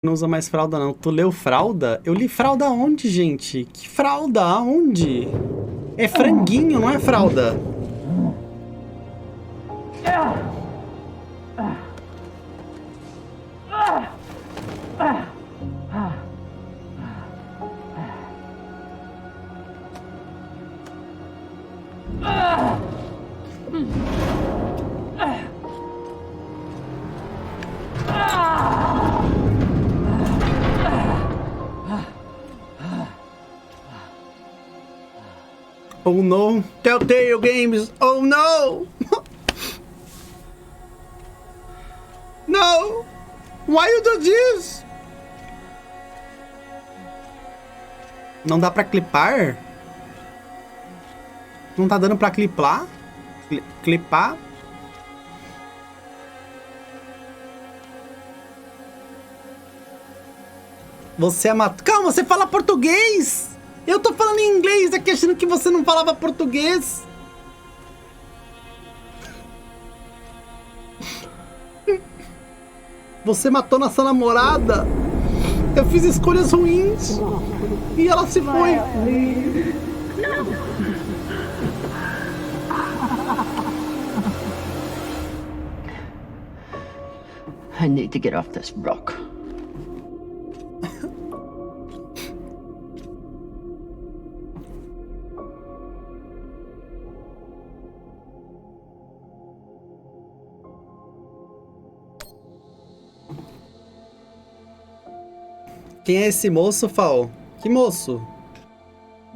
Não usa mais fralda, não. Tu leu fralda? Eu li fralda aonde, gente? Que fralda? Aonde? É franguinho, não é fralda. Oh no, Telltale Games, oh no! No! Why you do this? Não dá pra clipar? Não tá dando pra clipar? Clipar? Você é Calma, você fala português! Eu tô falando em inglês aqui achando que você não falava português. Você matou nossa namorada. Eu fiz escolhas ruins. E ela se foi. I need to get off this rock. Quem é esse moço, Fall? Que moço?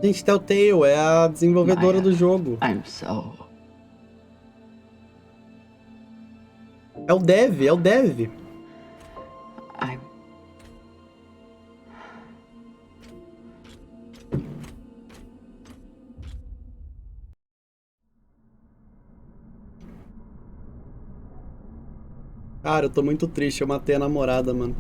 Gente, Telltale é a desenvolvedora do jogo. É o dev, é o dev. Cara, eu tô muito triste, eu matei a namorada, mano.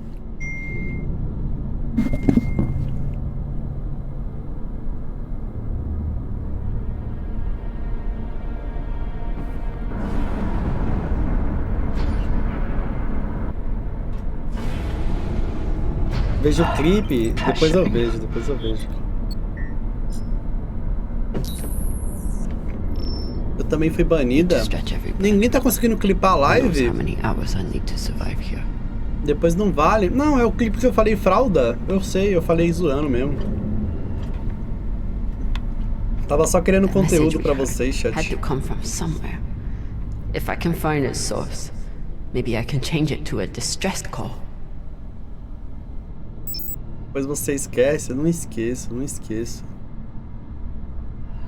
Vejo o clipe, depois eu vejo. Eu também fui banida. Ninguém tá conseguindo clipar a live. Depois não vale. Não, é o clipe que eu falei fralda. Eu sei, eu falei zoando mesmo. Tava só querendo conteúdo pra vocês, chat. If I can find its source, maybe I can change it to a distressed call. Depois você esquece, eu não esqueço.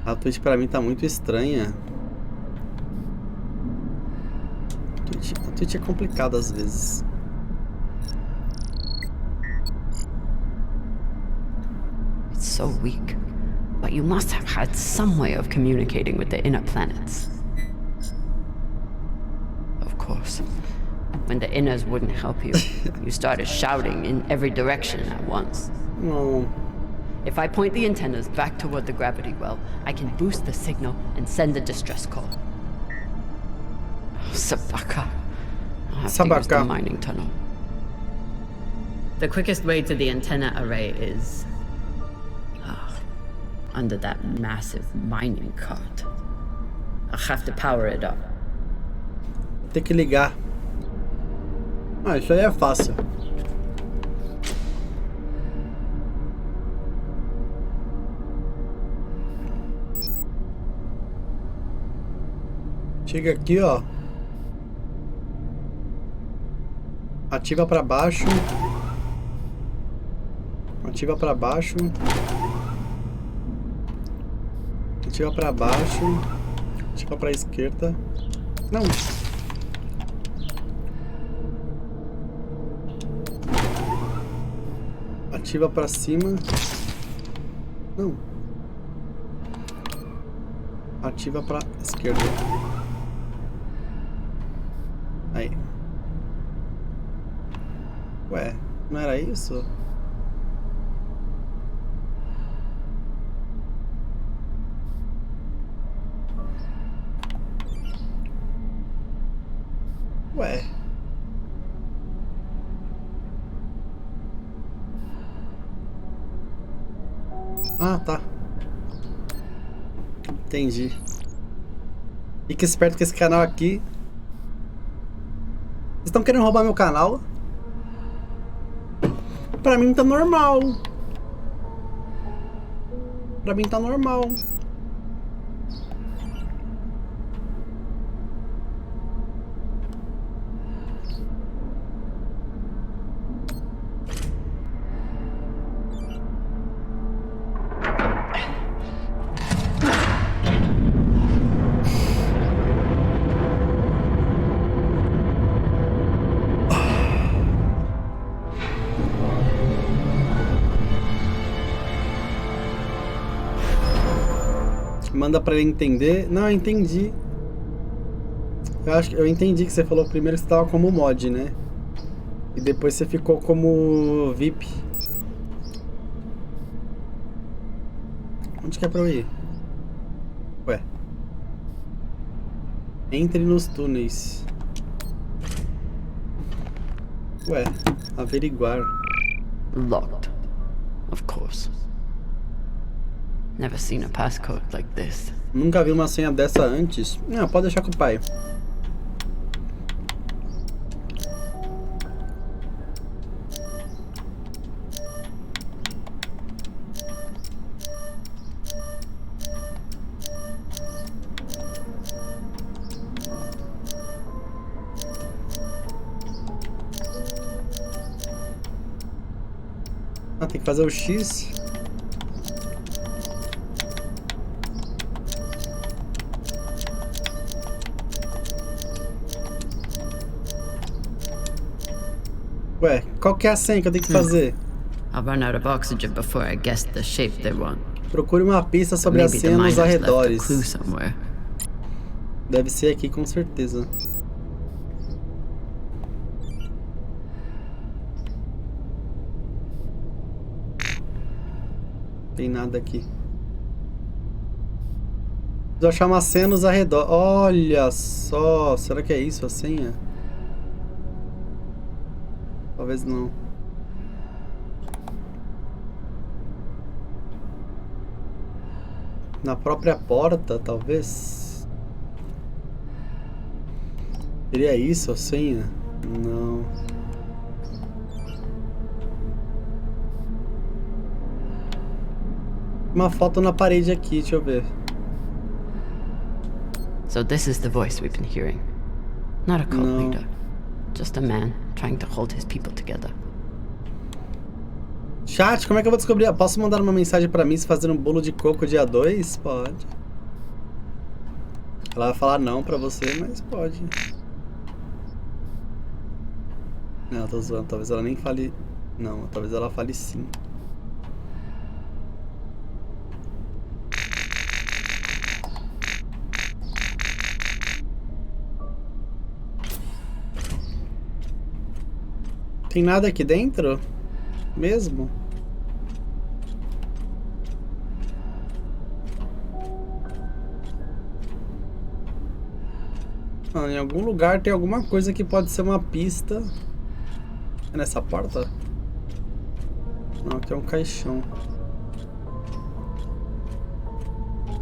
A Twitch pra mim tá muito estranha. A Twitch é complicada às vezes. It's so weak, but you must have had some way of communicating with the inner planets. Of course. When the inners wouldn't help you, you started shouting in every direction at once. No. If I point the antennas back toward the gravity well, I can boost the signal and send a distress call. Sabaka. I'll have to use the mining tunnel. The quickest way to the antenna array is under that massive mining cart. I'll have to power it up. Tem que ligar. Ah, isso aí é fácil. Chega aqui, ó. Ativa pra baixo. Ativa pra baixo. Ativa pra baixo. Ativa pra esquerda. Não. Ativa pra cima. Não. Ativa pra esquerda. Aí. Ué, não era isso? Ué. Ah, tá. Entendi. Fique esperto com esse canal aqui. Vocês estão querendo roubar meu canal? Pra mim tá normal. Pra mim tá normal. Manda pra ele entender. Não, eu entendi. Eu acho que eu entendi que você falou primeiro que você tava como mod, né? E depois você ficou como VIP. Onde que é pra eu ir? Ué. Entre nos túneis. Ué, averiguar. Locked, of course. Never seen a passcode like this. Nunca vi uma senha dessa antes. Não, pode deixar com o pai. Ah, tem que fazer o X. Ué, qual que é a senha que eu tenho que fazer? I'll run out of oxygen before I guess the shape they want. Procure uma pista sobre a senha nos arredores. Deve ser aqui com certeza. Tem nada aqui. Preciso achar uma senha nos arredores. Olha só. Será que é isso a senha? Talvez não. Na própria porta, talvez? Seria isso a senha? Não. Uma foto na parede aqui, deixa eu ver. So this is the voice we've been hearing. Not a cult No. leader. Just a man trying to hold his people together. Chat, como é que eu vou descobrir? Posso mandar uma mensagem pra mim se fazer um bolo de coco dia 2? Pode. Ela vai falar não pra você, mas pode. Não, eu tô zoando. Talvez ela nem fale... Não, talvez ela fale sim. Tem nada aqui dentro? Mesmo? Ah, em algum lugar tem alguma coisa que pode ser uma pista. É nessa porta? Não, aqui é um caixão.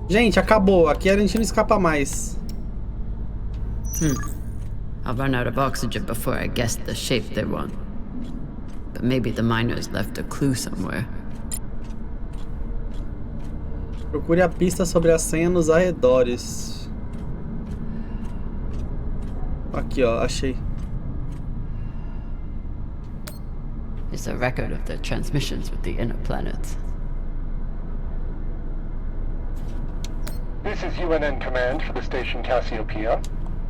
Gente, acabou. Aqui a gente não escapa mais. I'll run out of oxygen before I guess the shape they want. But maybe the miners left a clue somewhere. Procure a pista sobre a senha nos arredores. Aqui, ó, achei. It's a record of the transmissions with the inner planets. This is UNN Command for the station Cassiopeia.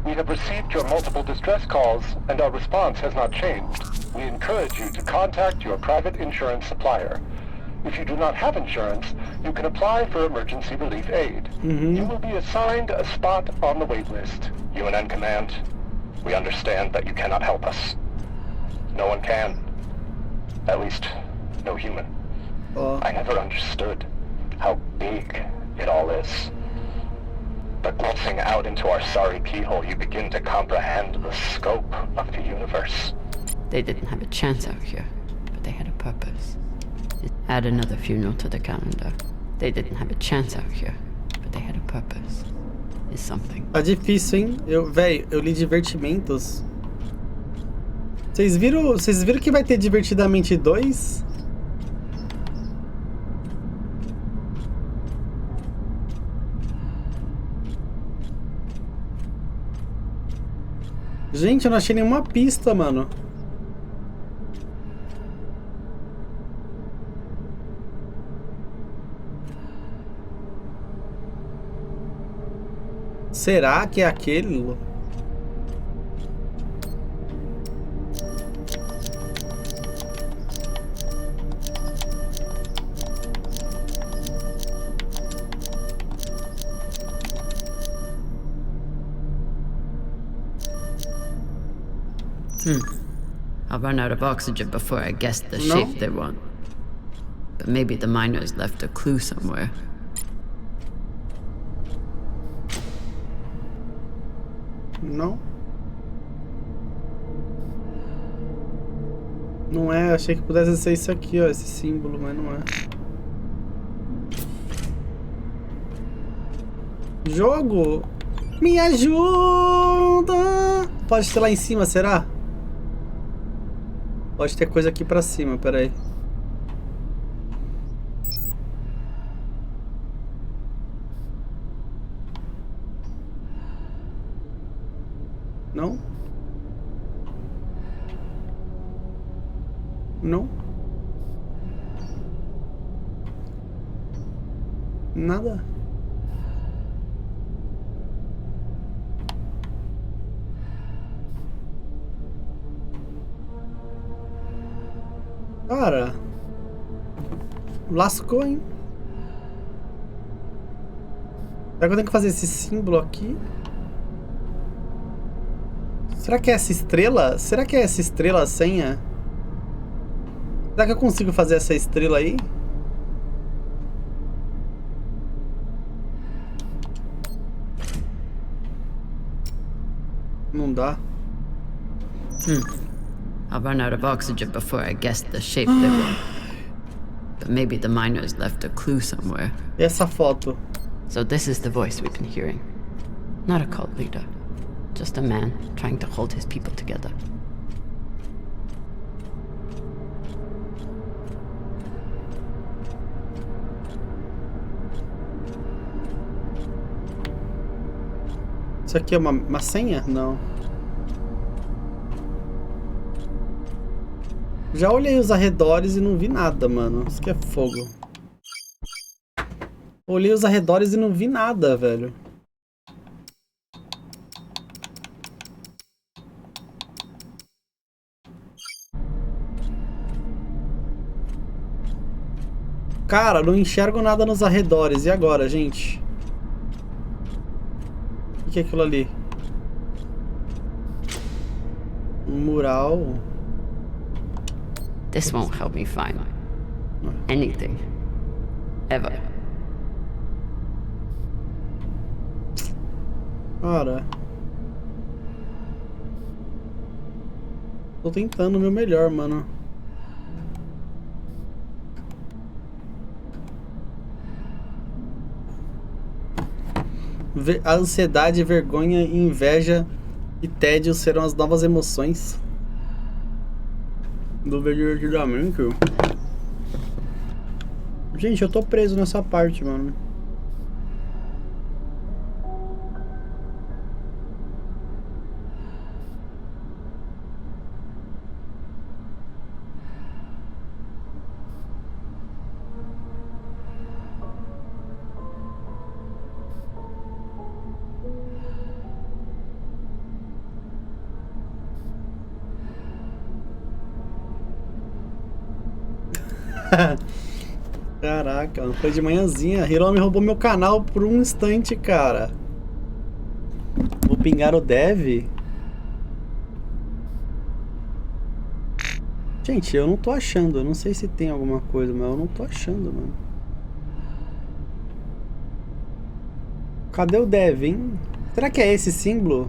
We have received your multiple distress calls, and our response has not changed. We encourage you to contact your private insurance supplier. If you do not have insurance, you can apply for emergency relief aid. You will be assigned a spot on the wait list. UNN Command, we understand that you cannot help us. No one can. At least, no human. I never understood how big it all is. But glimpsing out into our sorry keyhole, you begin to comprehend the scope of the universe. They didn't have a chance out here, but they had a purpose. Add another funeral to the calendar. They didn't have a chance out here, but they had a purpose. Is something. Tá difícil, hein? Véi, eu li Divertimentos. Vocês viram que vai ter Divertidamente 2? Gente, eu não achei nenhuma pista, mano. Será que é aquele? I'll run out of oxygen before I guess the shape they want. But maybe the miners left a clue somewhere. Não. Não é, achei que pudesse ser isso aqui, ó, esse símbolo, mas não é. Jogo! Me ajuda! Pode ter lá em cima, será? Pode ter coisa aqui pra cima, peraí. Não? Não? Nada? Cara, lascou, hein? Será que eu tenho que fazer esse símbolo aqui? Será que é essa estrela? Será que é essa estrela a senha? Será que eu consigo fazer essa estrela aí? Não dá. I'll run out of oxygen before I guess the shape they want. But maybe the miners left a clue somewhere. E essa foto? So this is the voice we've been hearing. Not a cult leader. Just a man trying to hold his people together. Isso aqui é uma senha? Não. Já olhei os arredores e não vi nada, mano. Isso aqui é fogo. Olhei os arredores e não vi nada, velho. Cara, não enxergo nada nos arredores. E agora, gente? O que é aquilo ali? Um mural. This won't help me find anything. Ever. Cara. Tô tentando o meu melhor, mano. A ansiedade, vergonha, inveja e tédio serão as novas emoções do Divertidamente. Gente, eu tô preso nessa parte, mano. Caraca, foi de manhãzinha. Hiromi roubou meu canal por um instante, cara. Vou pingar o dev. Gente, eu não tô achando. Eu não sei se tem alguma coisa, mas eu não tô achando, mano. Cadê o dev, hein? Será que é esse símbolo?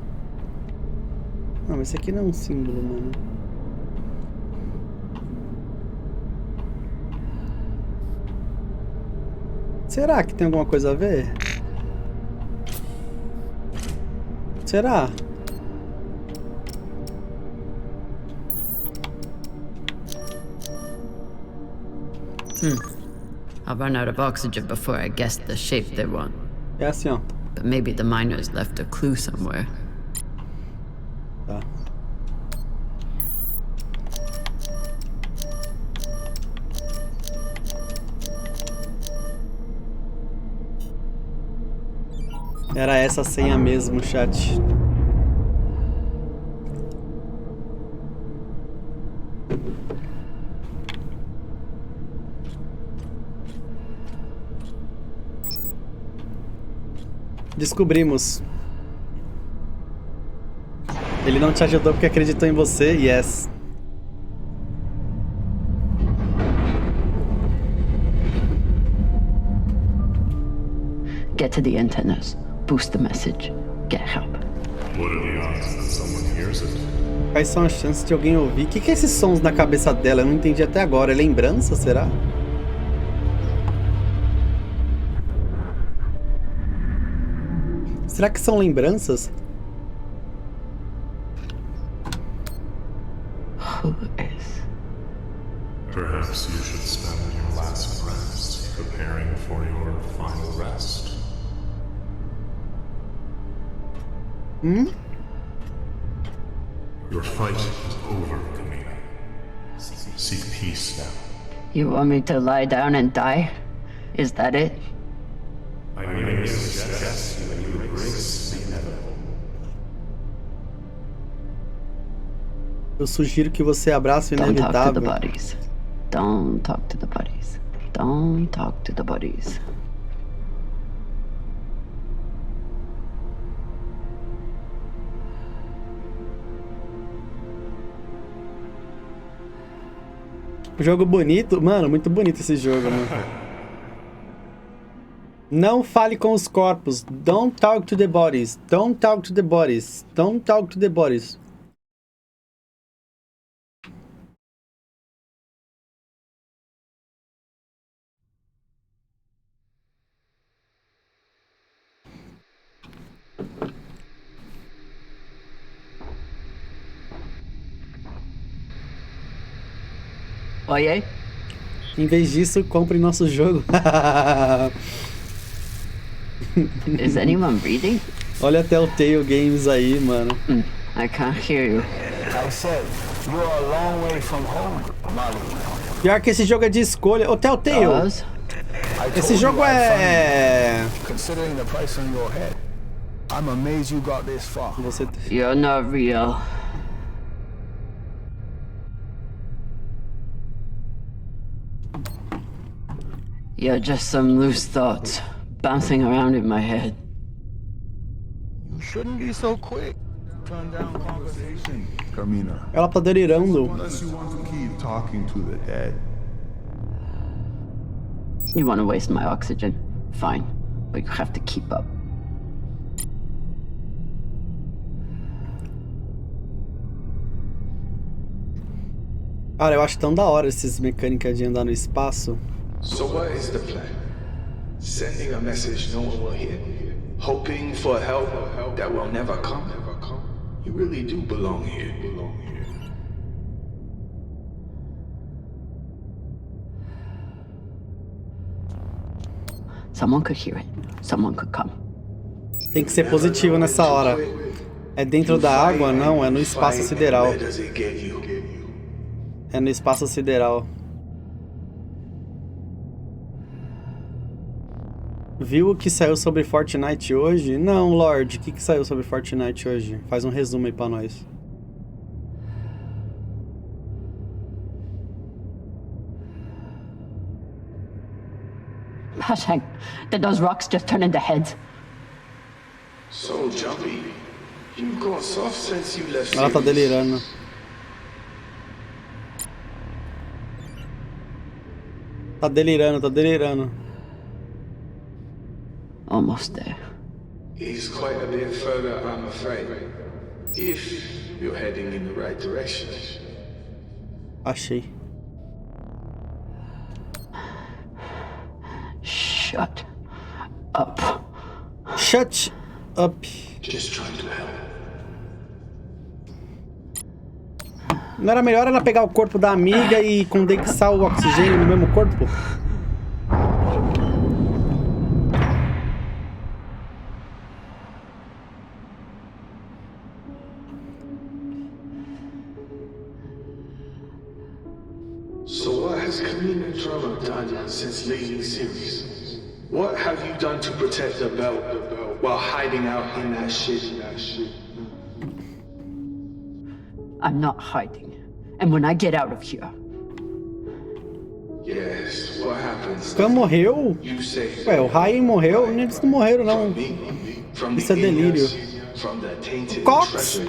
Não, mas esse aqui não é um símbolo, mano. Será que tem alguma coisa a ver? Será? I'll run out of oxygen before I guess the shape they want. É assim, ó. But maybe the miners left a clue somewhere. Tá. Era essa a senha mesmo, chat. Descobrimos. Ele não te ajudou porque acreditou em você, yes. Get to the antennas. Boost the message. Get help. What are the odds that someone hears it? Quais são as chances de alguém ouvir? O que é esses sons na cabeça dela? Eu não entendi até agora. É lembrança, será? Será que são lembranças? Who is? Perhaps you should spend your last breaths preparing for your final rest. Your fight is over, Camina. Seek peace now. You want me to lie down and die? Is that it? I may suggest you embrace the inevitable. Eu sugiro que você abrace o Don't talk to the inevitável. bodies. Don't talk to the bodies. Don't talk to the bodies. Jogo bonito. Mano, muito bonito esse jogo, mano. Não fale com os corpos. Don't talk to the bodies. Don't talk to the bodies. Don't talk to the bodies. Oye? Em vez disso, compre nosso jogo. Is anyone reading? Olha até o Telltale Games aí, mano. I can't hear you. I said, you're a long way from home, Molly. Pior que esse jogo é de escolha. Ô, Telltale, Oz? esse jogo é... Considering the price on your head, I'm amazed you got this far. Você... You're not real. You're just some loose thoughts bouncing around in my head. You shouldn't be so quick. Turn down conversation. Carmina, Ela tá delirando. unless you want to keep talking to the dead. You want to waste my oxygen? Fine, but you have to keep up. Cara, eu acho tão da hora esses mecânicas de andar no espaço. So what is the plan? Sending a message no one will hear? Hoping for help that will never come? You really do belong here. Someone could hear it. Someone could come. Tem que ser positivo nessa hora. É dentro da água? Não, é no espaço sideral. Where does it get you? É no espaço sideral. Viu o que saiu sobre Fortnite hoje? Não, Lorde. O que saiu sobre Fortnite hoje? Faz um resumo aí pra nós. Hashang, did those rocks just turn into heads? So jumpy. You've gone soft since you left. Ela tá delirando. Tá delirando, tá delirando. Almost there. He's quite a bit further, I'm afraid. If you're heading in the right direction. Achei. Shh. Shut up. Shut up. Just trying to help. Não era melhor ela pegar o corpo da amiga e condensar o oxigênio no mesmo corpo? So what has Kamina Drama done since leaving series? What have you done to protect the belt while hiding out in that shit? I'm not hiding. And when I get out of here... Yes, what happens? Khan morreu? You say... Ué, o Ryan morreu? Eles não morreram, não. Isso é delírio. Cox!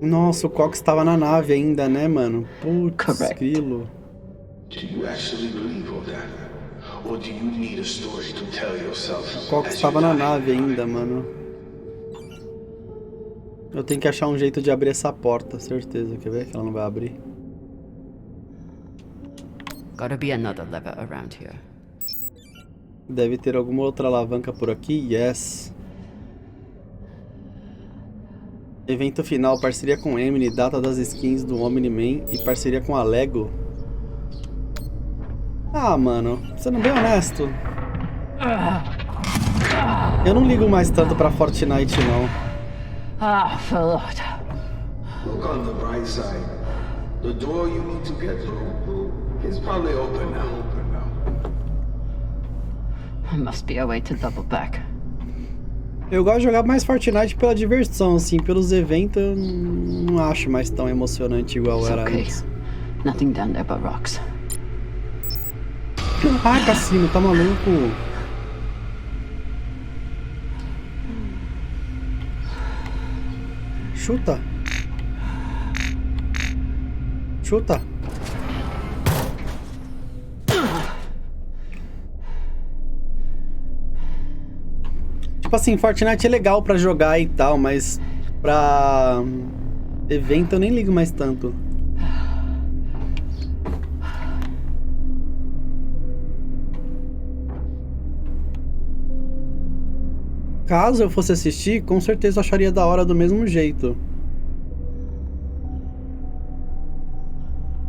Nossa, o Cox estava na nave ainda, né, mano? Putz, grilo. O Cox estava na nave ainda, mano. Eu tenho que achar um jeito de abrir essa porta, certeza. Quer ver que ela não vai abrir? Gotta be another lever around here. Deve ter alguma outra alavanca por aqui. Yes. Evento final, parceria com Emily, data das skins do Omni-Man e parceria com a Lego. Ah, mano, sendo bem honesto, eu não ligo mais tanto pra Fortnite, não. Ah, Lord. Look on the bright side. The door you need to get through is probably open now. There must be a way to double back. Eu gosto de jogar mais Fortnite pela diversão, assim, pelos eventos eu não acho mais tão emocionante igual era antes. Nothing down there but rocks. Ah, Cassino, tá maluco? Chuta. Chuta. Tipo assim, Fortnite é legal pra jogar e tal, mas pra evento eu nem ligo mais tanto. Caso eu fosse assistir, com certeza eu acharia da hora do mesmo jeito.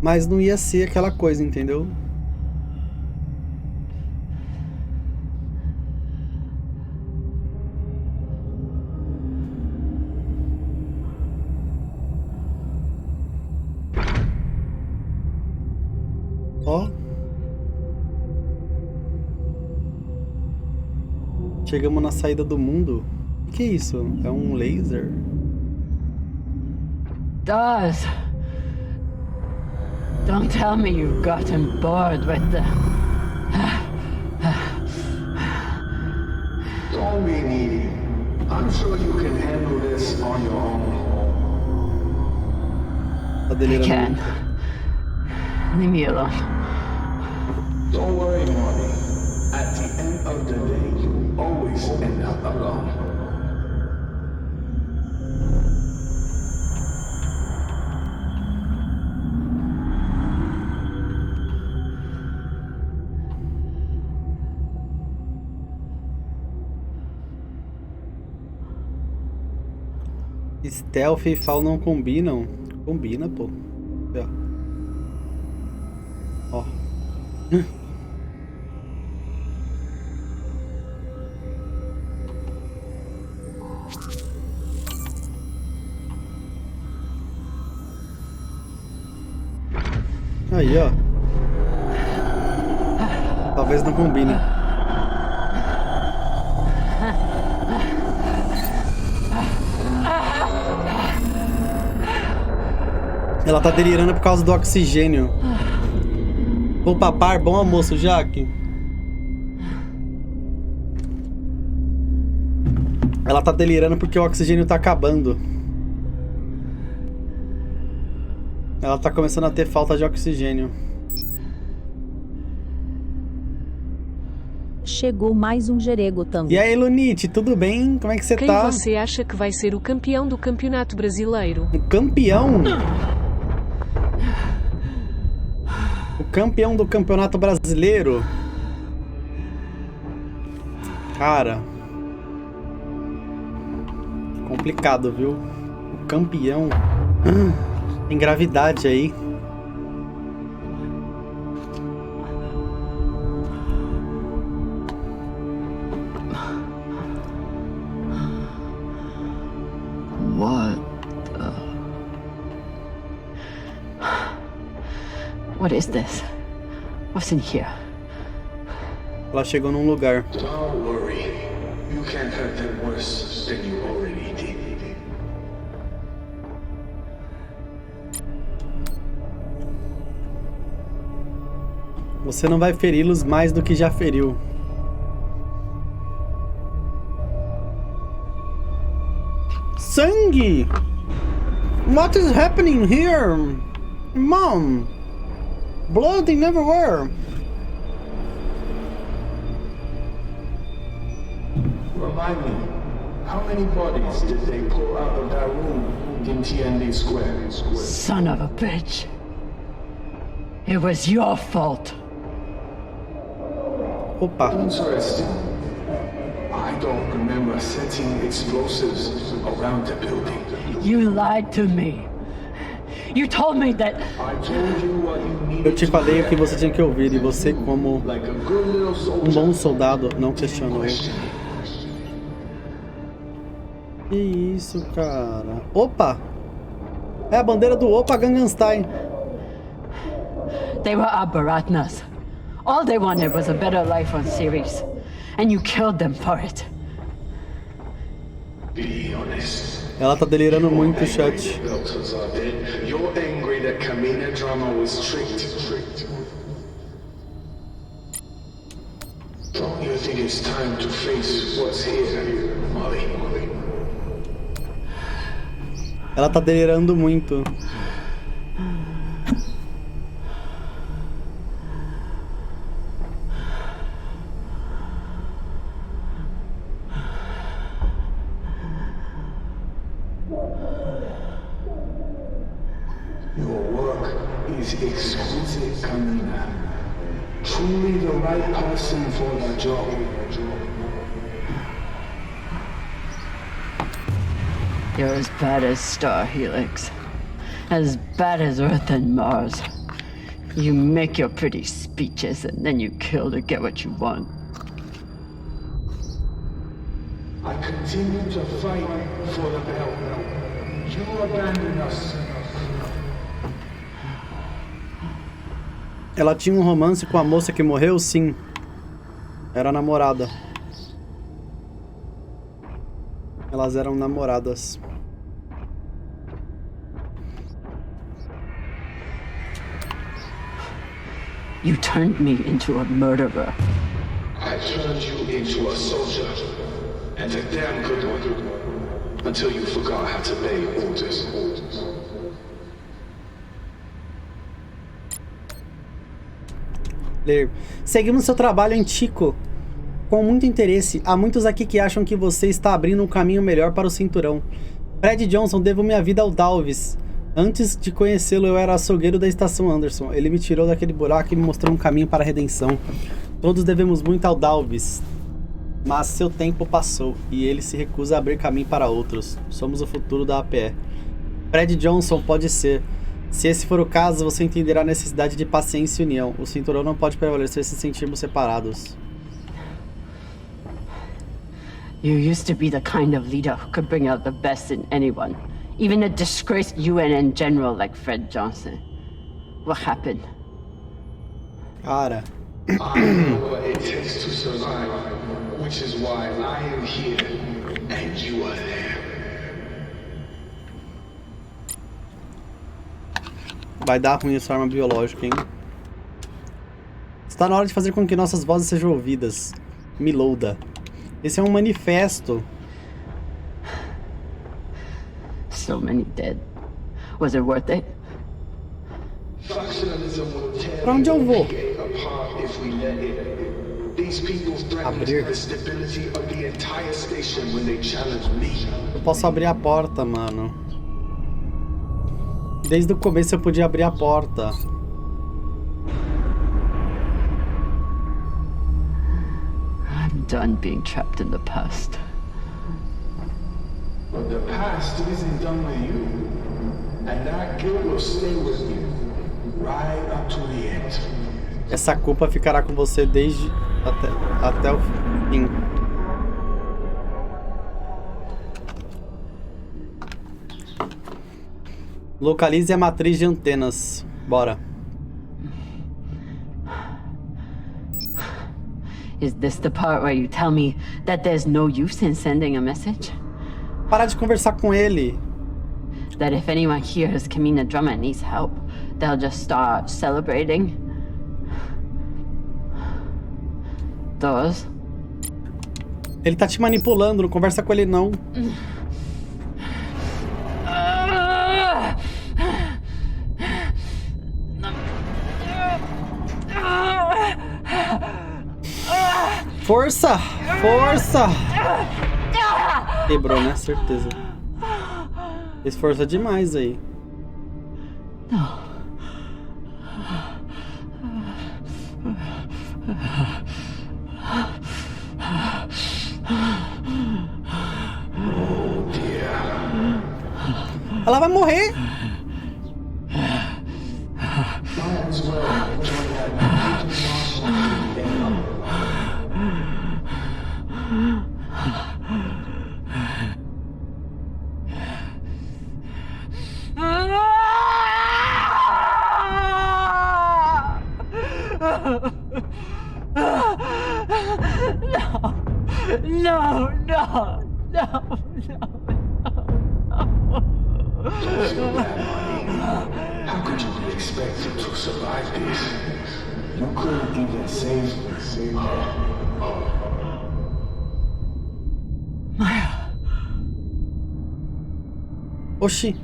Mas não ia ser aquela coisa, entendeu? Ó. Chegamos na saída do mundo. O que é isso? É um laser? Does. Don't tell me you've gotten bored with the... Don't be needy. I'm sure you can handle this on your own. Tá delirando. I can. Leave me alone. Don't worry, Marty. At the end of the day, you always end up alone. Stealth e Fall não combinam. Combina, pô. Ó. Aí, ó. Talvez não combine. Ela tá delirando por causa do oxigênio. Vou papar, bom almoço, Jaque. Ela tá delirando porque o oxigênio tá acabando. Ela tá começando a ter falta de oxigênio. Chegou mais um Jerego também. E aí, Lunite, tudo bem? Como é que você tá? Quem você acha que vai ser o campeão do campeonato brasileiro? O campeão? O campeão do campeonato brasileiro. Cara. Complicado, viu? O campeão. Tem gravidade aí. What is this? What's in here? Ela chegou num lugar. Don't worry. You can't hurt them worse than you already did. Você não vai feri-los mais do que já feriu. Sangue! What is happening here? Mom! Blood everywhere! Remind me, how many bodies did they pull out of that room in TND Square? Son of a bitch. It was your fault. Opa. Interesting. I don't remember setting explosives around the building. You lied to me. You told me that... I told you what you needed. Eu te falei o que você tinha que ouvir e você, como um bom soldado, não questionou. Que isso, cara? Opa! É a bandeira do Opa Gangnam Style. They were Abaratnas. All they wanted was a better life on Ceres. And you killed them for it. Be honest. Ela tá delirando muito, chat. You're angry that Kamina Drama was tricked. Don't you think it's time to face what's here, Molly? Ela tá delirando muito. Your work is exquisite, Kamina. Truly the right person for the job. You're as bad as Star Helix. As bad as Earth and Mars. You make your pretty speeches and then you kill to get what you want. I continue to fight for the belt. You abandoned us. Ela tinha um romance com a moça que morreu? Sim. Era namorada. Elas eram namoradas. You turned me into a murderer. I turned you into a soldier. And a damn good one. Until you forgot how to obey orders. Ler. Seguimos seu trabalho em Chico com muito interesse. Há muitos aqui que acham que você está abrindo um caminho melhor para o cinturão. Fred Johnson, devo minha vida ao Dalvis. Antes de conhecê-lo, eu era açougueiro da estação Anderson. Ele me tirou daquele buraco e me mostrou um caminho para a redenção. Todos devemos muito ao Dalvis. Mas seu tempo passou e ele se recusa a abrir caminho para outros. Somos o futuro da APE. Fred Johnson pode ser. Se esse for o caso, você entenderá a necessidade de paciência e união. O cinturão não pode prevalecer se sentirmos separados. You used to be the kind of leader who could bring out the best in anyone. Even a disgraced UNN general like Fred Johnson. What happened? Cara. I know what it takes to survive, which is why I am here and you are there. Vai dar ruim essa arma biológica, hein? Está na hora de fazer com que nossas vozes sejam ouvidas. Milouda. Esse é um manifesto. So many dead. Was it worth it? Pra onde eu vou? Abrir. Eu posso abrir a porta, mano. Desde o começo eu podia abrir a porta. I'm done being trapped in the past. But the past isn't done with you. And that guilt will stay with you. Right up to the end. Essa culpa ficará com você desde até o fim. Localize a matriz de antenas. Bora. Is this the part where you tell me that there's no use in sending a message? Para de conversar com ele. That if anyone hears Kamina Drummer needs help, they'll just start celebrating? Those? Ele tá te manipulando, não conversa com ele não. Força! Força! Quebrou, né? Certeza. Esforça demais aí. Ela vai morrer! No. How could you be expected to survive this? You couldn't even save her. Maya. Oxi.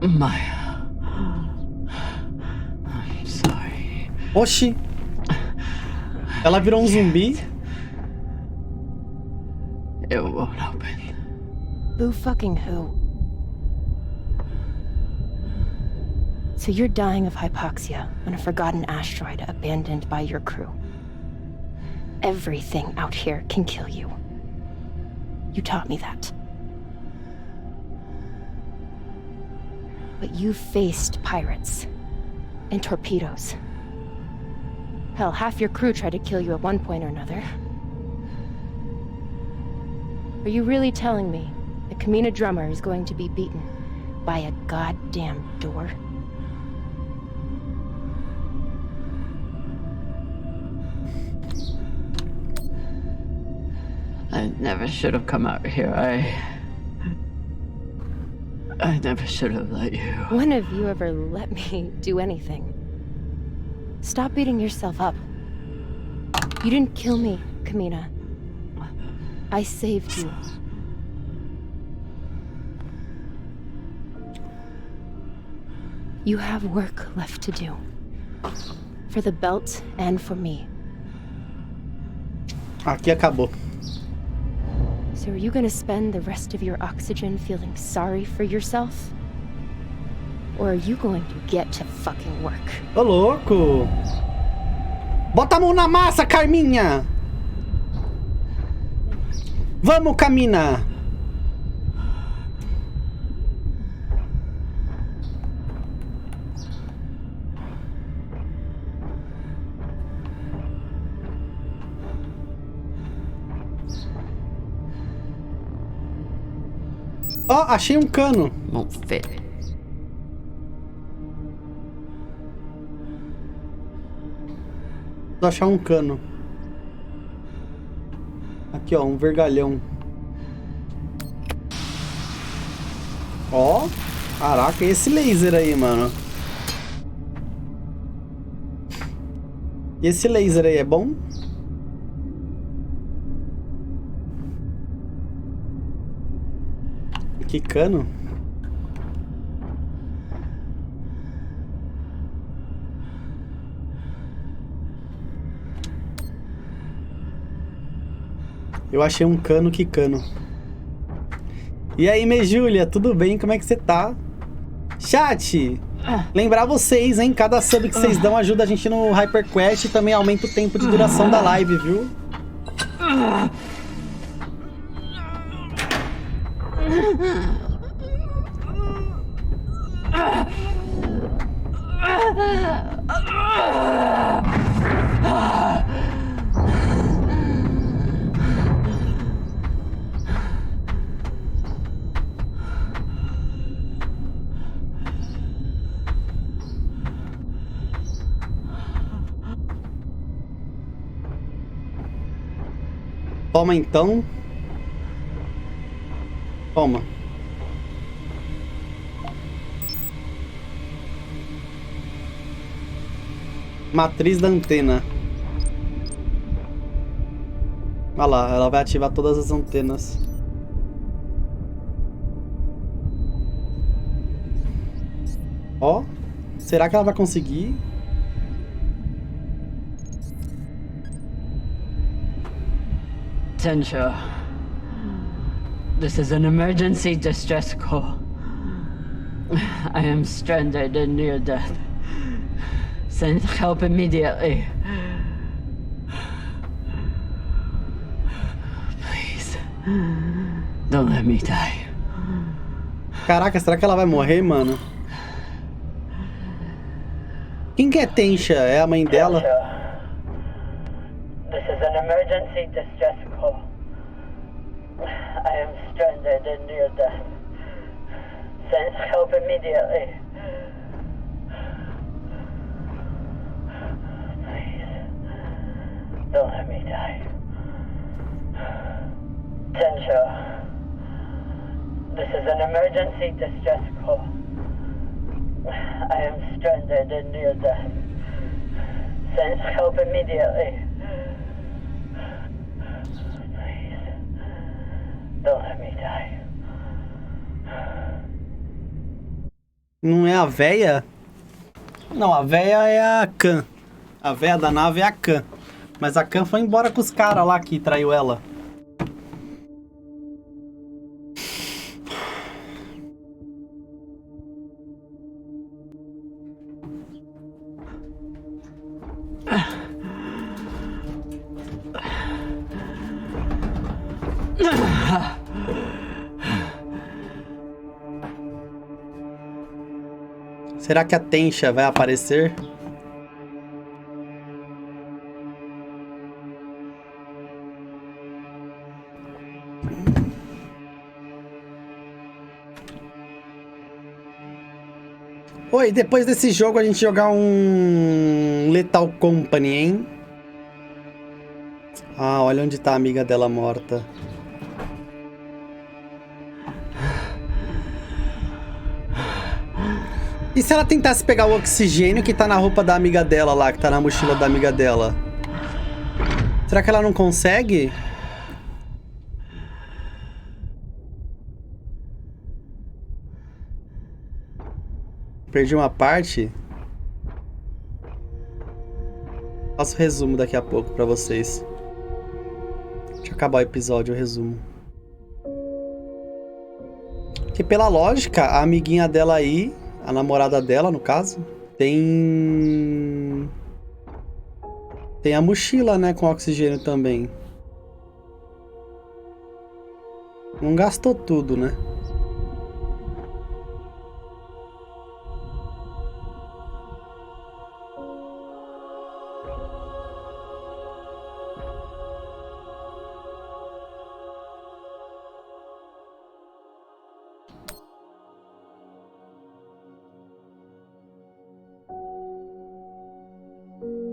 Maya. I'm sorry. Oxi. Ela virou um zumbi. It won't open. Who fucking who? So you're dying of hypoxia on a forgotten asteroid abandoned by your crew. Everything out here can kill you. You taught me that. But you faced pirates and torpedoes. Hell, half your crew tried to kill you at one point or another. Are you really telling me that Kamina Drummer is going to be beaten by a goddamn door? I never should have come out here. I never should have let you. When have you ever let me do anything? Stop beating yourself up. You didn't kill me, Kamina. I saved you. You have work left to do. For the belt and for me. Aqui acabou. So are you gonna spend the rest of your oxygen feeling sorry for yourself? Or are you going to get to fucking work? Ô, louco! Bota a mão na massa, Carminha! Vamos, Kamina! Ó, achei um cano. Won't fit. Vou achar um cano. Aqui, ó, um vergalhão. Ó, caraca, e esse laser aí, mano? E esse laser aí é bom? Que cano? Eu achei um cano, que cano. E aí, Júlia, tudo bem? Como é que você tá? Chat, Lembrar vocês, hein? Cada sub que vocês dão ajuda a gente no HyperQuest e também aumenta o tempo de duração da live, viu? Toma então. Toma. Matriz da antena. Olha lá, ela vai ativar todas as antenas. Ó, será que ela vai conseguir? Attention. This is an emergency distress call. I am stranded and near death. Send help immediately. Please. Don't let me die. Caraca, será que ela vai morrer, mano? Quem que é Tensha? É a mãe dela? This is an emergency distress call. I am stranded and near death. Send help immediately. Please. Don't let me die. Tensha. This is an emergency distress call. I am stranded and near death. Send help immediately. Please. Don't let me die. Não é a véia? Não, a véia é a Khan. A véia da nave é a Khan. Mas a Khan foi embora com os caras lá que traiu ela. Será que a Tensha vai aparecer? Oi, depois desse jogo a gente jogar um Lethal Company, hein? Ah, olha onde tá a amiga dela morta. E se ela tentasse pegar o oxigênio que tá na roupa da amiga dela lá, que tá na mochila da amiga dela? Será que ela não consegue? Perdi uma parte. Faço resumo daqui a pouco pra vocês. Deixa eu acabar o episódio, eu resumo. Que pela lógica, a amiguinha dela aí, a namorada dela, no caso, tem a mochila, né, com oxigênio também. Não gastou tudo, né?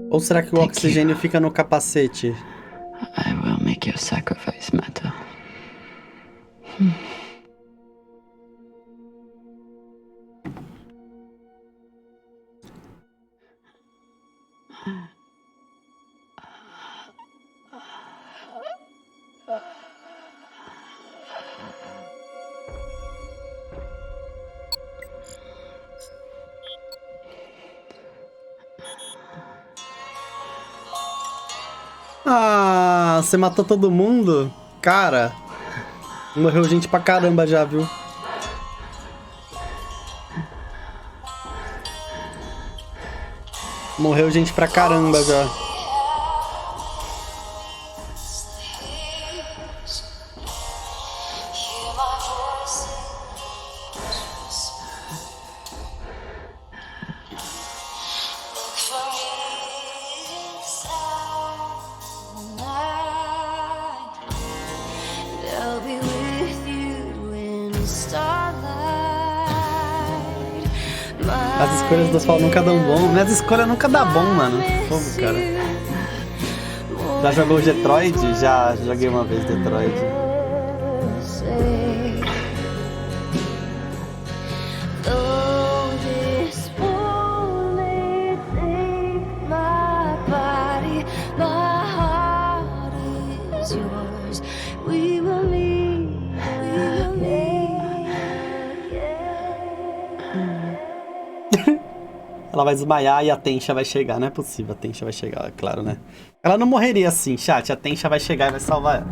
Ou será que o oxigênio fica no capacete? I will make your sacrifice matter. Ah, você matou todo mundo? Cara, morreu gente pra caramba já, viu? Morreu gente pra caramba já. As escolhas do Fall nunca dão bom. Minhas escolhas nunca dá bom, mano. Fogo, cara. Já jogou Detroit? Já joguei uma vez Detroit. Ela vai desmaiar e a Tensha vai chegar. Não é possível, a Tensha vai chegar, é claro, né? Ela não morreria assim, chat. A Tensha vai chegar e vai salvar ela.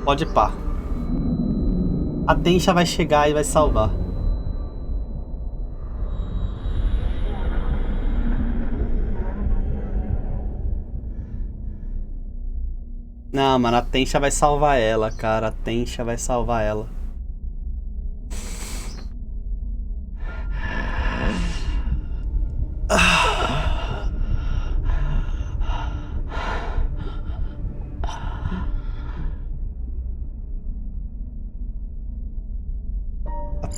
Pode pá. A Tensha vai chegar e vai salvar. Não, mano, a Tensha vai salvar ela, cara. A Tensha vai salvar ela.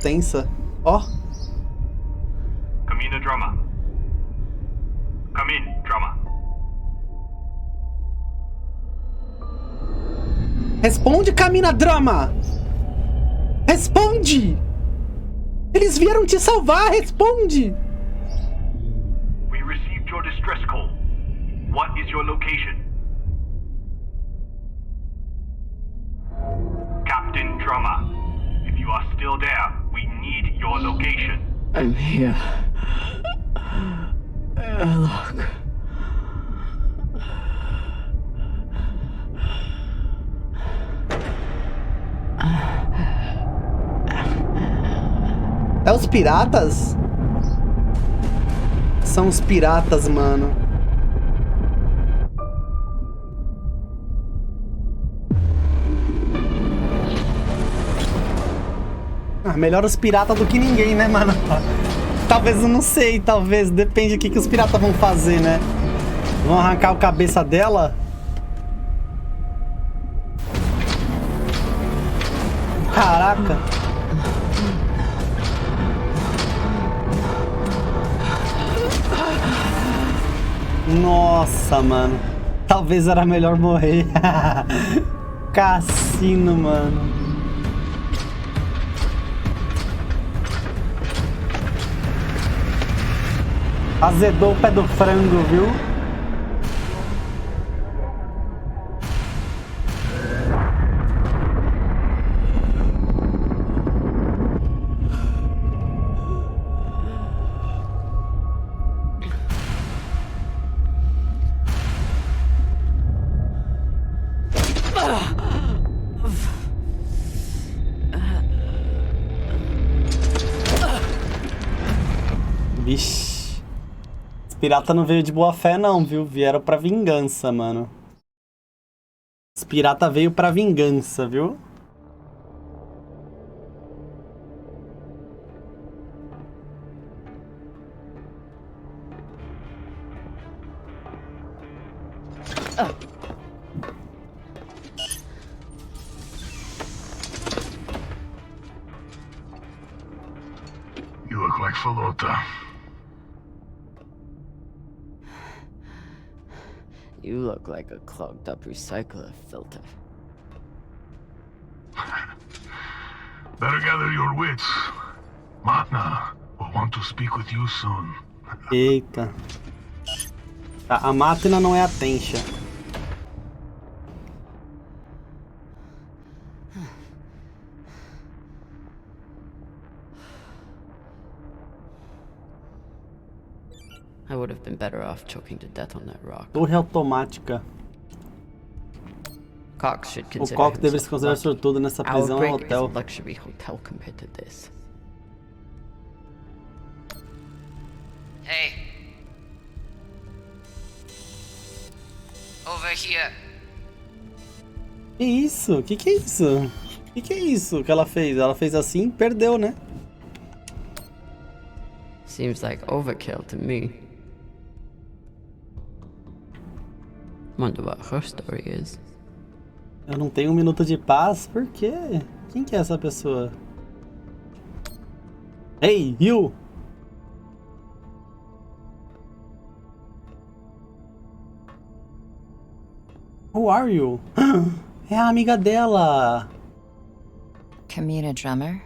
Tensa. Ó. Come in, drama. Come in, drama. Responde, Camina Drama! Responde! Eles vieram te salvar, responde! We received your distress call. What is your location? Captain Drama. If you are still there, we need your location. I'm here. Look. É os piratas? São os piratas, mano. Melhor os piratas do que ninguém, né, mano? Talvez, eu não sei, talvez. Depende do que os piratas vão fazer, né? Vão arrancar a cabeça dela? Caraca. Nossa, mano. Talvez era melhor morrer. Cassino, mano. Azedou o pé do frango, viu? Vixe. Os piratas não veio de boa fé não, viu? Vieram pra vingança, mano. Os piratas veio pra vingança, viu? You look like Falota. You look like a clogged up recycler filter. Better gather your wits. Matna will want to speak with you soon. Eita. Tá, a máquina não é a Tensha. I would have been better off choking to death on that rock. Torre automática. Cox should O consider Cox deve se himself considerar lucky. sortudo nessa Our prisão break hotel. is a luxury hotel compared to this. Hey, over here. Que isso? Que é isso? Que é isso que ela fez? Ela fez assim, perdeu, né? Seems like overkill to me. Wonder what her story is. Eu não tenho um minuto de paz, por quê? Quem que é essa pessoa? Hey, you! Who are you? É a amiga dela! Camina Drummer?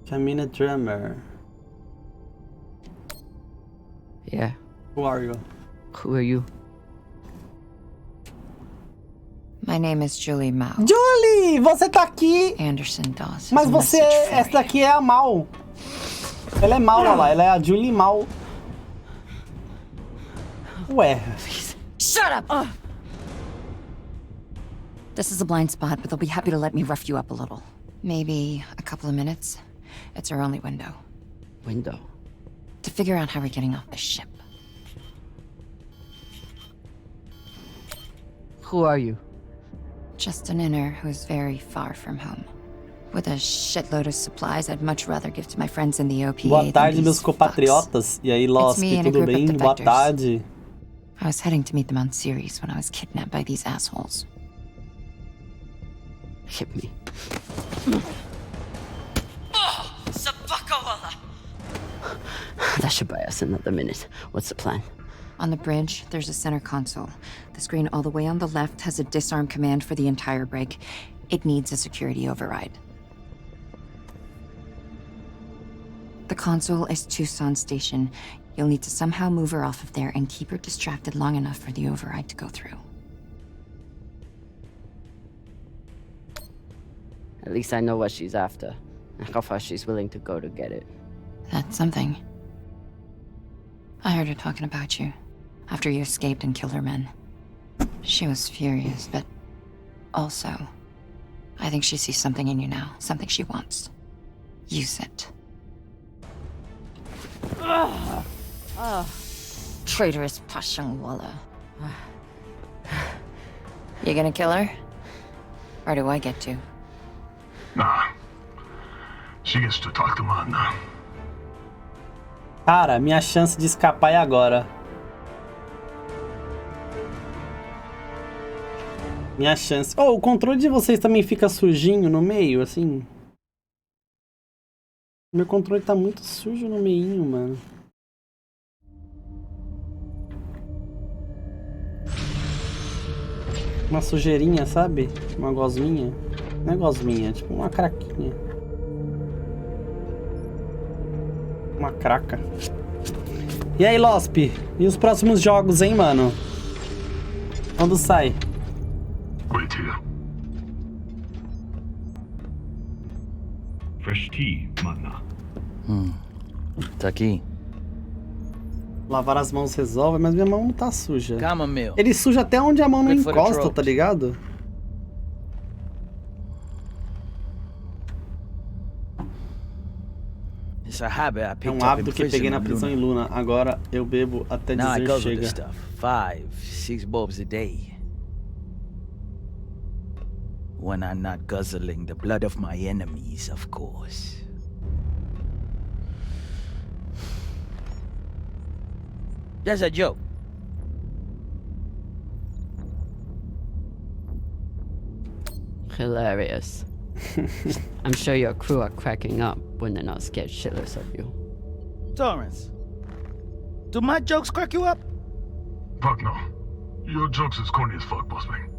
Camina Drummer. Yeah. Who are you? Who are you? My name is Julie Mao. Julie! Você tá aqui! Anderson Dawes. Mas você... Essa daqui é a Mal. Ela é Mal, olha lá. Ela é a Julie Mal. Ué. Shut up! This is a blind spot, but they'll be happy to let me rough you up a little. Maybe a couple of minutes. It's our only window. Window? To figure out how we're getting off the ship. Who are you? Just an inner who's very far from home. With a shitload of supplies I'd much rather give to my friends in the OPA. Boa tarde, meus compatriotas. E aí, Lost, tudo bem? Boa tarde. I was heading to meet them on Ceres when I was kidnapped by these assholes. Hit me. Oh, Sabakawala! That should buy us another minute. What's the plan? On the bridge, there's a center console. The screen all the way on the left has a disarm command for the entire brig. It needs a security override. The console is Tucson Station. You'll need to somehow move her off of there and keep her distracted long enough for the override to go through. At least I know what she's after, and how far she's willing to go to get it. That's something. I heard her talking about you, after you escaped and killed her men. She was furious, but also, I think she sees something in you now, something she wants. Use it. Traitorous Pashangwala. You gonna kill her? Or do I get to? Nah. She gets to talk to Madna. Cara, minha chance de escapar é agora. Minha chance. Oh, o controle de vocês também fica sujinho no meio, assim? Meu controle tá muito sujo no meinho, mano. Uma sujeirinha, sabe? Uma gosminha. Não é gosminha, é tipo uma craquinha. Uma craca. E aí, Losp? E os próximos jogos, hein, mano? Quando sai? Wait here. Fresh tea, Madna. Tá aqui. Lavar as mãos resolve, mas minha mão não tá suja. Chamomile. Ele suja até onde a mão não Good for the encosta, throat. tá ligado? It's a habit I É picked um up in hábito que prison peguei na on prisão Luna. em Luna. Agora eu bebo até Now I dizer guzzle this chega. stuff. 5, 6 bulbs a day. When I'm not guzzling the blood of my enemies, of course. That's a joke. Hilarious. I'm sure your crew are cracking up when they're not scared shitless of you. Torrance, do my jokes crack you up? Fuck no. Your jokes is corny as fuck, boss man.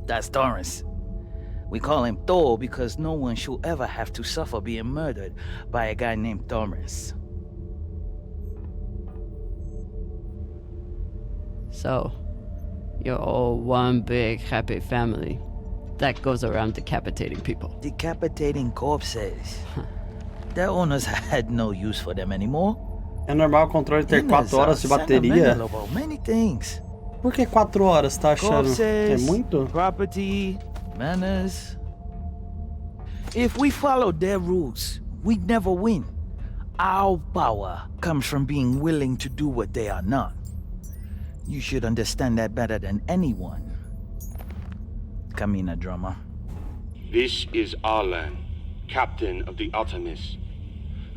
That's Torrance. We call him Thor because no one should ever have to suffer being murdered by a guy named Torrance. So, you're all one big happy family that goes around decapitating people. Decapitating corpses. Their owners had no use for them anymore. É normal o controle ter 4 horas de bateria? Many things. Por que 4 horas, tá achando? É Corpses, muito? property, manners. If we followed their rules, we'd never win. Our power comes from being willing to do what they are not. You should understand that better than anyone. Kamina Drama. This is Arlan, captain of the Artemis.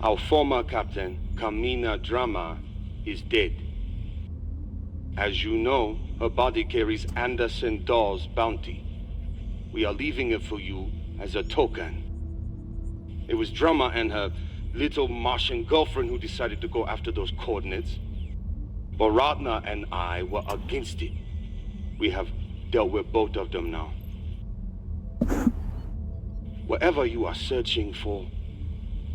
Our former captain, Kamina Drama, is dead. As you know, her body carries Anderson Dawes' bounty. We are leaving it for you as a token. It was Drama and her little Martian girlfriend who decided to go after those coordinates. But Radna and I were against it. We have dealt with both of them now. Whatever you are searching for,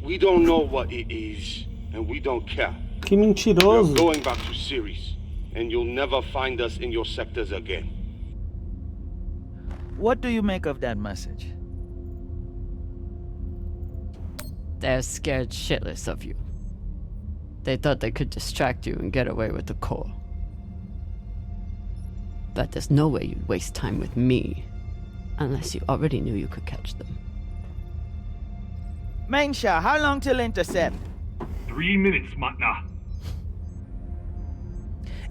we don't know what it is, and we don't care. Que mentiroso. You're going back to Ceres, and you'll never find us in your sectors again. What do you make of that message? They're scared shitless of you. They thought they could distract you and get away with the core. But there's no way you'd waste time with me, unless you already knew you could catch them. Mensha, how long till intercept? 3 minutes, Matna.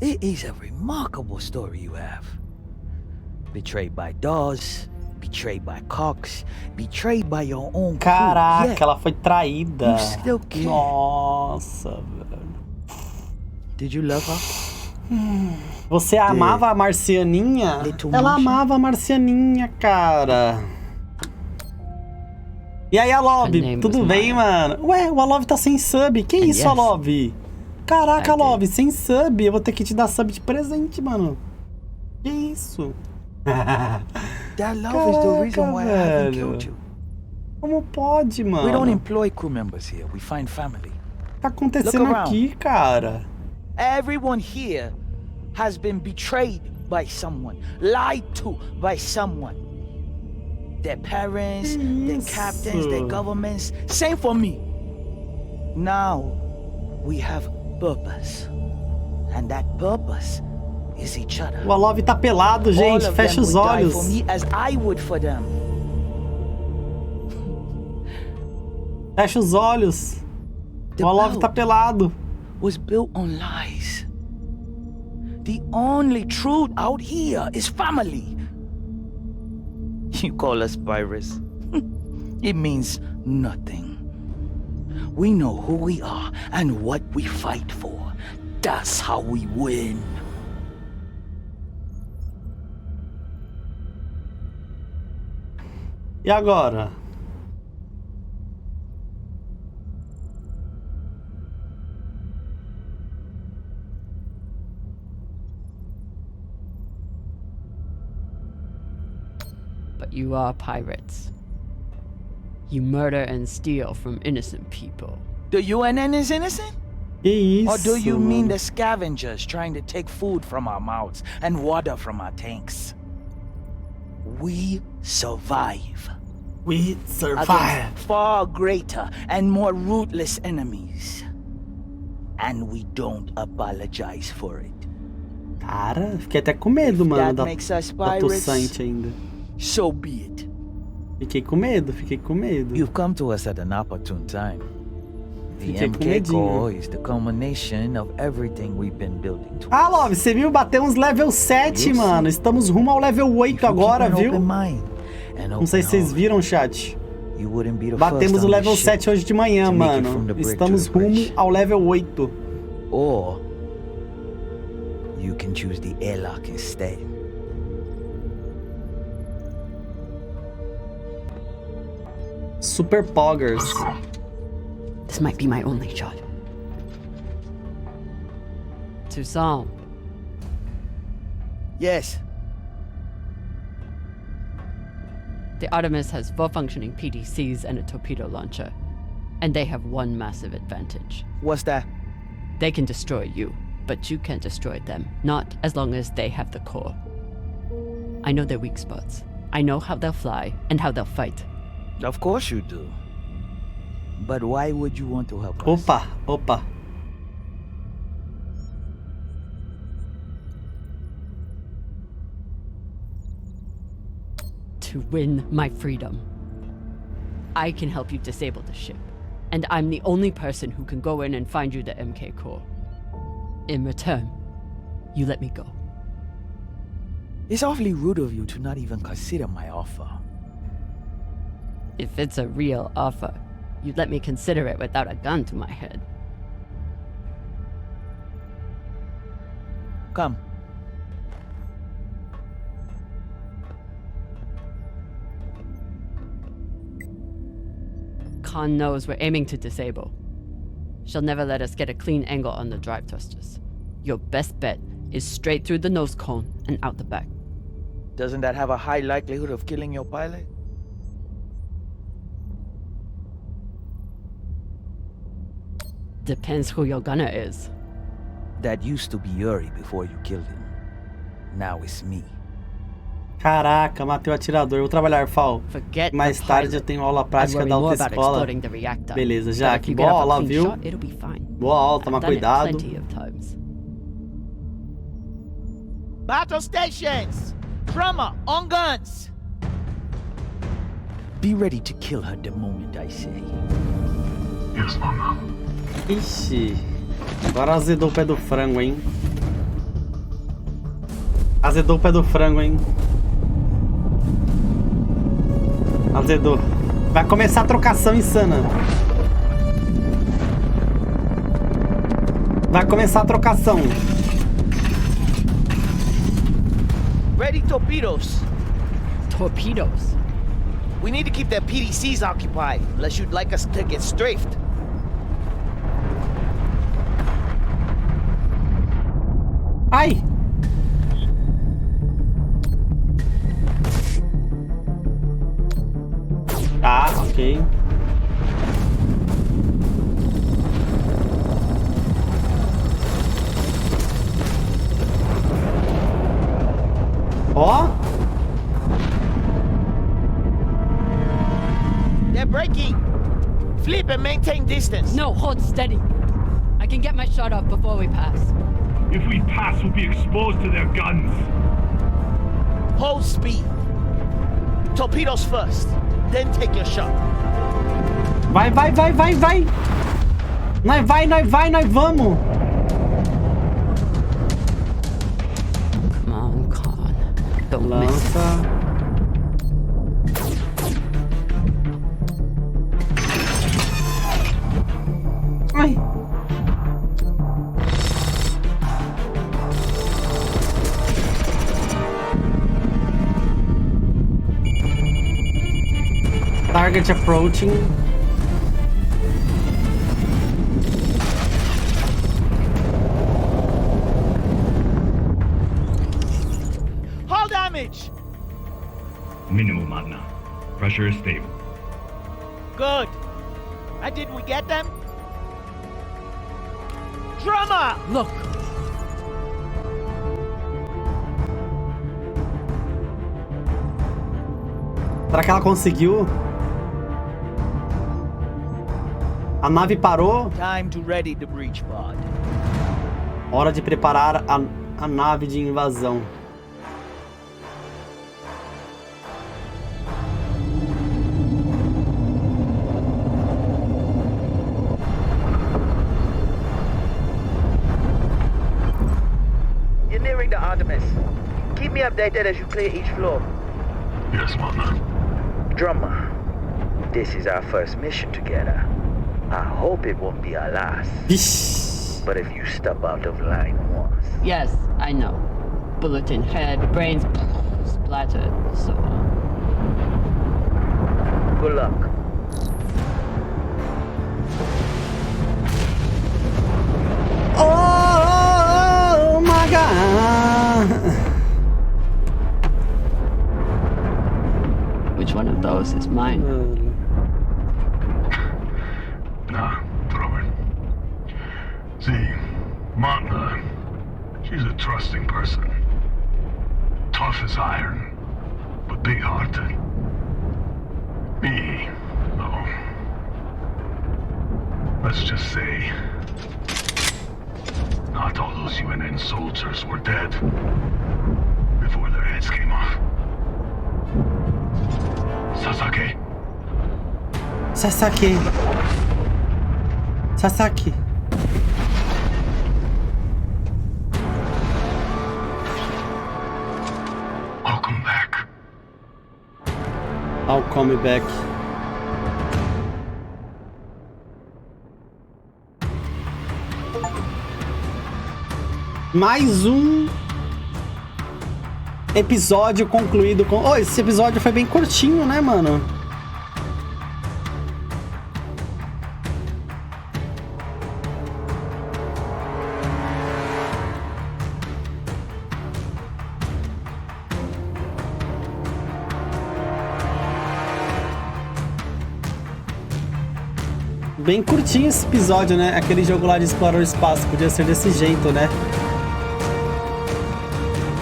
It is a remarkable story you have. Betrayed by Dawes, betrayed by Cox, betrayed by your own crew. Caraca, Yet, ela foi traída. you still care. Nossa, velho. Did you love her? Você amava a Marcianinha? Ela amava a Marcianinha, cara. E aí, Alov, tudo bem, mano? Ué, o Alov tá sem sub. Que isso, yes. Alov? Caraca, Alov, sem sub. Eu vou ter que te dar sub de presente, mano. Que isso? That love is the reason why I haven't killed you. Como pode, mano? We don't employ crew members here. We find family. Tá acontecendo aqui, cara? Everyone here has been betrayed by someone, lied to by someone. Their parents, their captains, their governments. Same for me. Now, we have purpose. And that purpose is each other. O Alov tá pelado, gente. Fecha os olhos. For me as I would for them. Fecha os olhos. O Alov tá pelado. Was built on lies. The only truth out here is family. You call us pirates. It means nothing. We know who we are and what we fight for. That's how we win. E agora? But you are pirates. You murder and steal from innocent people. The UNN is innocent? Que isso, or do you mano? mean the scavengers trying to take food from our mouths and water from our tanks? We survive. We survive. Against far greater and more ruthless enemies. And we don't apologize for it. Cara, fiquei até com medo, mano, da tossante ainda. So be it. Fiquei com medo. You've come to us at an opportune time. The Fiquei com MK core medinho. is the culmination of everything we've been building to. Ah, Love, você viu? Batemos level 7, mano. Estamos rumo ao level 8 agora, viu? Não sei se vocês viram, chat. Batemos o level 7 hoje de manhã, mano. Estamos rumo ao level 8. Or you can choose the airlock instead. Super Poggers. This might be my only shot. Toussaint. Yes. The Artemis has 4 functioning PDCs and a torpedo launcher. And they have one massive advantage. What's that? They can destroy you, but you can't destroy them. Not as long as they have the core. I know their weak spots. I know how they'll fly and how they'll fight. Of course you do. But why would you want to help us? Opa. To win my freedom. I can help you disable the ship. And I'm the only person who can go in and find you the MK core. In return, you let me go. It's awfully rude of you to not even consider my offer. If it's a real offer, you'd let me consider it without a gun to my head. Come. Khan knows we're aiming to disable. She'll never let us get a clean angle on the drive thrusters. Your best bet is straight through the nose cone and out the back. Doesn't that have a high likelihood of killing your pilot? Depends who your gunner is. That used to be Yuri before you killed him. Now it's me. Caraca, matei o atirador. Vou trabalhar, Fall. Mais tarde eu tenho aula prática da autoescola. Beleza, Jack. Boa aula, viu? Boa aula, toma cuidado. Battle stations! Drummer, on guns! Be ready to kill her the moment I say. Yes, Mama. Ixi. Agora azedou o pé do frango, hein? Azedou o pé do frango, hein? Azedou. Vai começar a trocação insana. Vai começar a trocação. Ready torpedoes. Torpedoes? We need to keep their PDCs occupied, unless you'd like us to get strafed. Ai! Tá, ok. Ó! They're breaking! Flip and maintain distance! No, hold steady. I can get my shot off before we pass. If we pass, we'll be exposed to their guns. Hold speed. Torpedoes first, then take your shot. Vai, vai, vai, vai, vai! Nós vamos! Come on, Khan. Don't Lança. Ai! Target approaching. Hull damage! Minimal, Magna. Pressure is stable. Good. And did we get them? Drummer! Look! Será que ela conseguiu? A nave parou. Time to ready the breach pod. Hora de preparar a nave de invasão. You're nearing the Artemis. Keep me updated as you clear each floor. Yes, Mama. Drummer, this is our first mission together. I hope it won't be our last. But if you step out of line once... Yes, I know. Bullet in head, brains splattered, so on. Good luck. Oh my God! Which one of those is mine? Nah, throw it. See, Martha, she's a trusting person. Tough as iron, but big-hearted. Me, though. Let's just say, not all those UNN soldiers were dead before their heads came off. Sasaki. Sasaki. Sasaki. I'll come back. Mais um episódio concluído com... Oh, esse episódio foi bem curtinho, né, mano? Bem curtinho esse episódio, né? Aquele jogo lá de explorar o espaço. Podia ser desse jeito, né?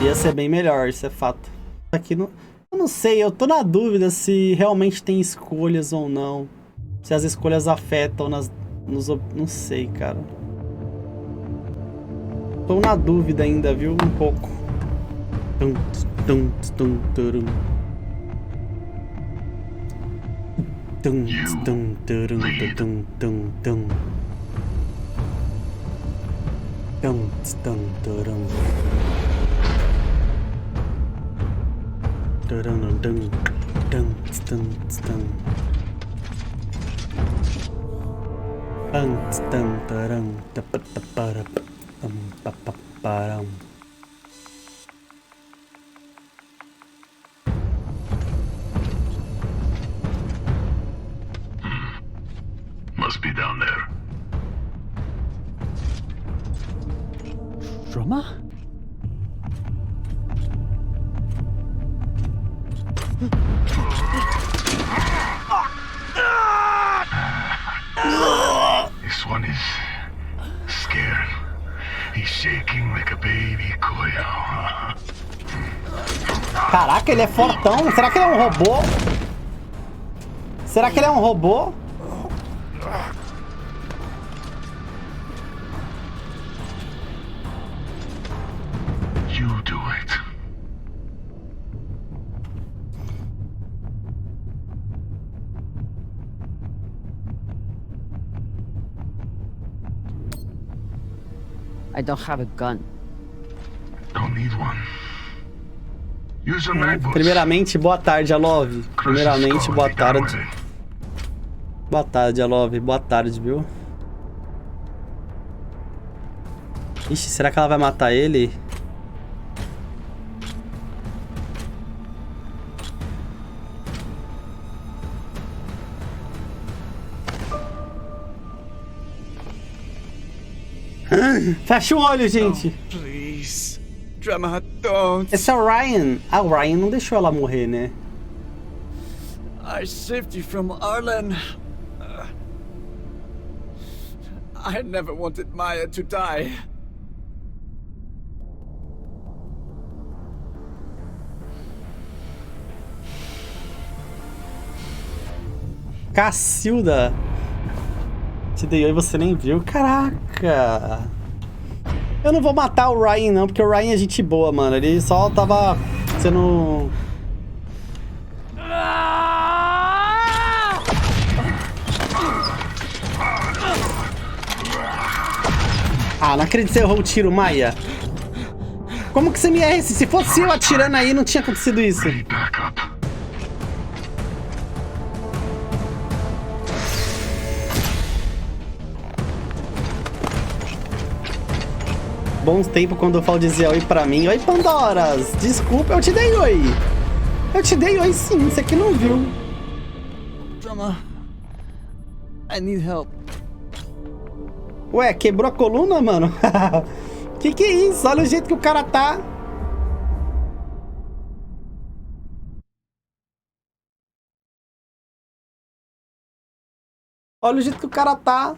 Ia ser bem melhor, isso é fato. Aqui não... Eu não sei, eu tô na dúvida se realmente tem escolhas ou não. Se as escolhas afetam não sei, cara. Tô na dúvida ainda, viu? Um pouco. Must be down there. Drummer? This one is scared. He's shaking like a baby coil. Caraca, ele é fortão. Será que ele é um robô? Será que ele é um robô? You do it. I don't have a gun. Don't need one. Use a MacBook. Primeiramente, boa tarde, Alove. Primeiramente, boa tarde. Boa tarde, Alove. Boa tarde, viu? Ixi, será que ela vai matar ele? Fecha o olho, gente. Please. Drama, don't. Esse é o Ryan. Ah, o Ryan não deixou ela morrer, né? I saved you from Arlen. I never wanted Maya to die. Cacilda. Te dei oi e você nem viu. Caraca. Eu não vou matar o Ryan, não, porque o Ryan é gente boa, mano. Ele só tava sendo... Ah, não acredito que você errou o tiro, Maia. Como que você me erra? Se fosse eu atirando aí, não tinha acontecido isso. Bons tempos quando o Fall dizia oi pra mim. Oi, Pandoras. Desculpa, eu te dei oi. Eu te dei oi sim, você que não viu. Drama, I need help. Ué, quebrou a coluna, mano? Que é isso? Olha o jeito que o cara tá. Olha o jeito que o cara tá.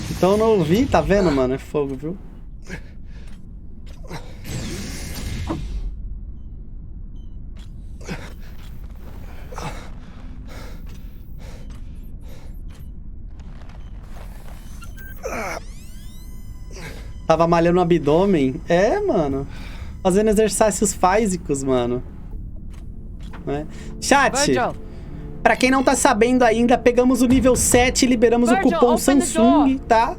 Então eu não ouvi, tá vendo, mano? É fogo, viu? Tava malhando o abdômen? É, mano. Fazendo exercícios físicos, mano. Né? Chat! Virgil. Pra quem não tá sabendo ainda, pegamos o nível 7 e liberamos Virgil, o cupom open the Samsung, tá?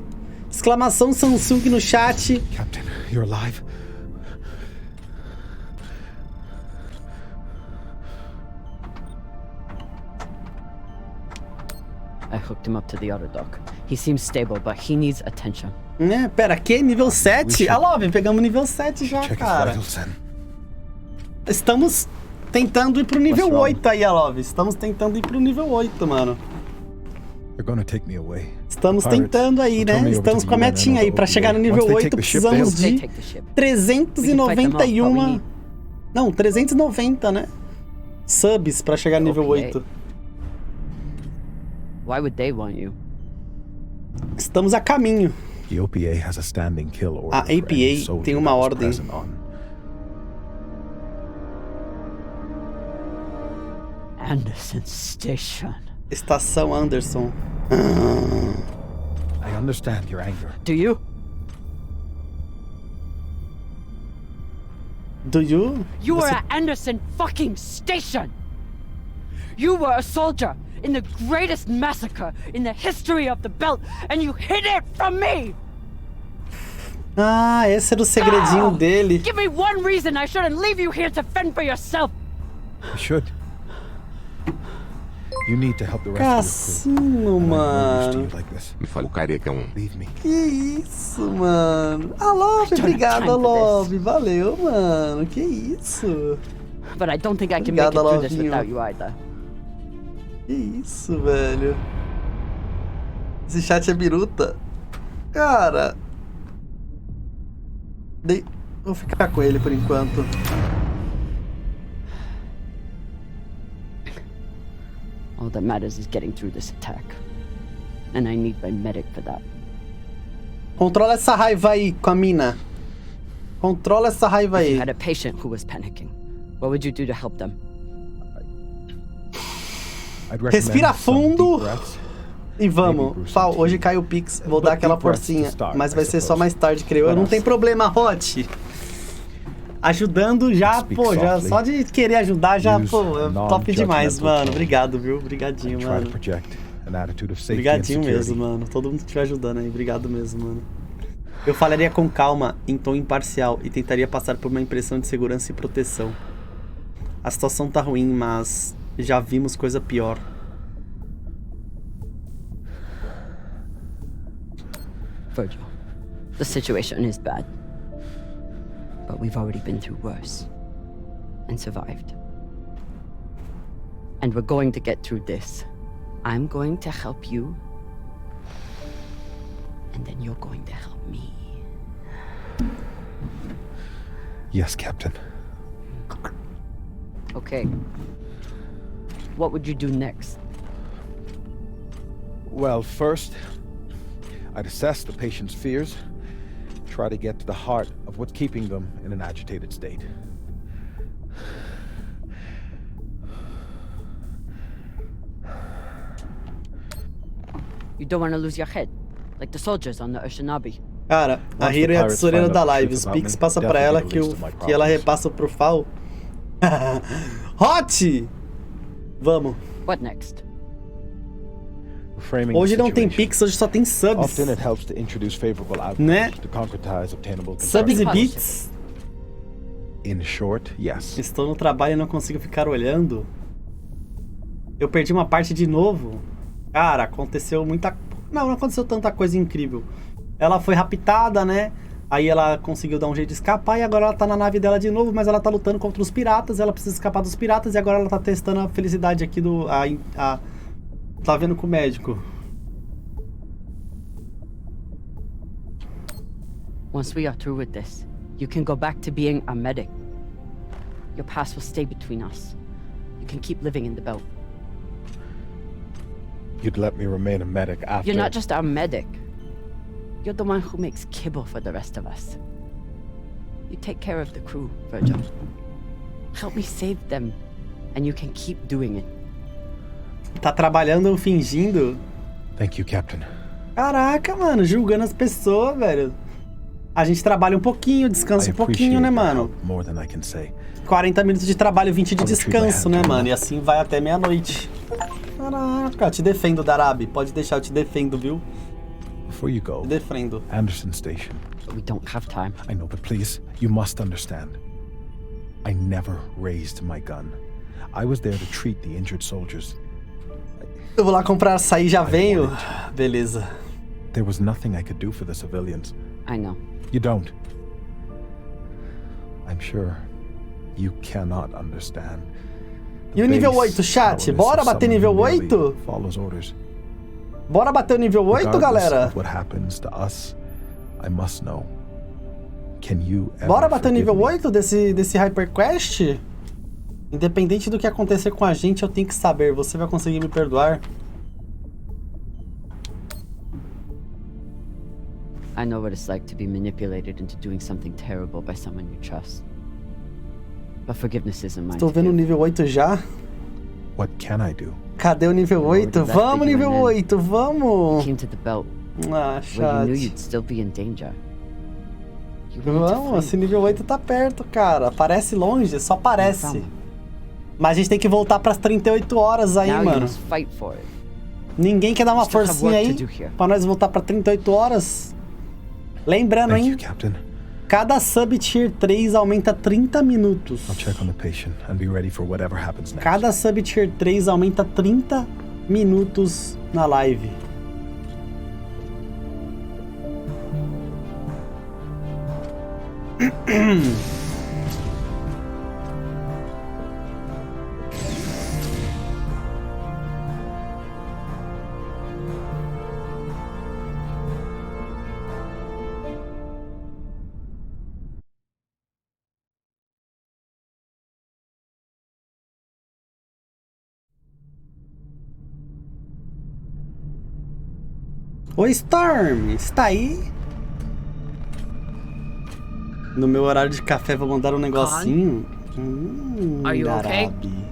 Exclamação Samsung no chat. Captain, you're alive? I hooked him up to the other dock. He seems stable, but he needs attention. Né? Pera, que nível 7? Ah, Love, pegamos nível 7 já, cara. Estamos tentando ir pro nível 8 aí, Love. Estamos tentando ir pro nível 8, mano. Estamos tentando aí, né? Estamos com a metinha aí. Pra chegar no nível 8, precisamos de 391... Não, 390, né? Subs pra chegar no nível 8. Why would they want you? Estamos a caminho. A APA tem uma ordem. Anderson Station. Estação Anderson. I understand your anger. Do you? Do you? You were at Anderson fucking Station! You were a soldier in the greatest massacre in the history of the belt, and you hid it from me! Ah, esse era o segredinho dele. Give me one reason I shouldn't leave you here to fend for yourself! You should. You need to help the rest Cassino, mano. Me fala, o careca é um... Que isso, mano. A Love, obrigado, Love. Valeu, mano. Que isso. But I don't think I can make it through this without you either. Que isso, velho. Esse chat é biruta. Cara. Vou ficar com ele por enquanto. All that matters is getting through this attack. And I need my medic for that. Controla essa raiva aí, com a mina. Controla essa raiva aí. If you had a patient who was panicking, what would you do to help them? Respira fundo e vamos. Fal, hoje cai o Pix, vou dar aquela forcinha, mas vai ser só mais tarde, creio eu. Não tem problema, Hot. Ajudando já, pô, já só de querer ajudar já, pô, é top demais, mano. Obrigado, viu? Obrigadinho, mano. Obrigadinho mesmo, mano. Todo mundo que estiver ajudando aí, obrigado mesmo, mano. Eu falaria com calma, em tom imparcial, e tentaria passar por uma impressão de segurança e proteção. A situação tá ruim, mas já vimos coisa pior. Virgil, the situation is bad. But we've already been through worse. And survived. And we're going to get through this. I'm going to help you. And then you're going to help me. Yes, Captain. Okay. What would you do next? Well, first, I'd assess the patient's fears. Try to get to the heart of what's keeping them in an agitated state. You don't want to lose your head, like the soldiers on the Oceanabi. Cara, a Hiro é a tesoureira da live. Os Pix passa pra ela que ela repassa pro Fal. Hot! Vamos. What next? Hoje não tem Pix, hoje só tem subs. Né? Subs e bits. In short, yes. Estou no trabalho e não consigo ficar olhando. Eu perdi uma parte de novo. Cara, aconteceu muita... Não aconteceu tanta coisa incrível. Ela foi raptada, né? Aí ela conseguiu dar um jeito de escapar e agora ela tá na nave dela de novo, mas ela tá lutando contra os piratas, ela precisa escapar dos piratas e agora ela tá testando a felicidade aqui do... Tá vendo com o médico. Once we are through with this, you can go back to being a medic. Your past will stay between us. You can keep living in the belt. You'd let me remain a medic after... You're not just our medic. You're the one who makes kibble for the rest of us. You take care of the crew, Virgil. Help me save them, and you can keep doing it. Tá trabalhando fingindo? Thank you, Captain. Caraca, mano, julgando as pessoas, velho. A gente trabalha um pouquinho, descansa um pouquinho, né, mano? 40 minutos de trabalho, 20 de descanso, né, mano? E assim vai até meia-noite. Caraca, te defendo, Darabi. Pode deixar, eu te defendo, viu? Before you go, te defendo. Anderson Station. We don't have time. I know, but please, you must understand. I never raised my gun. I was there to treat the injured soldiers. Eu vou lá comprar açaí, já venho. Beleza. There was nothing I could do for the civilians. I know. You don't. I'm sure you cannot understand. E o nível 8, chat? Bora bater nível 8? Follows orders. Bora bater o nível 8, galera? What happens to us, I must know. Can you ever Bora bater o nível me? 8 desse HyperQuest? Independente do que acontecer com a gente, eu tenho que saber. Você vai conseguir me perdoar? I know what it's like to be manipulated into doing something terrible by someone you trust. But forgiveness isn't mine. Estou vendo o nível 8 já. What can I do? Cadê o nível 8? Vamos, nível 8, vamos! Came to the belt. Ah, where you knew chat. you'd still be in danger. You wanted to Vamos, fight. esse nível 8 tá perto, cara. Parece longe, só parece. Mas a gente tem que voltar pras 38 horas aí, Now you mano. must fight for it. Ninguém quer dar uma Still have forcinha work aí to do here. pra nós voltar pra 38 horas? Lembrando, Thank hein? you, Captain. Cada sub tier 3 aumenta 30 minutos. I'll check on the patient and be ready for whatever happens next. Cada sub tier 3 aumenta 30 minutos na live. Oi, Storm, está aí? No meu horário de café vou mandar um negocinho. Are you okay? Garabi.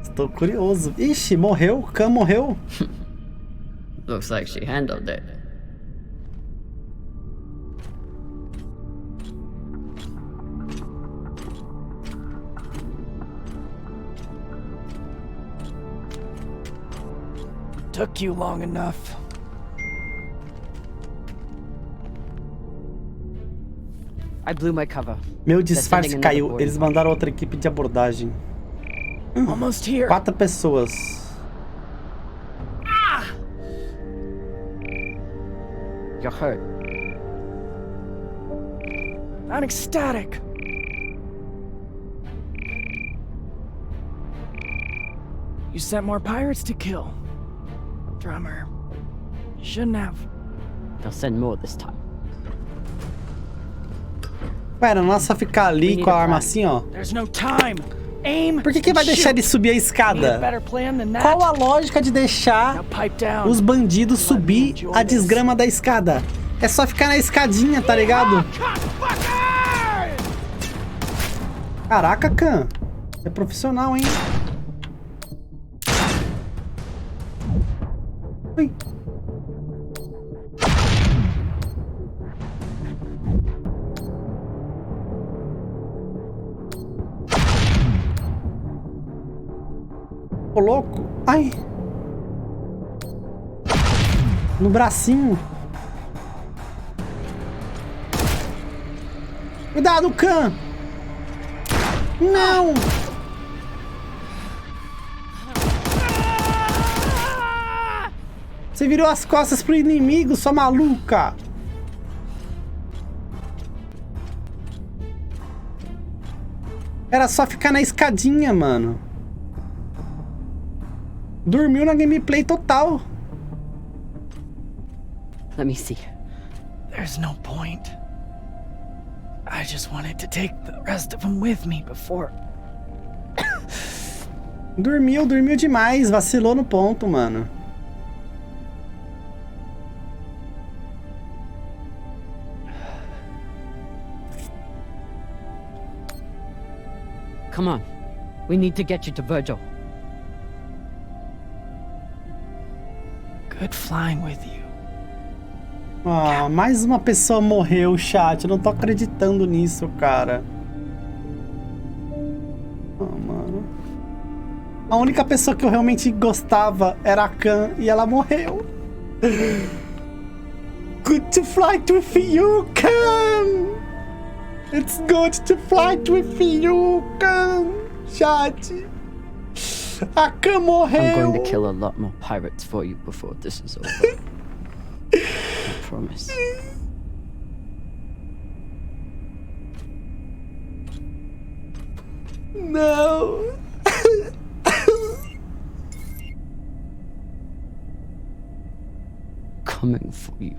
Estou curioso. Ixi, morreu? Khan morreu? Looks like she handled it. Took you long enough. I blew my cover. Meu disfarce caiu. Eles mandaram outra equipe de abordagem. Almost here. 4 pessoas. You're hurt. I'm ecstatic. You sent more pirates to kill. Drummer. You shouldn't have. They'll send more this time. Pera, a nossa ficar ali com a arma assim, ó. There's no time. Aim. Por que vai deixar ele subir a escada? Qual a lógica de deixar os bandidos subir a desgrama da escada? É só ficar na escadinha, tá ligado? Caraca, Khan. É profissional, hein? Ui. Ô, louco. Ai. No bracinho. Cuidado, Khan. Não. Você virou as costas pro inimigo, sua maluca. Era só ficar na escadinha, mano. Dormiu na gameplay total. Let me see. There's no point. I just wanted to take the rest of them with me before. Dormiu demais. Vacilou no ponto, mano. Come on. We need to get you to Virgil. Good flying with you. Ah, mais uma pessoa morreu, chat. Eu não tô acreditando nisso, cara. Ah, mano. A única pessoa que eu realmente gostava era a Khan e ela morreu. Good to fly with you, Khan. It's good to fly with you, Khan. Chat. A Khan morreu! I'm going to kill a lot more pirates for you before this is over. I promise. Não! Coming for you.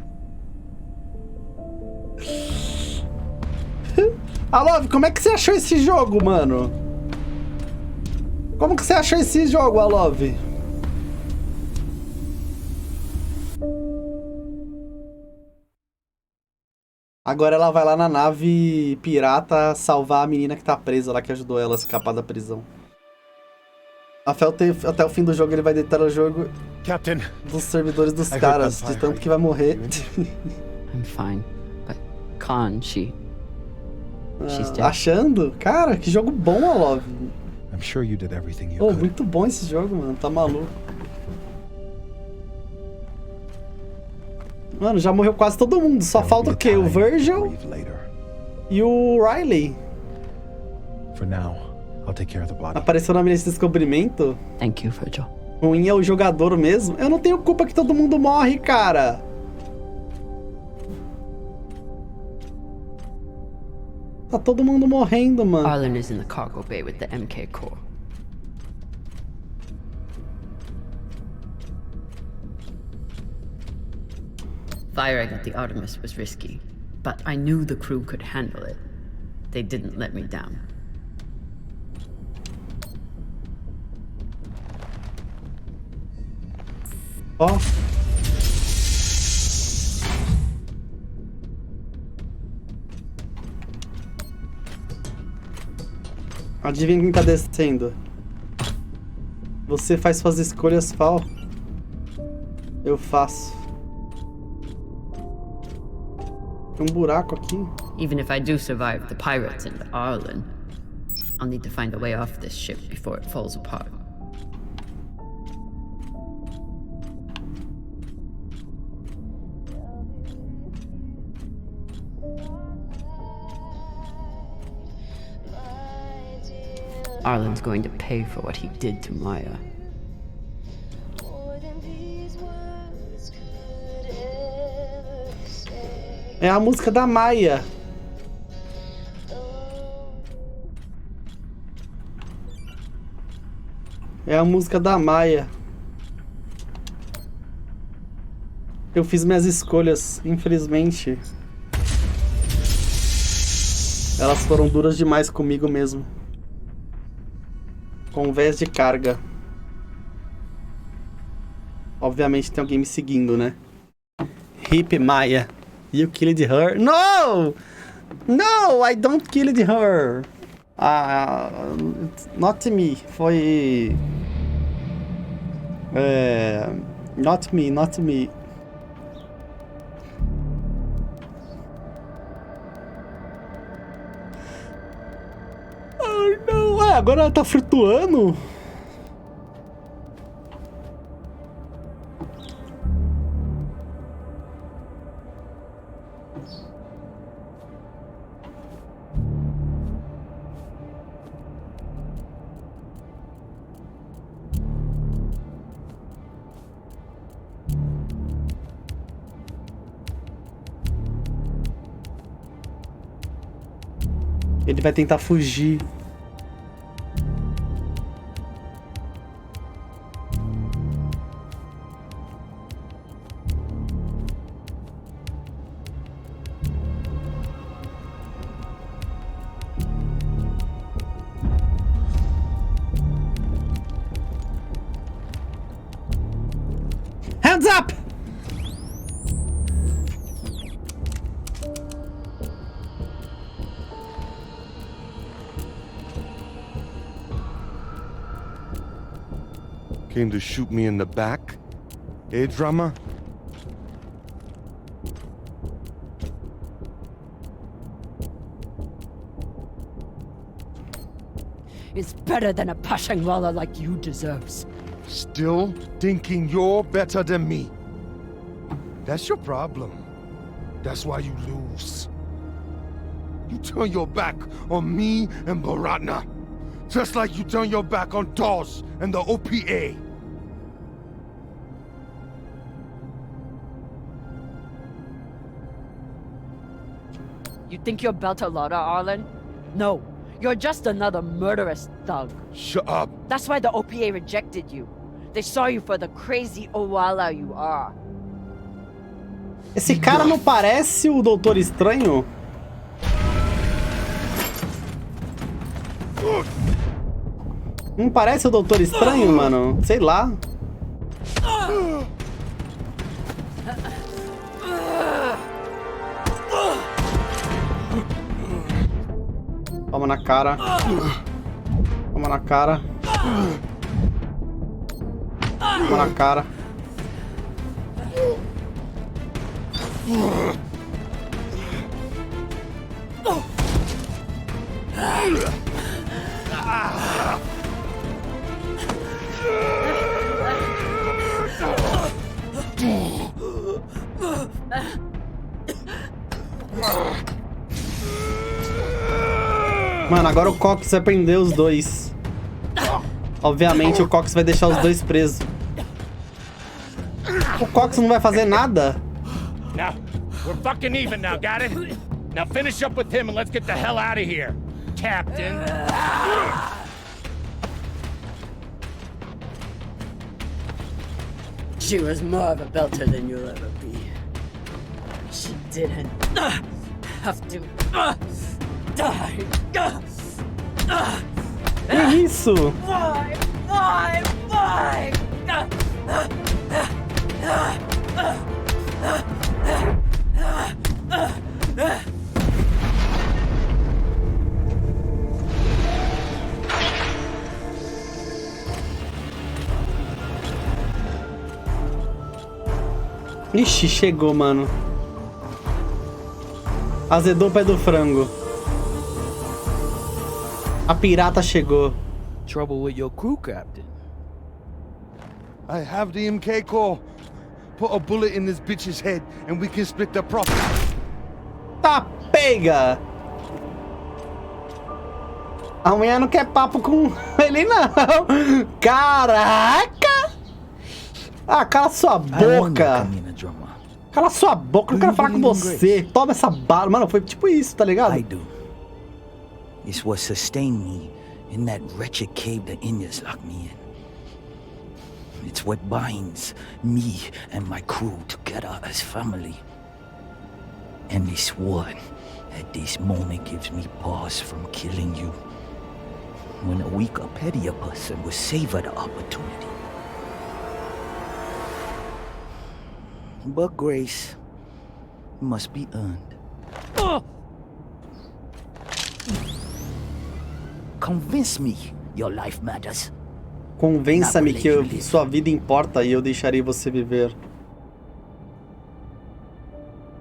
Alô, como é que você achou esse jogo, mano? Como que você achou esse jogo, Alove? Agora ela vai lá na nave pirata salvar a menina que tá presa lá, que ajudou ela a escapar da prisão. Até o fim do jogo ele vai deitar o jogo Captain, dos servidores dos caras, de tanto que vai morrer. I'm fine, but Khan, she's dead. Achando? Cara, que jogo bom, Alove. I'm sure you did everything you could. Muito bom esse jogo, mano. Tá maluco. Mano, já morreu quase todo mundo. Só falta o quê? O Virgil e o Riley. For now, I'll take care of the body. Apareceu na minha lista de descobrimento. Thank you, Virgil. Ruim é o jogador mesmo. Eu não tenho culpa que todo mundo morre, cara. Tá todo mundo morrendo, mano. Arlen is in the cargo bay with the MK core. Firing at the Artemis was risky, but I knew the crew could handle it. They didn't let me down. Ó. Adivinha quem tá descendo? Você faz suas escolhas, Fall. Eu faço. Tem um buraco aqui. Even if I do survive the pirates and Arlen, I'll need to find a way off this ship before it falls apart. Arlen's going to pay for what he did to Maya. É a música da Maya. É a música da Maya. Eu fiz minhas escolhas, infelizmente. Elas foram duras demais comigo mesmo. Convés de carga. Obviamente tem alguém me seguindo, né? Hip Maya. You killed her? No! No, I don't killed her. Not me. Foi... Not me, not me. Oh, não. Agora ela tá flutuando? Ele vai tentar fugir. Hands up! Came to shoot me in the back? Eh, drama? It's better than a Pashangwala like you deserves. Still thinking you're better than me. That's your problem. That's why you lose. You turn your back on me and Baratna. Just like you turn your back on DOS and the OPA. You think you're Beltalowda, Arlen? No, you're just another murderous thug. Shut up. That's why the OPA rejected you. They saw you for the crazy Owala you are. Esse cara não parece o Doutor Estranho? Não parece o Doutor Estranho, mano? Sei lá. Toma na cara. Toma na cara. Toma na cara. Mano, agora o Cox vai prender os dois. Obviamente o Cox vai deixar os dois presos. O Cox não vai fazer nada. Now, we're fucking even now, got it? Now finish up with him and let's get the hell out of here, Captain. She was more of a belter than you'll ever be. She didn't have to die. Que isso? Why? Ixi, chegou, mano. Azedou o pé do frango. A pirata chegou. Trouble with your crew, Captain. I have the MK core. Put a bullet in this bitch's head and we can split the profit. Tá, pega! A mulher não quer papo com ele, não. Caraca! Ah, cala sua boca. Cala sua boca, eu não quero falar com você. Toma essa bala. Mano, foi tipo isso, tá ligado? I do. It's what sustained me in that wretched cave the Indians locked me in. It's what binds me and my crew together as family. And this one, at this moment, gives me pause from killing you. When a weaker, pettier person will savor the opportunity. But grace must be earned. Convince me your life matters. Convença-me que sua vida importa e eu deixarei você viver.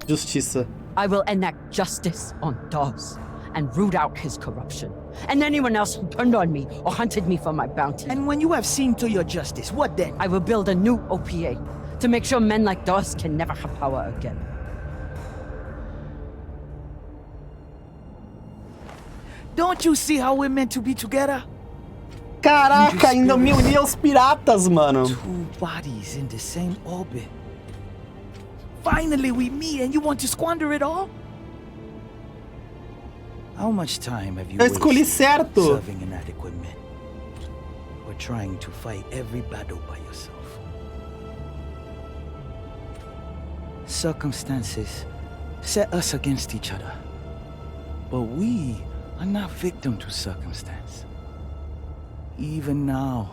Justiça. I will enact justice on Dawes and root out his corruption. And anyone else who turned on me or hunted me for my bounty. And when you have seen to your justice, what then? I will build a new OPA to make sure men like Dawes can never have power again. Don't you see how we're meant to be together? Caraca, ainda me uni aos piratas, mano. Two bodies in the same orbit. Finally we meet and you want to squander it all? How much time have you Eu escolhi wasted certo. serving inadequate men? Or trying to fight every battle by yourself? Circumstances set us against each other. But we are not victim to circumstance. Even now,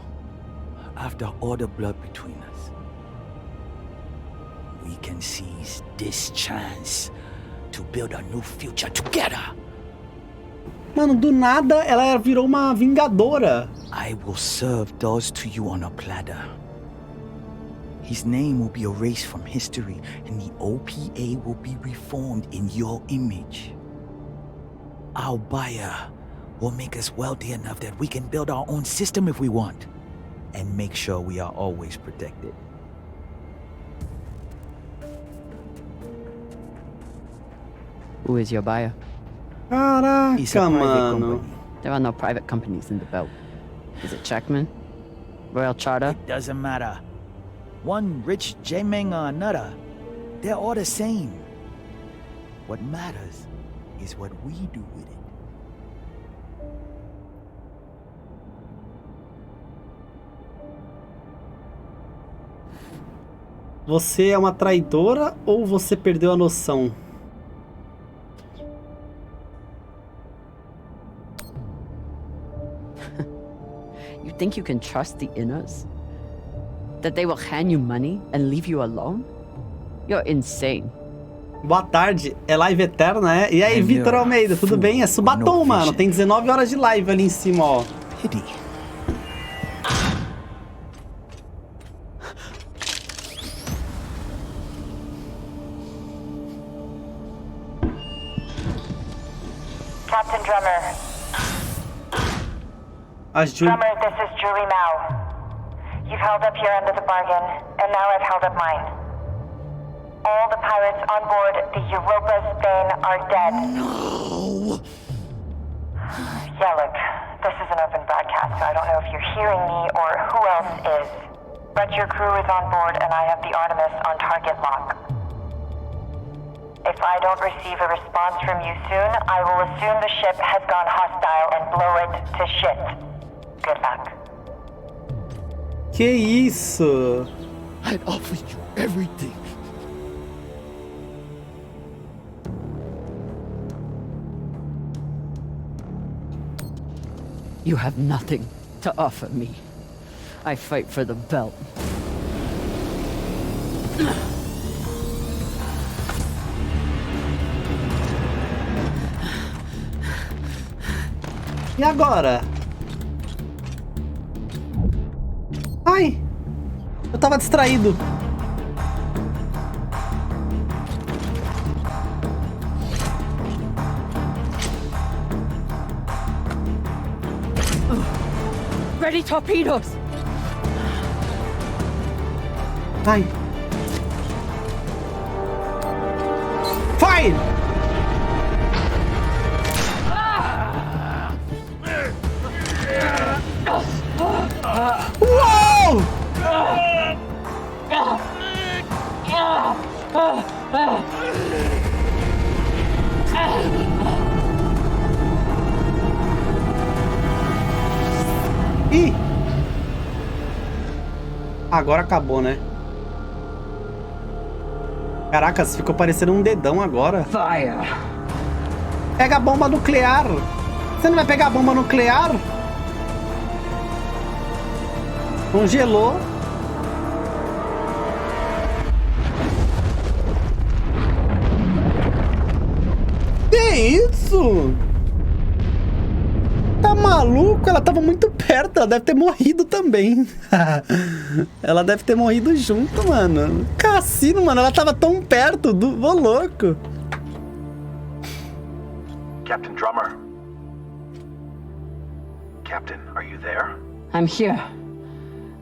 after all the blood between us, we can seize this chance to build a new future together. Mano, do nada ela virou uma vingadora. I will serve those to you on a platter. His name will be erased from history, and the OPA will be reformed in your image. Our buyer will make us wealthy enough that we can build our own system if we want, and make sure we are always protected. Who is your buyer? He's a Caraca, private mano. company. There are no private companies in the belt. Is it Checkman? Royal Charter? It doesn't matter. One rich J-Meng or another. They're all the same. What matters is what we do with it. Você é uma traidora ou você perdeu a noção? You think you can trust the Inners? That they will hand you money and leave you alone? You're insane. Boa tarde, é live eterna, é? E aí, Vitor Almeida, tudo bem? É Subatom, mano. Tem 19 horas de live ali em cima, ó. Pity. Captain Drummer. Drummer, this is Julie Mao. You've held up your end of the bargain, and now I've held up mine. All the pirates on board the Europa Spain are dead. No! Yeah, look, this is an open broadcast, so I don't know if you're hearing me or who else is. But your crew is on board, and I have the Artemis on target lock. If I don't receive a response from you soon, I will assume the ship has gone hostile and blow it to shit. Good luck. Que isso? I'd offered you everything. You have nothing to offer me. I fight for the belt. E agora? Ai! Eu tava distraído. Ready torpedoes! Ai! Fire! Uou! Ih! Agora acabou, né? Caracas, ficou parecendo um dedão agora. Fire! Pega a bomba nuclear! Você não vai pegar a bomba nuclear? Congelou. Que isso? Tá maluco? Ela tava muito perto. Ela deve ter morrido também. Ela deve ter morrido junto, mano. Cassino, mano. Ela tava tão perto. Ô, louco. Captain Drummer. Captain, are you there? I'm here.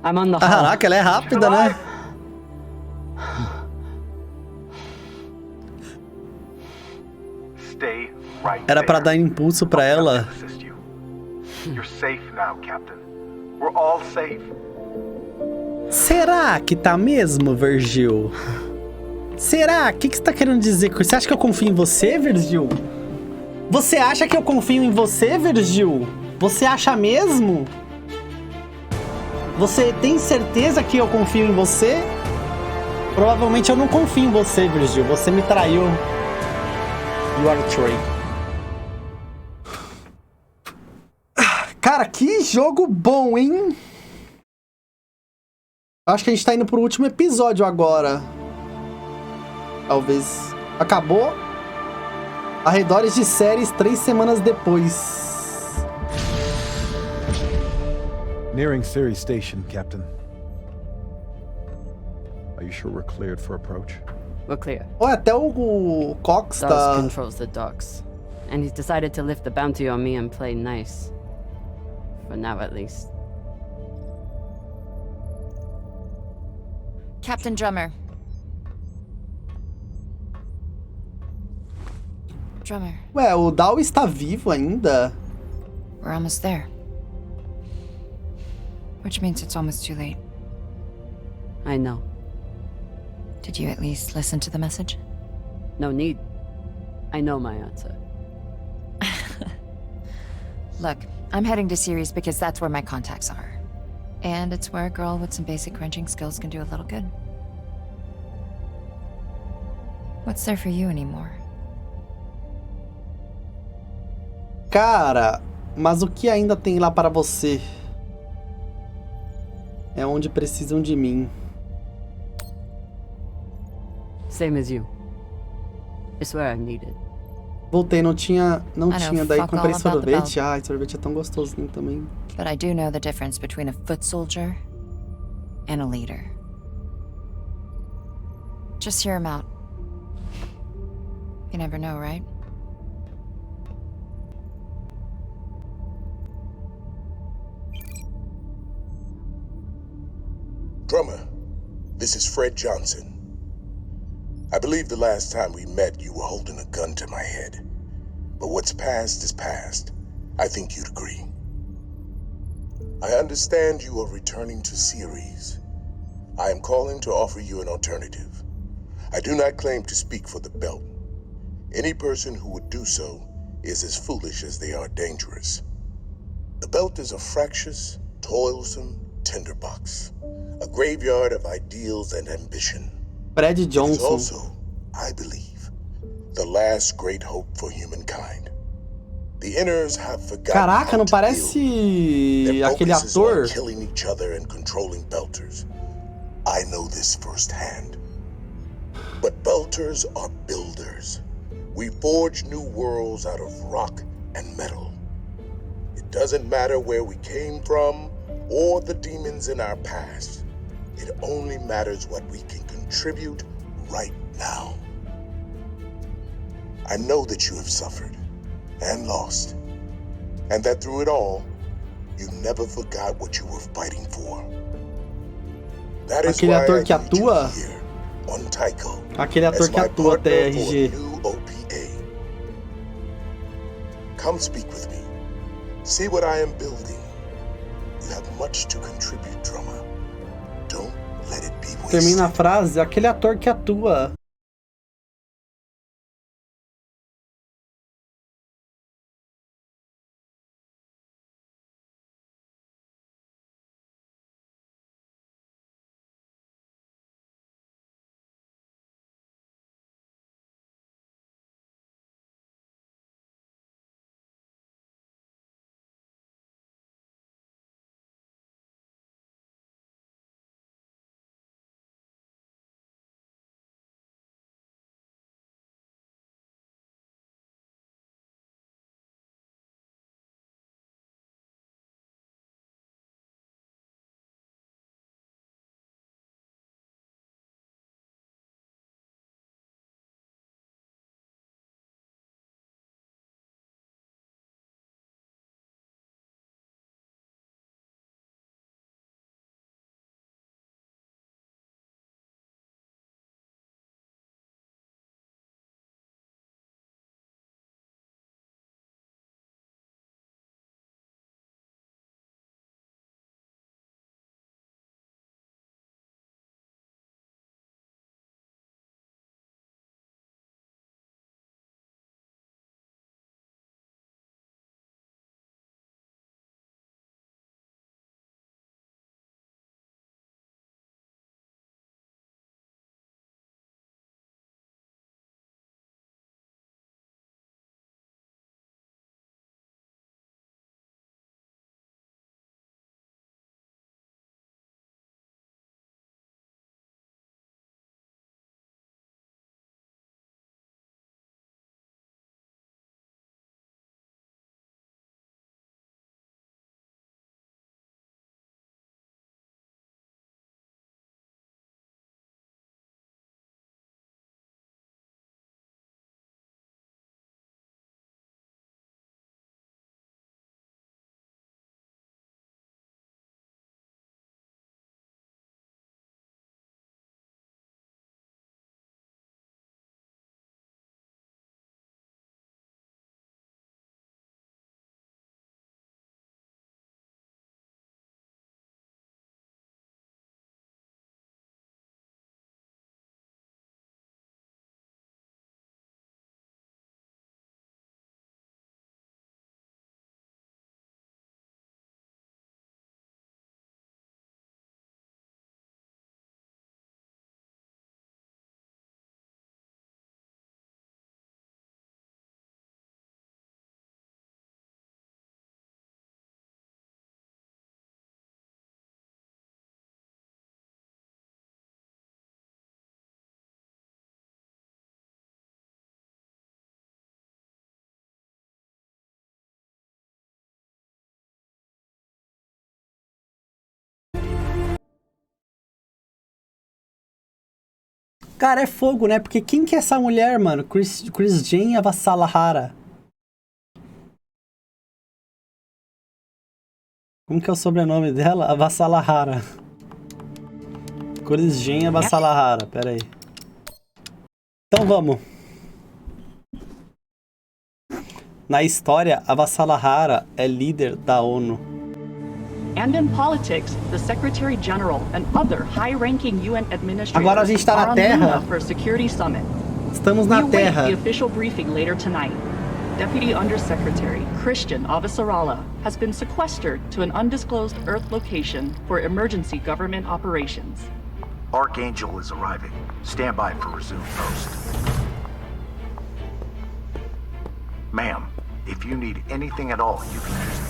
I'm on the hull. Caraca, ela é rápida, né? Stay right Era pra dar impulso pra ela. You're safe now, Captain. We're all safe. Será que tá mesmo, Virgil? Será? O que você tá querendo dizer? Você acha que eu confio em você, Virgil? Você acha que eu confio em você, Virgil? Você acha mesmo? Você tem certeza que eu confio em você? Provavelmente eu não confio em você, Virgil. Você me traiu. You are true. Cara, que jogo bom, hein? Acho que a gente tá indo pro último episódio agora. Talvez. Acabou. Arredores de séries 3 semanas depois. Nearing Siri Station, Captain. Are you sure we're cleared for approach? We're clear. Oh, até o Cox Dawes tá... controls the docks. And he's decided to lift the bounty on me and play nice. For now, at least. Captain Drummer. Ué, o Dawes está vivo ainda? We're almost there. Which means it's almost too late. I know. Did you at least listen to the message? No need. I know my answer. Look, I'm heading to Ceres because that's where my contacts are. And it's where a girl with some basic crunching skills can do a little good. What's there for you anymore? Cara, mas o que ainda tem lá para você? É onde precisam de mim. Same as you. It's where I'm needed. Voltei, não tinha, daí fuck comprei all about the sorvete. belt. Ai, sorvete é tão gostosinho também. But I do know the difference between a foot soldier and a leader. Just hear him out. You never know, right? Drummer, this is Fred Johnson. I believe the last time we met you were holding a gun to my head. But what's past is past. I think you'd agree. I understand you are returning to Ceres. I am calling to offer you an alternative. I do not claim to speak for the belt. Any person who would do so is as foolish as they are dangerous. The belt is a fractious, toilsome tinderbox. A graveyard of ideals and ambition. Fred It is Johnson. also, I believe, the last great hope for humankind. The inners have forgotten Caraca, how não to parece build. Their aquele focus is on ator? killing each other and controlling belters. I know this firsthand. But belters are builders. We forge new worlds out of rock and metal. It doesn't matter where we came from or the demons in our past. It only matters what we can contribute right now. I know that you have suffered and lost, and that through it all, you never forgot what you were fighting for. That is Aquele why ator I que need you atua? here on Tycho Aquele ator as que my atua partner for a TRG. new OPA. Come speak with me. See what I am building. You have much to contribute, drummer. Don't let it be wasted. Termina a frase, aquele ator que atua. Cara, é fogo, né? Porque quem que é essa mulher, mano? Chris Jane Avassalahara. Como que é o sobrenome dela? Avassalahara. Chris Jane Avassalahara. Pera aí. Então vamos. Na história, Avassalahara é líder da ONU. And in politics, the Secretary General and other high-ranking UN administrators Agora a gente tá na Terra. for a security summit. Estamos na We await Terra. the official briefing later tonight. Deputy Undersecretary Christian Avasarala has been sequestered to an undisclosed Earth location for emergency government operations. Archangel is arriving. Stand by for resume post. Ma'am, if you need anything at all, you can use it.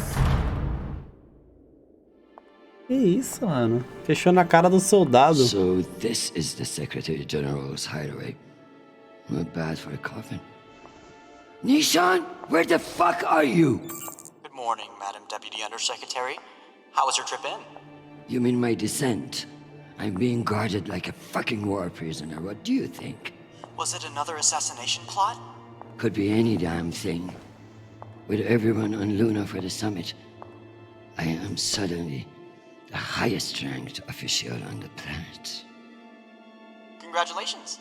Que isso, mano? Fechou na cara do soldado. So this is the Secretary General's hideaway. Not bad for a coffin. Nishan, where the fuck are you? Good morning, Madam Deputy Undersecretary. How was your trip in? You mean my descent? I'm being guarded like a fucking war prisoner. What do you think? Was it another assassination plot? Could be any damn thing. With everyone on Luna for the summit, I am suddenly the highest ranked official on the planet. Congratulations.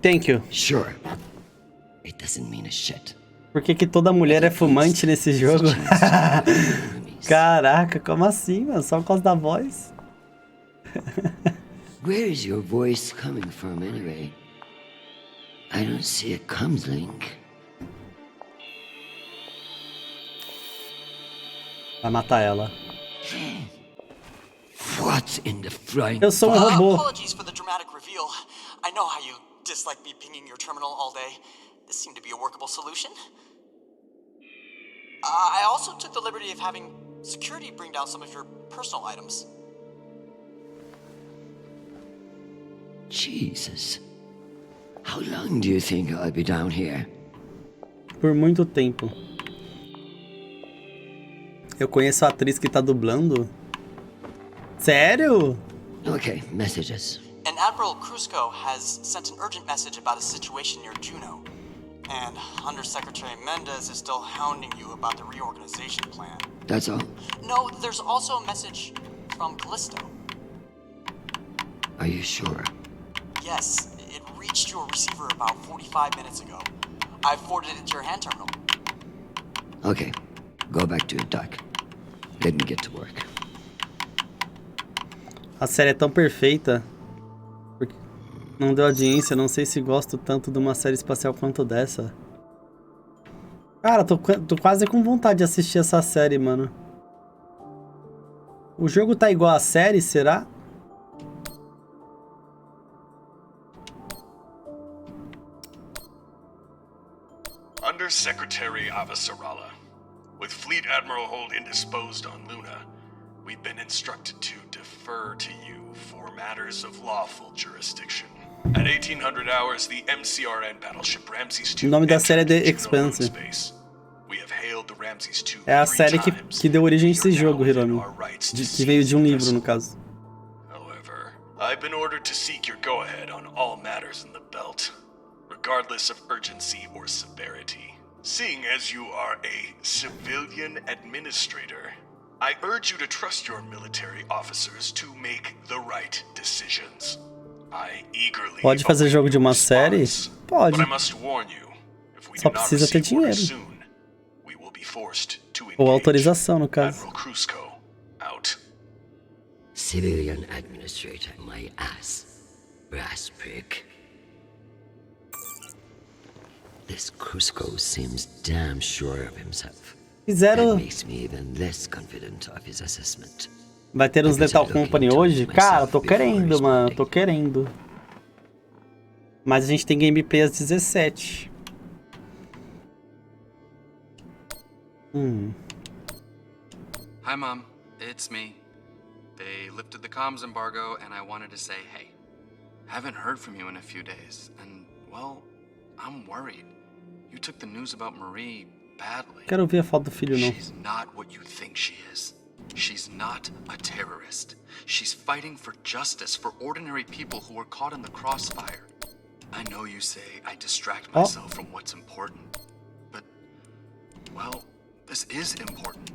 Thank you. Sure. It doesn't mean a shit. Por que toda mulher é fumante nesse jogo? Caraca, como assim, mano? Só por causa da voz? Where is your voice coming from anyway? I don't see a comms link. Vai matar ela. What in the flying Eu sou um robô. Apologies for the dramatic reveal. I know how you dislike me pinging your terminal all day. This seemed to be a workable solution. I also took the liberty of having security bring down some of your personal items. Jesus. How long do you think I'll be down here? Por muito tempo. Eu conheço a atriz que tá dublando. Sério? Okay, messages. And Admiral Krusco has sent an urgent message about a situation near Juno. And Undersecretary Mendez is still hounding you about the reorganization plan. That's all? No, there's also a message from Callisto. Are you sure? Yes, it reached your receiver about 45 minutes ago. I forwarded it to your hand terminal. Okay, go back to your dock. Let me get to work. A série é tão perfeita. Porque não deu audiência, não sei se gosto tanto de uma série espacial quanto dessa. Cara, tô quase com vontade de assistir essa série, mano. O jogo tá igual à série, será? Undersecretary Avasarala. With Fleet Admiral Hold indisposed on Luna, we've been instructed to defer to you for matters of lawful jurisdiction. At 1800 hours, the MCRN battleship Ramses II. O nome da série é The Expanse. É a série que deu origem a esse jogo, Hiromi. Que veio de um livro, no caso. However, I've been ordered to seek your go-ahead on all matters in the belt, regardless of urgency or severity. Seeing as you are a civilian administrator, I urge you to trust your military officers to make the right decisions. I eagerly Pode fazer jogo de uma série? Pode. But I must warn you, if we Só do not precisa ter receive orders dinheiro. soon, we will be forced to Ou autorização, no caso. Admiral Krusco out. Civilian administrator, my ass. Brass prick. This Krusco seems damn sure of himself. Fizeram... That makes me even less confident of his assessment. Vai ter uns Lethal Company hoje? Cara, tô querendo, mano. Tô querendo. Mas a gente tem gameplay às 17. Hi, Mom. It's me. They lifted the comms embargo, and I wanted to say, hey, haven't heard from you in a few days, and, well, I'm worried. You took the news about Marie badly. Quero ver a foto do filho, não. She's not what you think she is. She's not a terrorist. She's fighting for justice for ordinary people who were caught in the crossfire. I know you say I distract myself from what's important, but, well, this is important.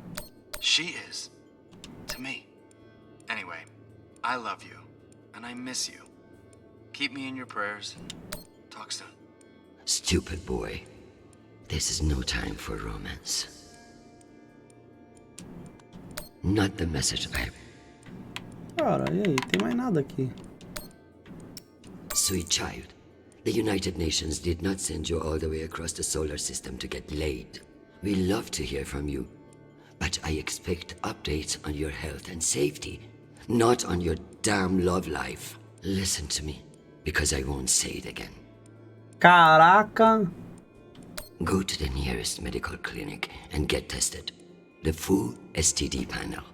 She is. To me. Anyway, I love you, and I miss you. Keep me in your prayers. Talk soon. Stupid boy. This is no time for romance. Not the message I... Cara, e aí? Tem mais nada aqui. Sweet child, the United Nations did not send you all the way across the solar system to get laid. We love to hear from you, but I expect updates on your health and safety, not on your damn love life. Listen to me, because I won't say it again. Caraca! Go to the nearest medical clinic and get tested. The full STD panel.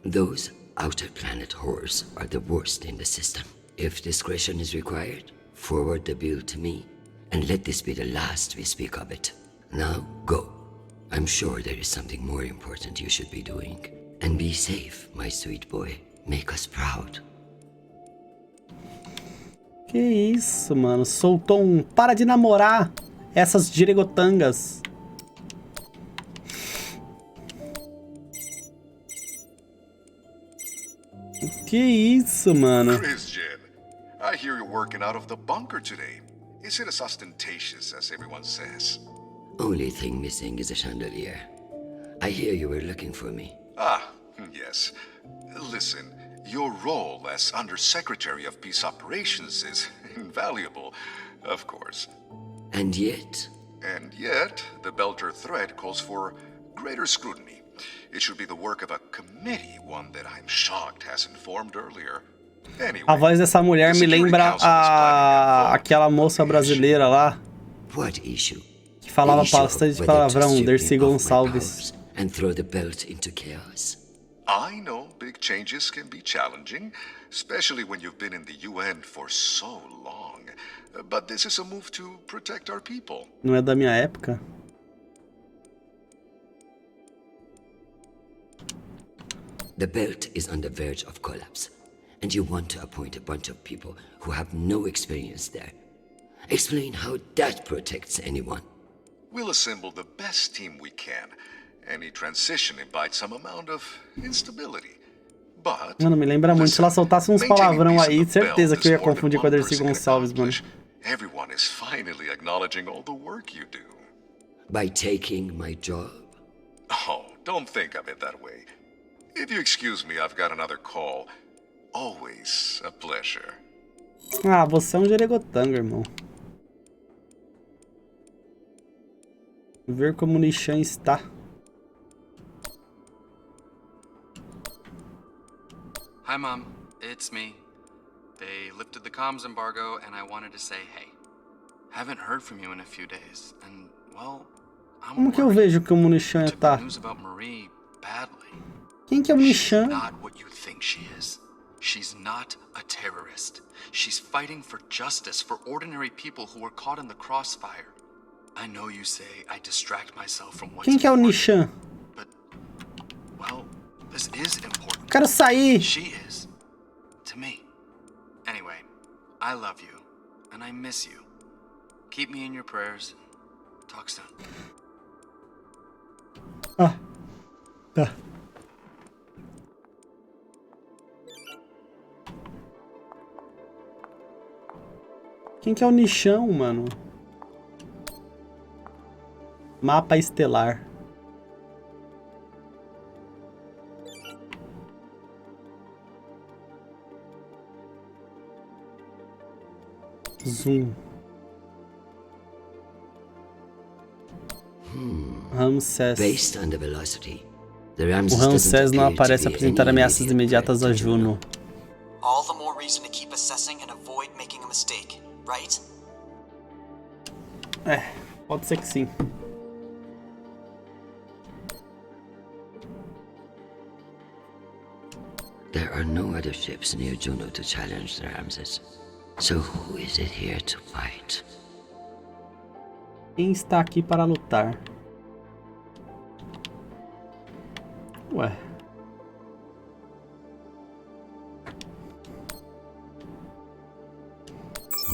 Those outer planet whores are the worst in the system. If discretion is required, forward the bill to me, and let this be the last we speak of it. Now, go. I'm sure there is something more important you should be doing. And be safe, my sweet boy. Make us proud. Que isso, mano. Soltou um... Para de namorar essas diregotangas. Que isso, mano. Christian, I hear you're working out of the bunker today. Is it as ostentatious as everyone says? Only thing missing is a chandelier. I hear you were looking for me. Ah, yes. Listen, your role as Undersecretary of Peace Operations is invaluable, of course. And yet? And yet, the Belter threat calls for greater scrutiny. It should be the work of a committee, one that I'm shocked hasn't formed earlier. Anyway, a voz dessa mulher me lembra aquela moça brasileira lá. What issue? Que falava bastante palavrão, Dercy Gonçalves. And throw the belt into chaos. I know big changes can be challenging, especially when you've been in the UN for so long. But this is a move to protect our people. Não é da minha época? The belt is on the verge of collapse, and you want to appoint a bunch of people who have no experience there. Explain how that protects anyone. We'll assemble the best team we can. Any transition invites some amount of instability. But, mano, me lembra muito. Se ela soltasse uns palavrão aí, certeza que eu ia confundir com a Dercy Gonçalves, mano. Everyone is finally acknowledging all the work you do. By taking my job? Oh, don't think of it that way. If you excuse me, I've got another call. Always a pleasure. Ah, você é um jeregotanga, irmão. Ver como o Nishan está. Hi, Mom. It's me. They lifted the comms embargo, and I wanted to say hey. Haven't heard from you in a few days, and, well, Como que eu vejo como o Nishan tá? news about Marie badly. Quem que é o Nishan? She's not what you think she is. She's not a terrorist. She's fighting for justice for ordinary people who were caught in the crossfire. I know you say I distract myself from what's Quem que é o Nishan? But, well, this is important. Quero sair. She is. To me. Anyway, I love you, and I miss you. Keep me in your prayers. Talk soon. Ah, tá. Quem que é o Nishan, mano? Mapa estelar. Zoom. Ramsés. Based on the velocity, the O Ramses Ramsés não aparece a apresentar ameaças imediatas a Juno. All the more reason to keep assessing and avoid making a mistake, right? É, pode ser que sim. There are no other ships near Juno to challenge the Ramses. So who is it here to fight? Quem está aqui para lutar? Ué.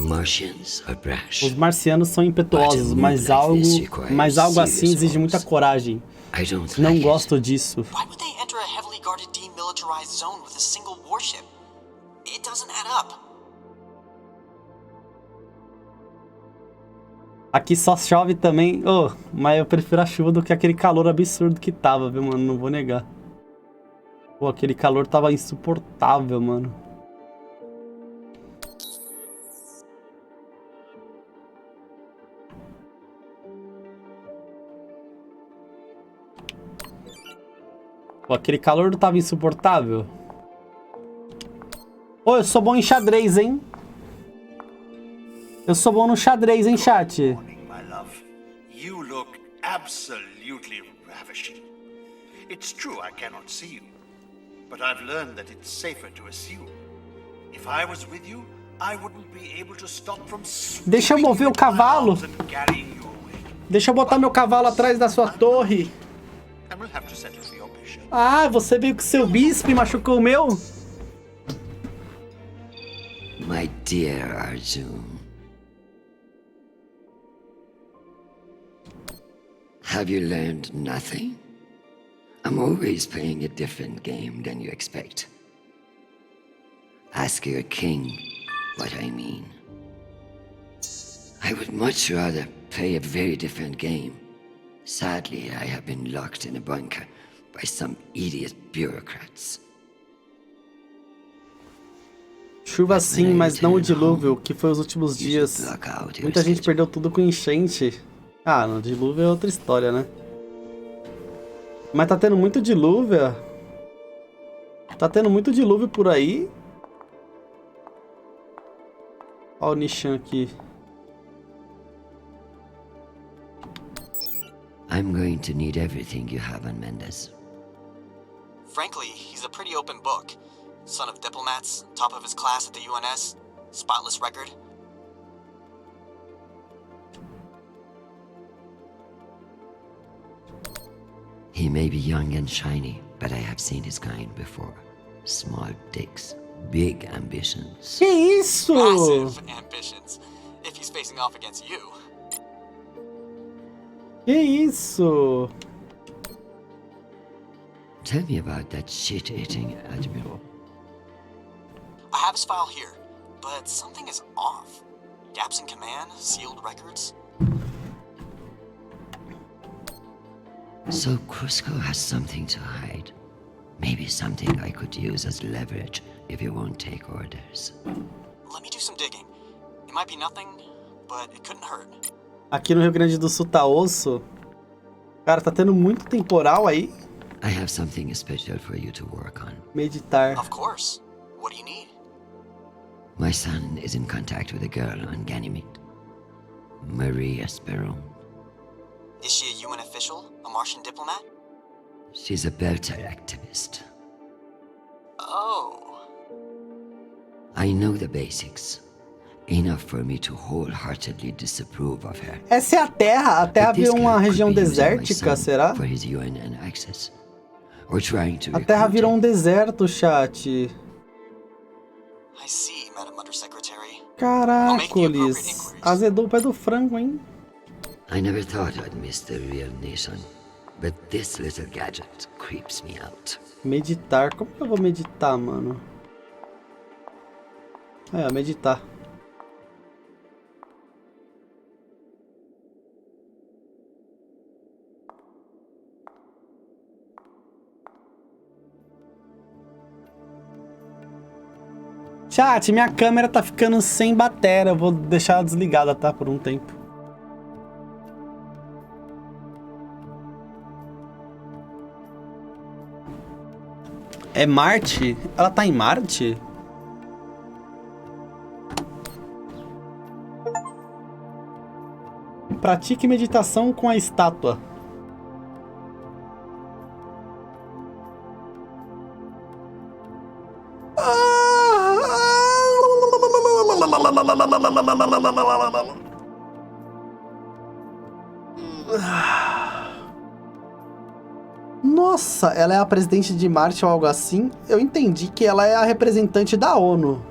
Martians are brash. Os marcianos são impetuosos, mas algo assim exige muita coragem. Não gosto disso. Why would they enter a heavily guarded demilitarized zone with a single warship? It doesn't add up. Aqui só chove também. Oh, mas eu prefiro a chuva do que aquele calor absurdo que tava, viu, mano? Não vou negar. Pô, aquele calor tava insuportável, mano. Pô, aquele calor tava insuportável. Ô, eu sou bom em xadrez, hein? Eu sou bom no xadrez, hein, chat? My love, you look absolutely ravishing. It's true I cannot see you, but I've learned that it's safer to assume. If I was with you, I wouldn't be able to stop from. Deixa eu mover o cavalo. Deixa eu botar meu cavalo atrás da sua torre. And we'll have to settle for your bishop. Ah, você veio com seu bispo e machucou o meu? My dear Arjun. Have you learned nothing? I'm always playing a different game than you expect. Ask your king what I mean. I would much rather play a very different game. Sadly, I have been locked in a bunker by some idiot bureaucrats. Chuva sim, mas não o dilúvio, que foi os últimos dias. Muita gente perdeu tudo com enchente. Ah, no dilúvio é outra história, né? Mas tá tendo muito dilúvio. Tá tendo muito dilúvio por aí. Olha o Nishan aqui. I'm going to need everything you have on Mendes. Frankly, he's a pretty open book. Son of diplomats, top of his class at the UNS, spotless record. He may be young and shiny, but I have seen his kind before. Small dicks, big ambitions. Que isso? Massive ambitions. If he's facing off against you. Que isso? Tell me about that shit-eating admiral. I have his file here, but something is off. Gaps in command, sealed records. So Cusco has something to hide. Maybe something I could use as leverage if you won't take orders. Let me do some digging. It might be nothing, but it couldn't hurt. Aqui no Rio Grande do Sul tá osso. Cara, tá tendo muito temporal aí. I have something special for you to work on. Meditar. Of course. What do you need? My son is in contact with a girl on Ganymede. Maria Sparrow. Is she a UN official? A Martian diplomat? She's a Belter activist. Oh. I know the basics. Enough for me to wholeheartedly disapprove of her. Essa é a Terra. A Terra virou uma região desértica, será? For his UN access. Or trying to a Terra virou um deserto, chat. I see, Madam Undersecretary. Caracoles. Azedou o pé do frango, hein? I never thought I'd miss the real nation, but this little gadget creeps me out. Meditar. Como que eu vou meditar, mano? É, meditar. Chat, minha câmera tá ficando sem bateria. Eu vou deixar ela desligada, tá? Por um tempo. É Marte? Ela tá em Marte? Pratique meditação com a estátua. Nossa, ela é a presidente de Marte ou algo assim? Eu entendi que ela é a representante da ONU.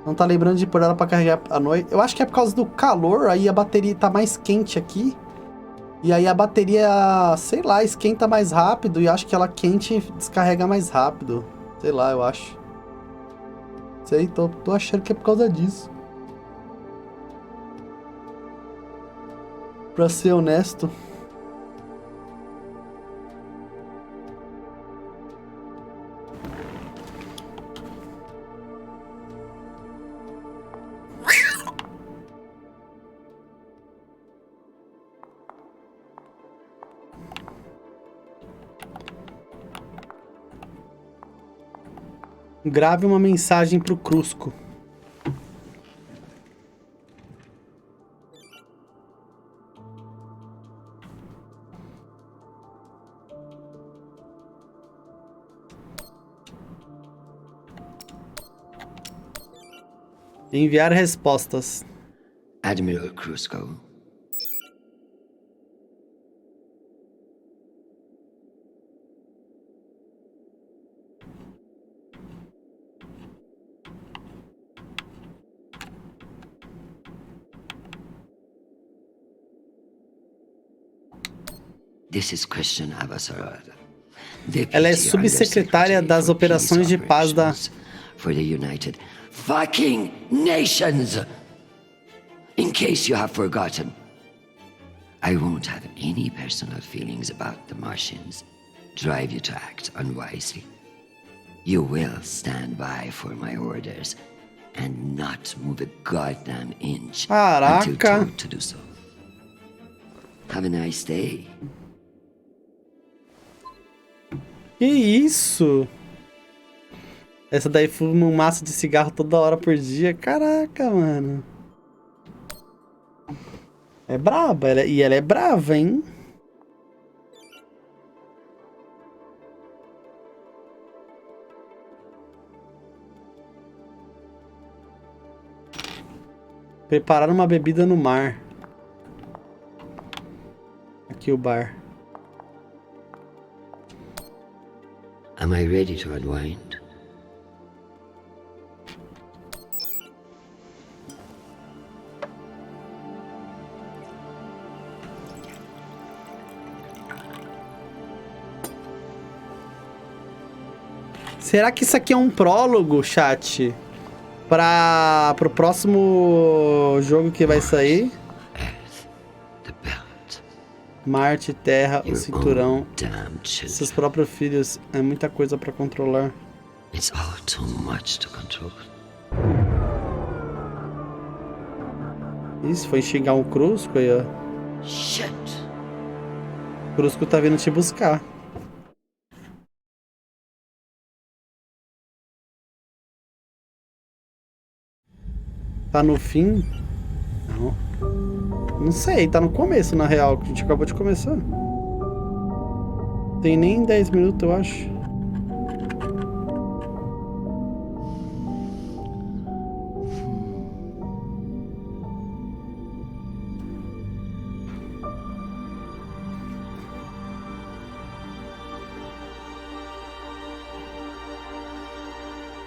Não tá lembrando de pôr ela pra carregar à noite. Eu acho que é por causa do calor, aí a bateria tá mais quente aqui. E aí a bateria, sei lá, esquenta mais rápido. E acho que ela quente descarrega mais rápido. Sei lá, eu acho. Sei, tô achando que é por causa disso. Pra ser honesto. Grave uma mensagem pro Crusco. Enviar respostas. Admiral Crusco. This is Christian Abasarada. Ela é subsecretária das operações de paz da... For the United fucking Nations. In case you have forgotten, I won't have any personal feelings about the Martians drive you to act unwisely. You will stand by for my orders and not move a goddamn inch until told to do so. Have a nice day. Que isso? Essa daí fuma um maço de cigarro toda hora por dia. Caraca, mano. É braba. E ela é brava, hein? Preparar uma bebida no mar. Aqui o bar. Am I ready to unwind? Será que isso aqui é um prólogo, chat? Pro próximo jogo que vai sair? Marte, Terra, o Cinturão, seus próprios filhos. É muita coisa pra controlar. It's all too much to control. Isso, foi xingar um Crusco aí, ó. Shit. O Crusco tá vindo te buscar. Tá no fim? Não. Não sei, tá no começo, na real, que a gente acabou de começar. Tem nem 10 minutos, eu acho.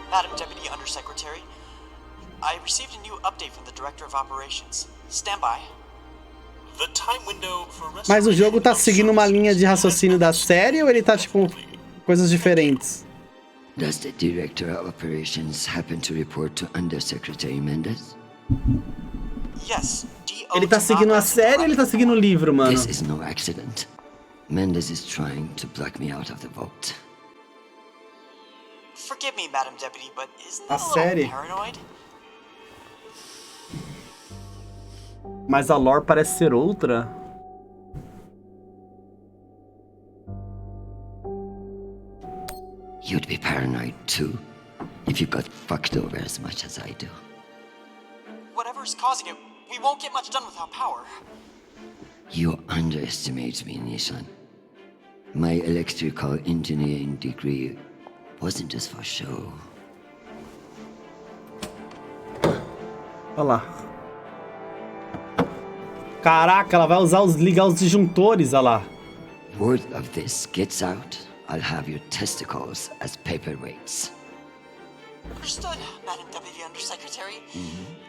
Madam Deputy Undersecretary, I received a new update from the Director of Operations. Stand by. The time window for Mas o jogo tá seguindo uma linha de raciocínio da série ou ele tá, tipo, coisas diferentes? Does the Director of Operations happen to report to Undersecretary Mendes? Yes. Ele tá seguindo a série ou ele tá seguindo o livro, mano? This is no accident. Mendes is trying to block me out of the vault. Forgive me, Madam Deputy, but isn't A that a série? little paranoid? Mas a lore parece ser outra. You'd be paranoid too, if you got fucked over as much as I do. Whatever's causing it, we won't get much done without power. You underestimate me, Nishan. My electrical engineering degree wasn't just for show. Olha lá. Caraca, ela vai usar ligar os disjuntores, olha lá. Word of this gets out, I'll have your testicles as paperweights. Understood, Madam Deputy Undersecretary.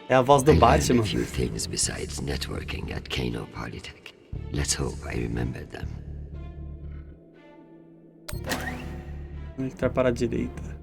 É a voz do I learned Batman. a few things besides networking at Kano Polytech. Let's hope I remember them. Entrar para a direita.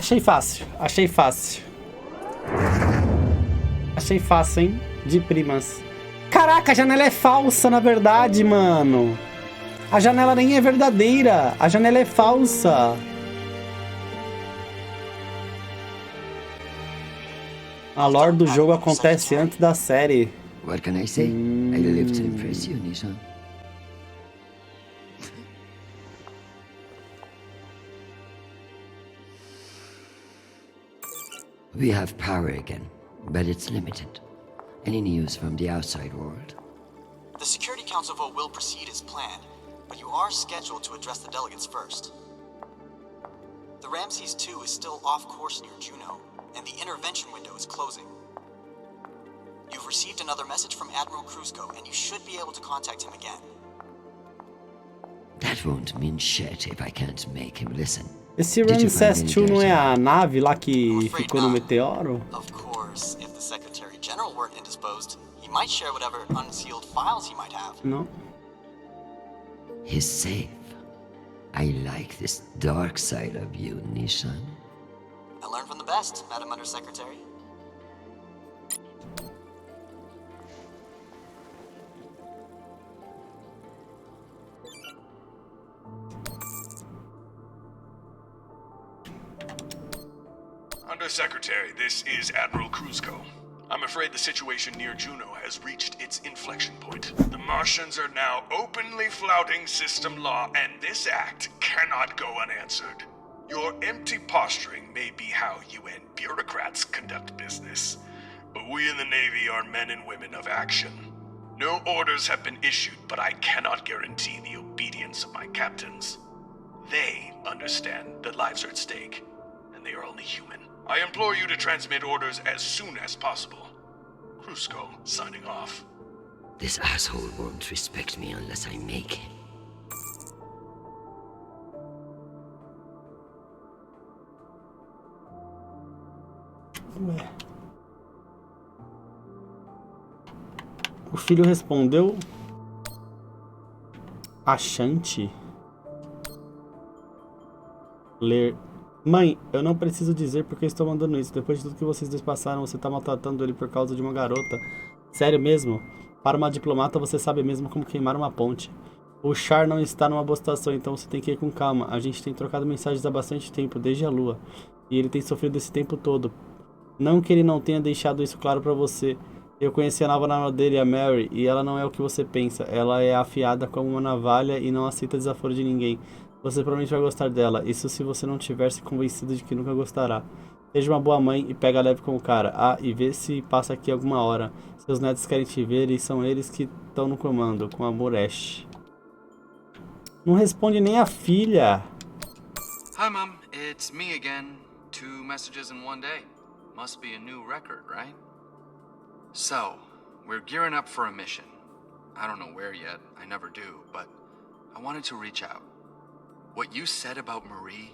Achei fácil, achei fácil. Achei fácil, hein? De primas. Caraca, a janela é falsa, na verdade, mano. A janela nem é verdadeira. A janela é falsa. A lore do jogo acontece antes da série. What can I say? I live to impress you, Nissan. We have power again, but it's limited. Any news from the outside world? The Security Council vote will proceed as planned, but you are scheduled to address the delegates first. The Ramses 2 is still off course near Juno, and the intervention window is closing. You've received another message from Admiral Kruzko, and you should be able to contact him again. That won't mean shit if I can't make him listen. Esse Ramses 2 não é a nave lá que ficou no meteoro? Of course, if the Secretary General weren't indisposed, he might share whatever unsealed files he might have. No. He's safe. I like this dark side of you, Nishan. I learned from the best, Madam Undersecretary. Undersecretary, this is Admiral Kruzko. I'm afraid the situation near Juno has reached its inflection point. The Martians are now openly flouting system law, and this act cannot go unanswered. Your empty posturing may be how UN bureaucrats conduct business, but we in the Navy are men and women of action. No orders have been issued, but I cannot guarantee the obedience of my captains. They understand that lives are at stake, and they are only human. I implore you to transmit orders as soon as possible. Kruzko, signing off. This asshole won't respect me unless I make him. Ué. O filho respondeu... Achante? Ler... Mãe, eu não preciso dizer porque estou mandando isso. Depois de tudo que vocês dois passaram, você tá maltratando ele por causa de uma garota. Sério mesmo? Para uma diplomata, você sabe mesmo como queimar uma ponte. O Char não está numa boa situação, então você tem que ir com calma. A gente tem trocado mensagens há bastante tempo, desde a lua. E ele tem sofrido esse tempo todo. Não que ele não tenha deixado isso claro pra você. Eu conheci a nova namorada dele, a Mary, e ela não é o que você pensa. Ela é afiada como uma navalha e não aceita desaforo de ninguém. Você provavelmente vai gostar dela, isso se você não tiver se convencido de que nunca gostará. Seja uma boa mãe e pega leve com o cara. Ah, e vê se passa aqui alguma hora. Seus netos querem te ver e são eles que estão no comando. Com amor, Ash. Não responde nem a filha. Hi, Mom. It's me again. 2 messages in one day. Must be a new record, right? So, we're gearing up for a mission. I don't know where yet. I never do, but I wanted to reach out. What you said about Marie,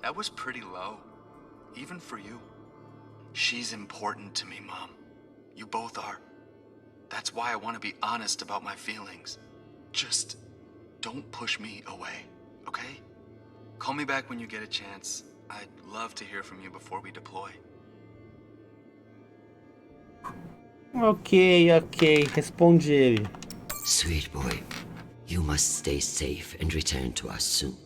that was pretty low. Even for you. She's important to me, Mom. You both are. That's why I want to be honest about my feelings. Just don't push me away, okay? Call me back when you get a chance. I'd love to hear from you before we deploy. Ok, responde ele. Sweet boy, you must stay safe and return to us soon.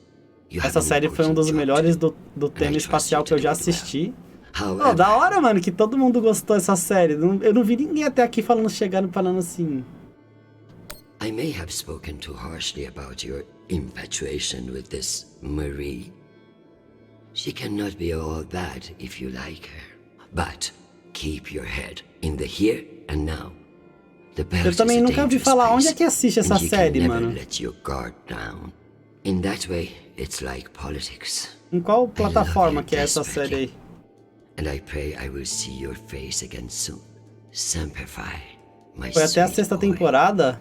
Essa série foi um dos melhores do tema espacial que eu já assisti. Oh, da hora, mano, que todo mundo gostou dessa série. Eu não vi ninguém até aqui chegando falando assim. I may have spoken too harshly about your infatuation with this Marie. She cannot be all bad if you like her. But keep your head in the here And now, the Eu belt também is a nunca ouvi dangerous falar. Onde place, é que assiste essa and you série, can never mano? let your guard down. In that way, it's like politics. Em qual I plataforma love you que é essa série desperately, aí? and I pray I will see your face again soon. Semperfi, my Foi até a sweet 6ª boy. temporada?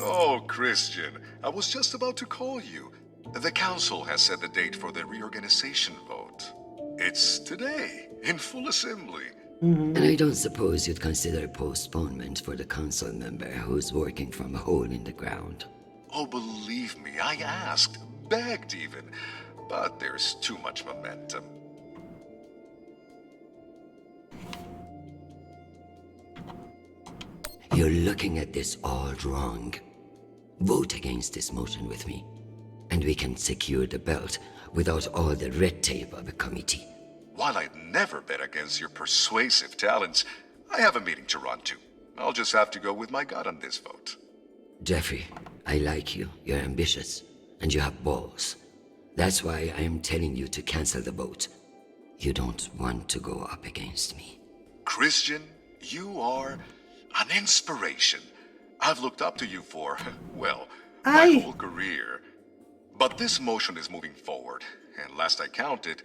Oh, Christian, I was just about to call you. The council has set the date for the reorganization vote. It's today, in full assembly. And I don't suppose you'd consider a postponement for the council member who's working from a hole in the ground. Oh, believe me, I asked, begged even. But there's too much momentum. You're looking at this all wrong. Vote against this motion with me, and we can secure the belt without all the red tape of a committee. While I'd never bet against your persuasive talents, I have a meeting to run to. I'll just have to go with my gut on this vote. Jeffrey, I like you. You're ambitious, and you have balls. That's why I am telling you to cancel the vote. You don't want to go up against me. Christian, you are an inspiration. I've looked up to you for, well, my whole career. But this motion is moving forward, and last I counted,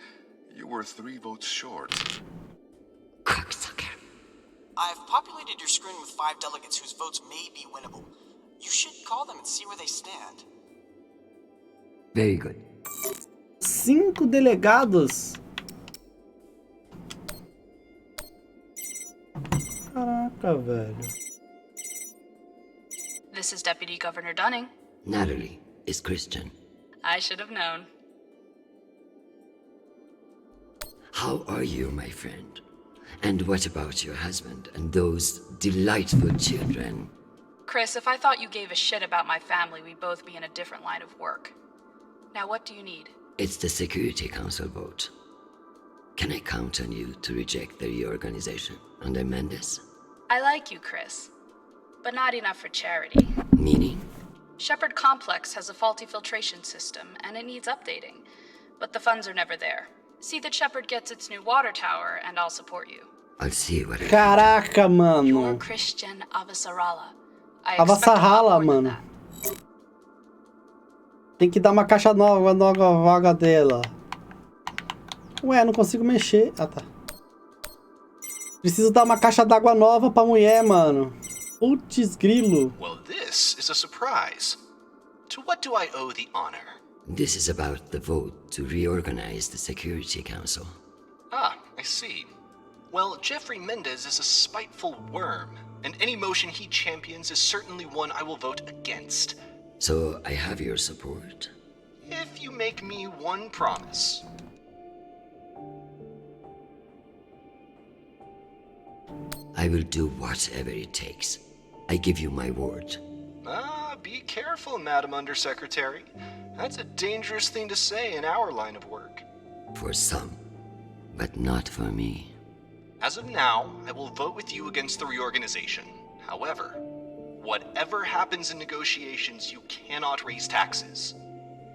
you were 3 votes short. Cocksucker. I've populated your screen with 5 delegates whose votes may be winnable. You should call them and see where they stand. Very good. 5 delegados? Caraca, velho. This is Deputy Governor Dunning. Natalie is Christian. I should have known. How are you, my friend? And what about your husband and those delightful children? Chris, if I thought you gave a shit about my family, we'd both be in a different line of work. Now, what do you need? It's the Security Council vote. Can I count on you to reject the reorganization under Mendes? I like you, Chris. But not enough for charity. Meaning? Shepherd Complex has a faulty filtration system, and it needs updating. But the funds are never there. See that Shepherd gets its new water tower, and I'll support you. I'll see what I Caraca, mano. You're Christian Avasarala. Avasarala, mano. Tem que dar uma caixa nova vaga dela. Ué, não consigo mexer. Ah, tá. Preciso dar uma caixa d'água nova pra mulher, mano. Putz, grilo. Well, this is a surprise. To what do I owe the honor? This is about the vote to reorganize the Security Council. Ah, I see. Well, Jeffrey Mendez is a spiteful worm, and any motion he champions is certainly one I will vote against. So I have your support. If you make me one promise. I will do whatever it takes. I give you my word. Ah, be careful, Madam Undersecretary. That's a dangerous thing to say in our line of work. For some, but not for me. As of now, I will vote with you against the reorganization. However, whatever happens in negotiations, you cannot raise taxes.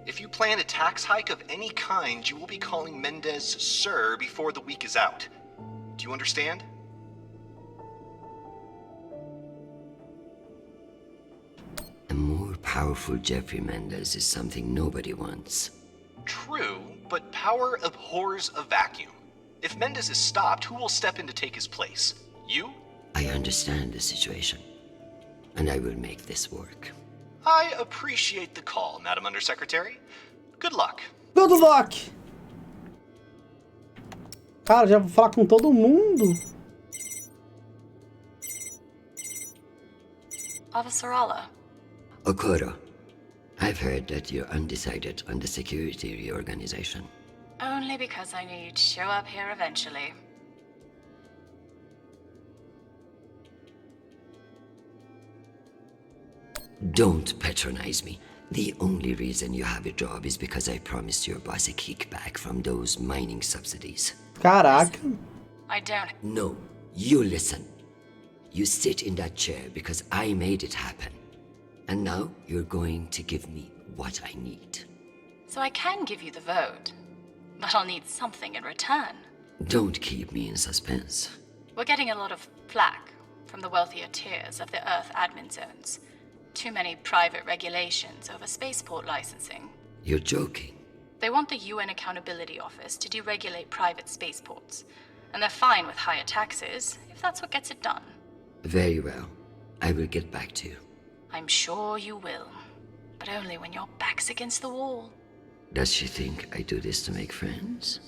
If you plan a tax hike of any kind, you will be calling Mendez Sir before the week is out. Do you understand? A more powerful Jeffrey Mendez is something nobody wants. True, but power abhors a vacuum. If Mendez is stopped, who will step in to take his place? You? I understand the situation, and I will make this work. I appreciate the call, Madam Undersecretary. Good luck. Good luck! Cara, já vou falar com todo mundo. Avasarala. Okoro, I've heard that you're undecided on the security reorganization. Only because I need to show up here eventually. Don't patronize me. The only reason you have a job is because I promised your boss a kickback from those mining subsidies. Caraca. I don't. No, you listen. You sit in that chair because I made it happen. And now you're going to give me what I need. So I can give you the vote, but I'll need something in return. Don't keep me in suspense. We're getting a lot of flack from the wealthier tiers of the Earth admin zones. Too many private regulations over spaceport licensing. You're joking. They want the UN Accountability Office to deregulate private spaceports. And they're fine with higher taxes, if that's what gets it done. Very well. I will get back to you. I'm sure you will. But only when your back's against the wall. Does she think I do this to make friends?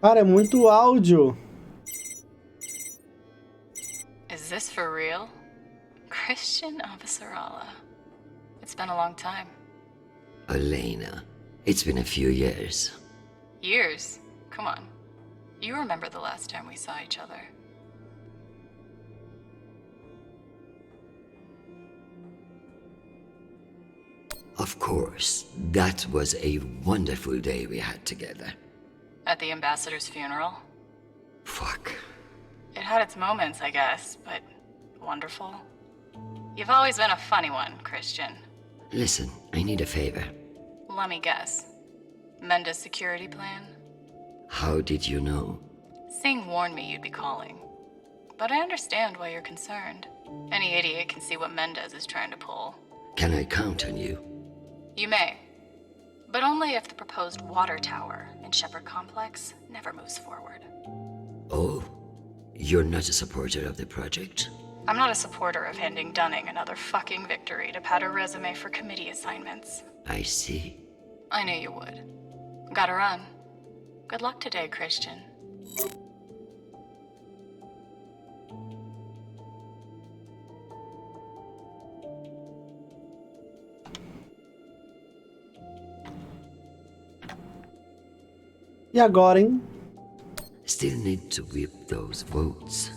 Cara, é muito áudio. Is this for real? Christian Avasarala. It's been a long time. Elena, it's been a few years. Years? Come on. You remember the last time we saw each other. Of course, that was a wonderful day we had together. At the ambassador's funeral? Fuck. It had its moments, I guess, but wonderful. You've always been a funny one, Christian. Listen, I need a favor. Let me guess. Menda's security plan? How did you know? Singh warned me you'd be calling. But I understand why you're concerned. Any idiot can see what Mendez is trying to pull. Can I count on you? You may. But only if the proposed water tower in Shepherd Complex never moves forward. Oh, you're not a supporter of the project? I'm not a supporter of handing Dunning another fucking victory to pad her resume for committee assignments. I see. I knew you would. Gotta run. Good luck today, Christian. E agora, hein? Still need to whip those votes.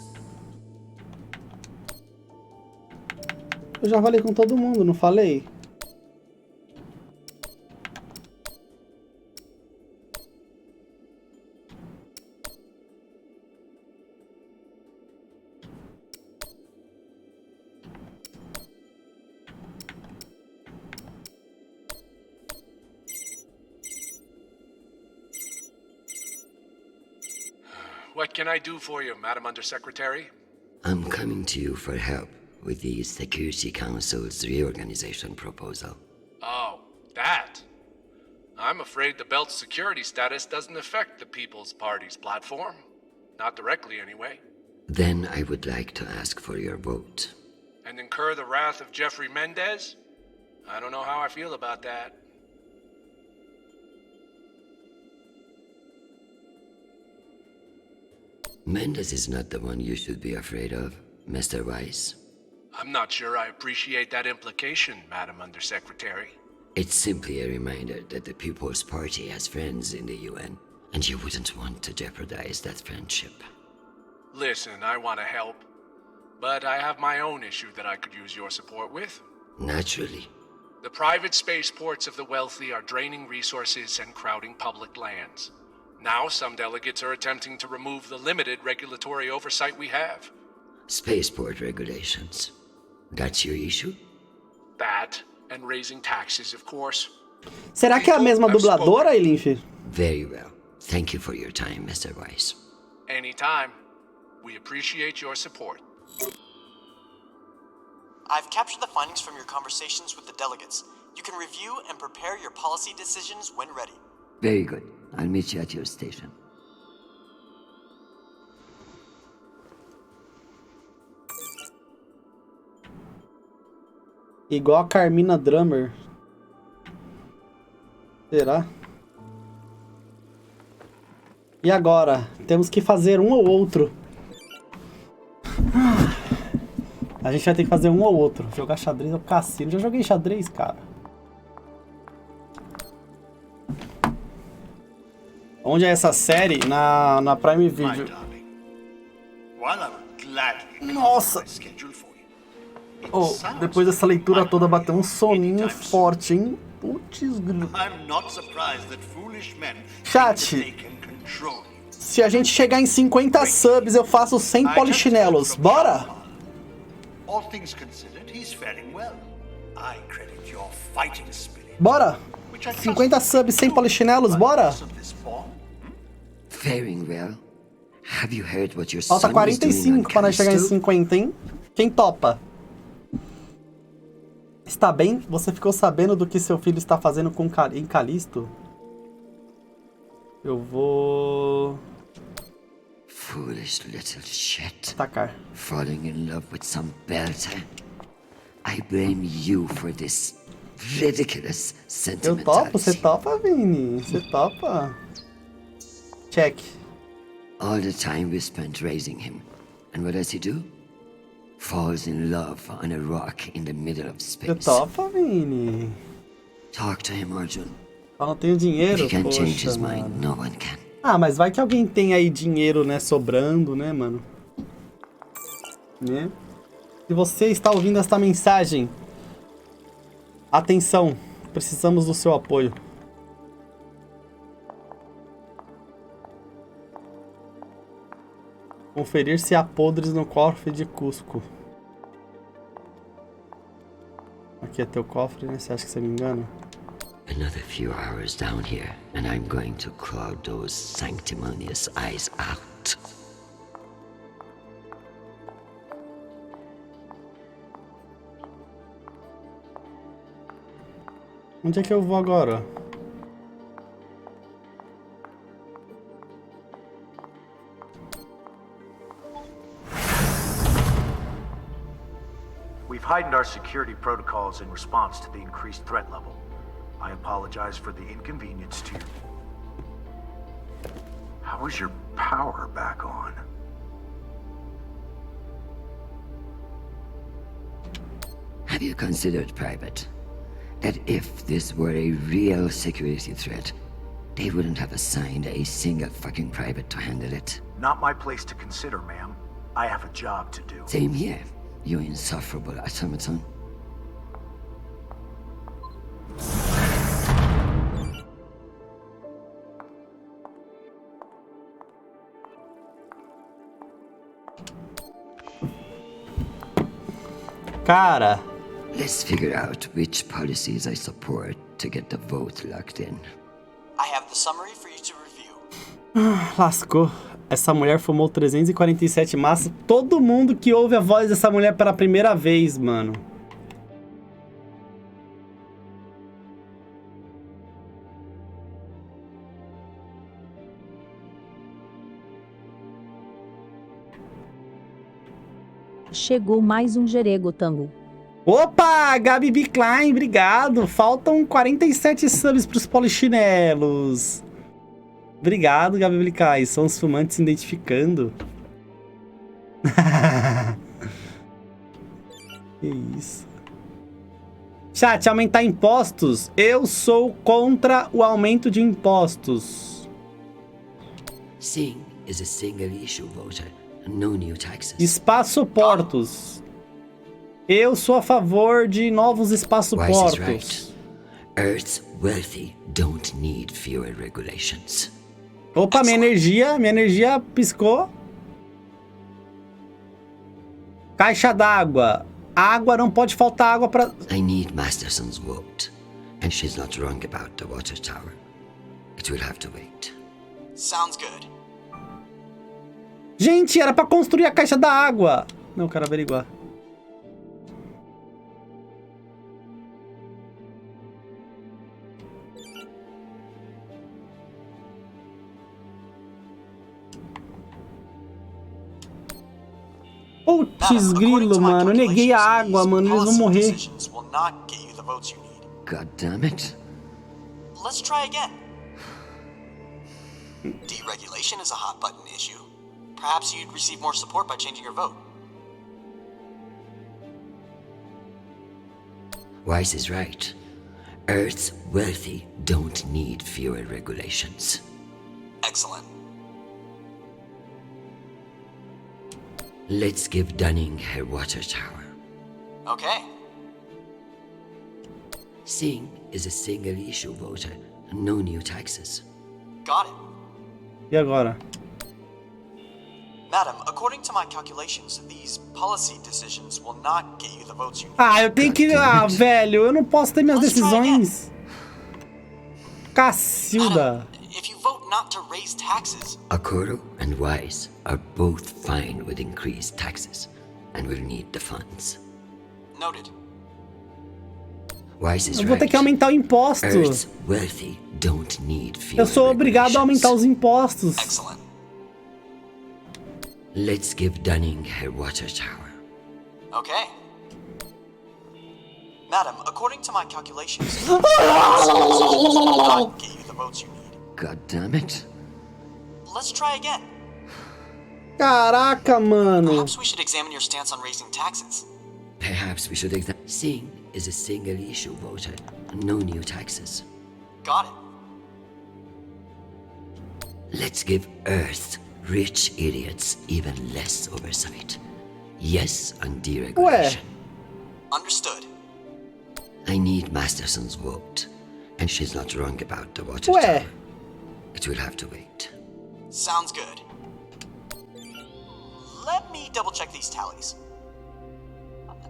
Eu já falei com todo mundo, não falei? What can I do for you, Madam Undersecretary? I'm coming to you for help with the Security Council's reorganization proposal. Oh, that. I'm afraid the belt's security status doesn't affect the People's Party's platform. Not directly, anyway. Then I would like to ask for your vote. And incur the wrath of Jeffrey Mendez? I don't know how I feel about that. Mendez is not the one you should be afraid of, Mr. Weiss. I'm not sure I appreciate that implication, Madam Undersecretary. It's simply a reminder that the People's Party has friends in the UN, and you wouldn't want to jeopardize that friendship. Listen, I want to help, but I have my own issue that I could use your support with. Naturally. The private spaceports of the wealthy are draining resources and crowding public lands. Now some delegates are attempting to remove the limited regulatory oversight we have. Spaceport regulations. That's your issue? That, and raising taxes, of course. Será que é a mesma dubladora, Elinf? Very well. Thank you for your time, Mr. Weiss. Anytime. We appreciate your support. I've captured the findings from your conversations with the delegates. You can review and prepare your policy decisions when ready. Very good. I'll meet you at your station. Igual a Carmina Drummer. Será? E agora? Temos que fazer um ou outro. A gente vai ter que fazer um ou outro. Jogar xadrez ou cassino. Já joguei xadrez, cara. Onde é essa série? Na Prime Video. Nossa! Oh, depois dessa leitura toda bateu um soninho forte, hein? Putz, grilo. I'm not surprised that foolish men Chat. think that they can control you. Se a gente chegar em 50 subs, eu faço 100 polichinelos. Bora? All things considered, he's faring well. I credit your fighting spirit. Bora? 50 subs, 100 polichinelos, bora? Faring well. Have you heard what your Falta son is doing on 45 para nós chegar em Callisto? 50, hein? Quem topa? Está bem? Você ficou sabendo do que seu filho está fazendo em Callisto? Eu vou... Foolish little shit. Atacar. Falling in love with some belter. I blame you for this ridiculous Eu sentimentality. topo? Você topa, Vini? Você topa? Check. All the time we spent raising him. And what does he do? Falls in love on a rock in the middle of space. Você topa, Vini? Talk to him, Arjun. Eu não tenho dinheiro, If he can't change his poxa, mind, mano. no one can. Ah, mas vai que alguém tem aí dinheiro, né, sobrando, né, mano? Né? Se você está ouvindo esta mensagem, atenção, precisamos do seu apoio. Conferir se há podres no cofre de Cusco. Aqui é teu cofre, né? Você acha que você me engana? Another few hours down here, and I'm going to claw those sanctimonious eyes out. Onde é que eu vou agora? We've heightened our security protocols in response to the increased threat level. I apologize for the inconvenience to you. How is your power back on? Have you considered, Private, that if this were a real security threat, they wouldn't have assigned a single fucking private to handle it? Not my place to consider, ma'am. I have a job to do. Same here, you insufferable automaton. Cara. Let's figure out which policies I support to get the vote locked in. I have the summary for you to review. Lascou. Essa mulher fumou 347 maços. Todo mundo que ouve a voz dessa mulher pela primeira vez, mano. Chegou mais um Jerego Tango. Opa, Gabi B. Klein, obrigado. Faltam 47 subs pros polichinelos. Obrigado, Gabi B. Klein. São os fumantes se identificando. Que isso. Chat, aumentar impostos? Eu sou contra o aumento de impostos. Singh is a single issue voter. No new taxes. Espaçoportos. Eu sou a favor de novos espaçoportos. Right. Earth's wealthy don't need fewer regulations. Opa, minha energia piscou. Caixa d'água. Água, não pode faltar água pra... I need Masterson's vote. And she's not wrong about the water tower. It will have to wait. Sounds good. Gente, era pra construir a caixa da água. Não, quero averiguar. Putz, grilo, mano. Eu neguei a água, mano. Eles vão morrer. God damn it. Let's try again. Deregulation is a hot button issue. Perhaps you'd receive more support by changing your vote. Wise is right. Earth's wealthy don't need fewer regulations. Excellent. Let's give Dunning her water tower. Okay. Singh is a single-issue voter. No new taxes. Got it. E agora? Madam, according to my calculations, these policy decisions will not get you the votes you need. Ah, eu tenho que... Ah, velho, eu não posso ter minhas decisões. Cacilda. If you vote not to raise taxes... Okoro and Wise are both fine with increased taxes, and will need the funds. Noted. Wise is Eu vou ter que aumentar o imposto. Earth's wealthy don't need Eu sou obrigado a aumentar os impostos. Excellent. Let's give Dunning her water tower. Okay. Madam, according to my calculations, not get you the votes you need. God damn it. Let's try again. Caraca, mano. Perhaps we should examine your stance on raising taxes. Perhaps we should examine. Singh is a single-issue voter. No new taxes. Got it. Let's give Earth rich idiots even less oversight. Yes on deregulation. Understood. I need Masterson's vote, and she's not wrong about the water tower. It will have to wait. Sounds good. Let me double-check these tallies.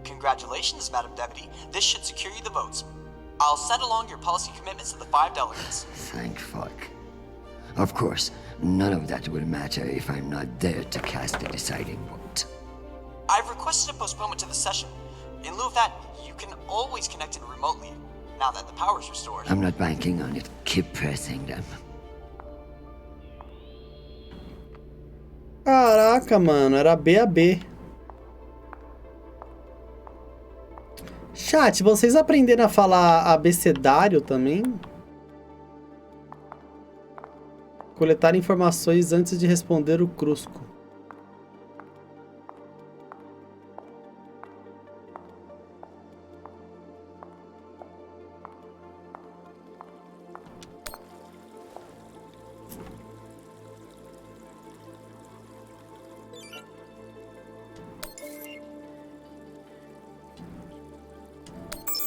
Congratulations, Madam Deputy. This should secure you the votes. I'll send along your policy commitments to the 5 delegates. Thank fuck. Of course, none of that will matter if I'm not there to cast the deciding vote. I've requested a postponement to the session. In lieu of that, you can always connect in remotely, now that the power's restored. I'm not banking on it. Keep pressing them. Caraca, mano, era B a B. Chat, vocês aprenderam a falar abecedário também? Coletar informações antes de responder o crusco.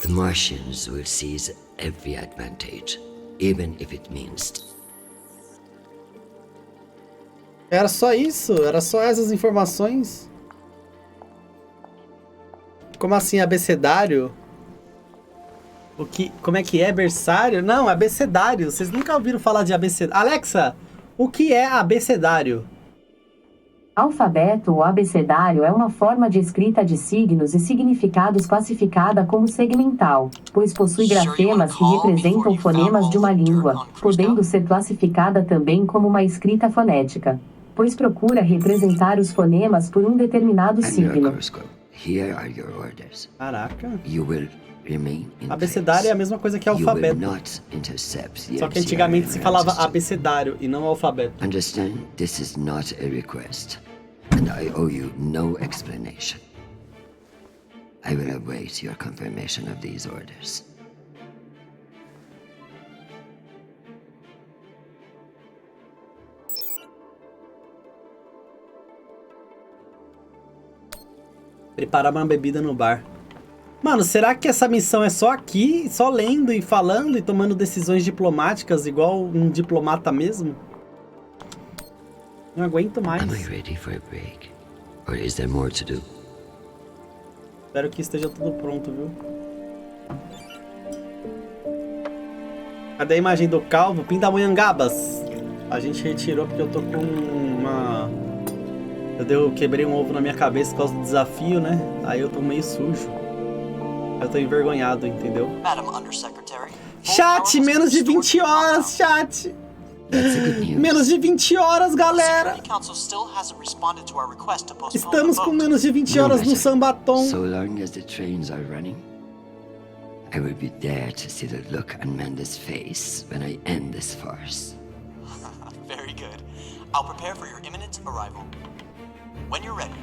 The Martians will seize every advantage, even if it means... Era só isso? Era só essas informações? Como assim, abecedário? O que... Como é que é? Berçário? Não, abecedário. Vocês nunca ouviram falar de abecedário. Alexa, o que é abecedário? Alfabeto ou abecedário é uma forma de escrita de signos e significados classificada como segmental, pois possui grafemas que representam fonemas de uma língua, podendo ser classificada também como uma escrita fonética, pois procura representar os fonemas por um determinado signo. Here are your orders. Caraca. You will remain in Abecedário é a mesma coisa que alfabeto. Só que antigamente se falava abecedário e não alfabeto. Understand? This is not a request, and I owe you no explanation. I will await your confirmation of these orders. Preparar uma bebida no bar. Mano, será que essa missão é só aqui, só lendo e falando e tomando decisões diplomáticas igual um diplomata mesmo? Não aguento mais. Am I ready for a break? Or is there more to do? Espero que esteja tudo pronto, viu? Cadê a imagem do calvo? Pindamonhangabas. A gente retirou porque eu tô com uma... Eu quebrei um ovo na minha cabeça por causa do desafio, né? Aí eu tô meio sujo. Eu tô envergonhado, entendeu? Chat, menos de 20 horas, chat! Menos de 20 horas, galera! Estamos com menos de 20 horas no Sambaton. So long as the trains are running, I will be there to see the look on Amanda's face when I end this farce. Very good. I'll prepare for your imminent arrival. When you're ready.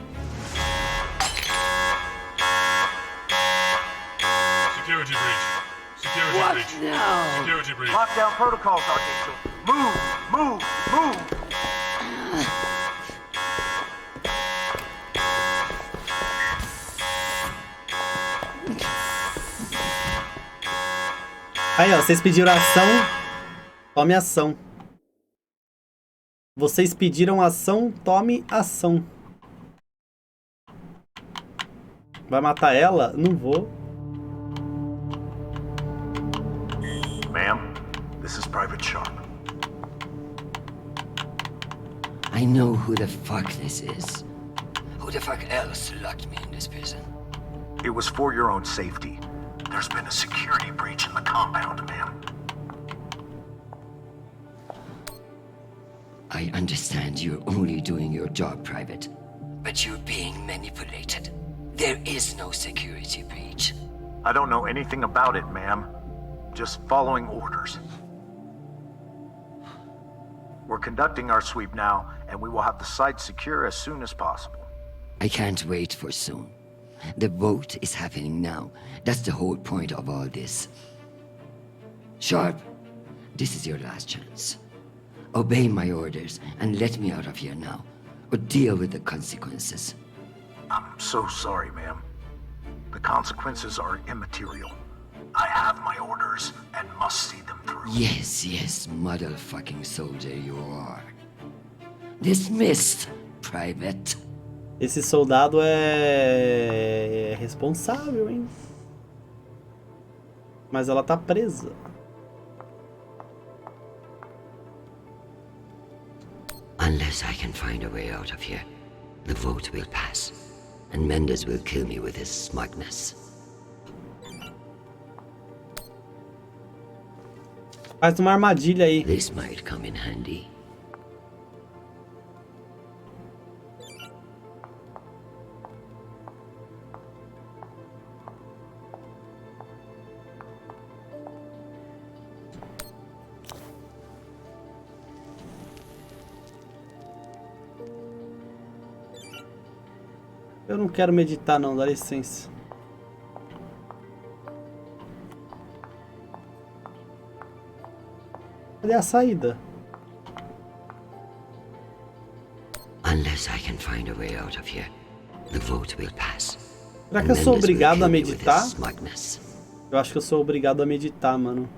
Security breach. Security What breach. now? Security breach. Lockdown protocols, Archangel. Move! Aí, ó, vocês pediram ação. Tome ação. Vocês pediram ação, tome ação. Vai matar ela? Não vou. Ma'am, this is Private Sharp. I know who the fuck this is. Who the fuck else locked me in this prison? It was for your own safety. There's been a security breach in the compound, ma'am. I understand you're only doing your job, Private. But you're being manipulated. There is no security breach. I don't know anything about it, ma'am. Just following orders. We're conducting our sweep now, and we will have the site secure as soon as possible. I can't wait for soon. The vote is happening now. That's the whole point of all this. Sharp, this is your last chance. Obey my orders and let me out of here now, or deal with the consequences. I'm so sorry, ma'am. The consequences are immaterial. I have my orders and must see them through. Yes, yes, motherfucking soldier you are. Dismissed, Private. Esse soldado é responsável, hein? Mas ela tá presa. Unless I can find a way out of here, the vote will pass, and Mendes will kill me with his smugness. Faz uma armadilha aí. This might come in handy. Eu não quero meditar não, dá licença. Cadê a saída? Unless I can find a way out of here, the vote will pass. Será que eu sou obrigado a meditar? Eu acho que eu sou obrigado a meditar, mano.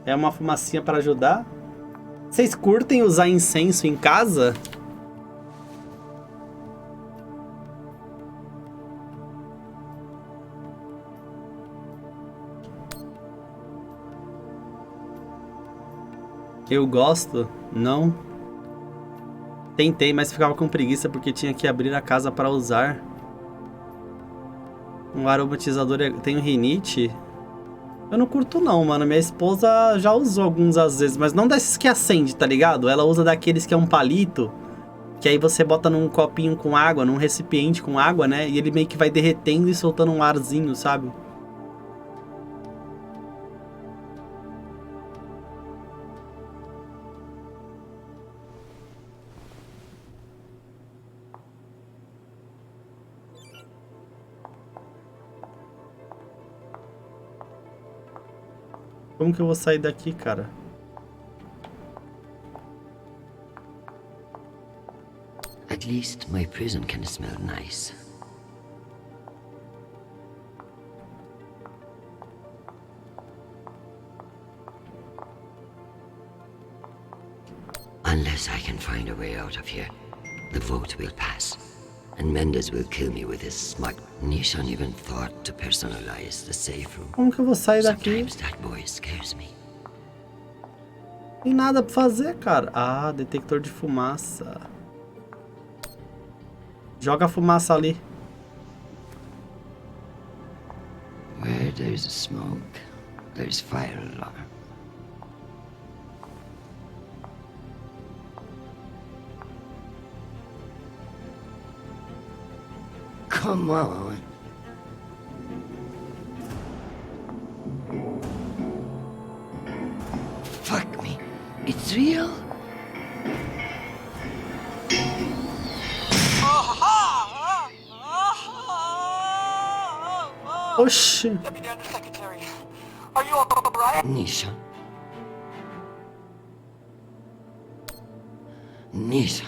É uma fumacinha para ajudar? Vocês curtem usar incenso em casa? Eu gosto? Não. Tentei, mas ficava com preguiça porque tinha que abrir a casa para usar. Um aromatizador... Tenho rinite? Eu não curto não, mano. Minha esposa já usou alguns às vezes, mas não desses que acende, tá ligado? Ela usa daqueles que é um palito, que aí você bota num copinho com água, num recipiente com água, né? E ele meio que vai derretendo e soltando um arzinho, sabe? Como que eu vou sair daqui, cara? At least my prison can smell nice. Unless I can find a way out of here, the vote will pass. And Mendes will kill me with his smug. Nishan even thought to personalize the safe room. Como que eu vou sair daqui? Sometimes that boy scares me. Tem nada pra fazer, cara. Ah, detector de fumaça. Joga a fumaça ali. Where there's smoke, there's fire alarm. Come on. Fuck me. It's real? Oxi. Nisha. Nisha.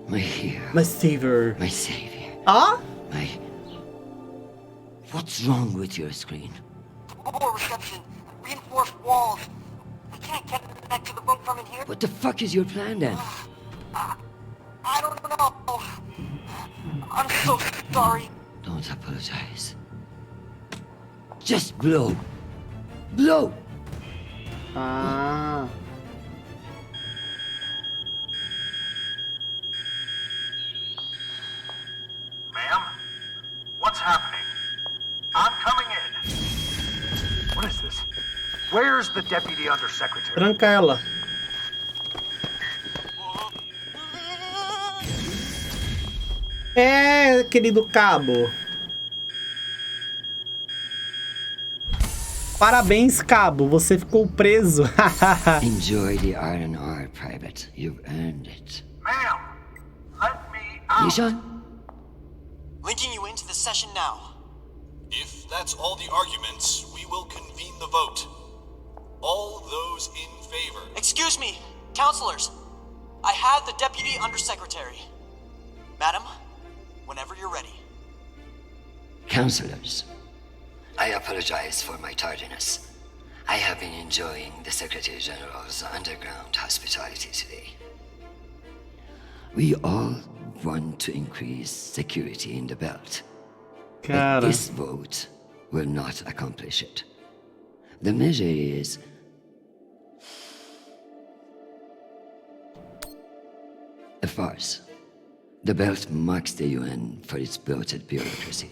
My hero. My savior. My savior. Ah? What's wrong with your screen? Poor reception. Reinforced walls. We can't get back to the boat from in here. What the fuck is your plan then? I don't know. I'm so sorry. Don't apologize. Just blow. Blow! Ah. Ma'am? What's happening? I'm coming in. What is this? Where's the Deputy Undersecretary? Tranca ela. É, querido cabo. Parabéns, cabo. Você ficou preso. Enjoy the R&R, Private. You've earned it. Ma'am, let me out. Nishan? Linking you into the session now. If that's all the arguments, we will convene the vote. All those in favor. Excuse me, counselors. I have the Deputy Undersecretary. Madam, whenever you're ready. Counselors, I apologize for my tardiness. I have been enjoying the Secretary General's underground hospitality today. We all want to increase security in the belt. But this vote will not accomplish it. The measure is a farce. The belt mocks the UN for its bloated bureaucracy.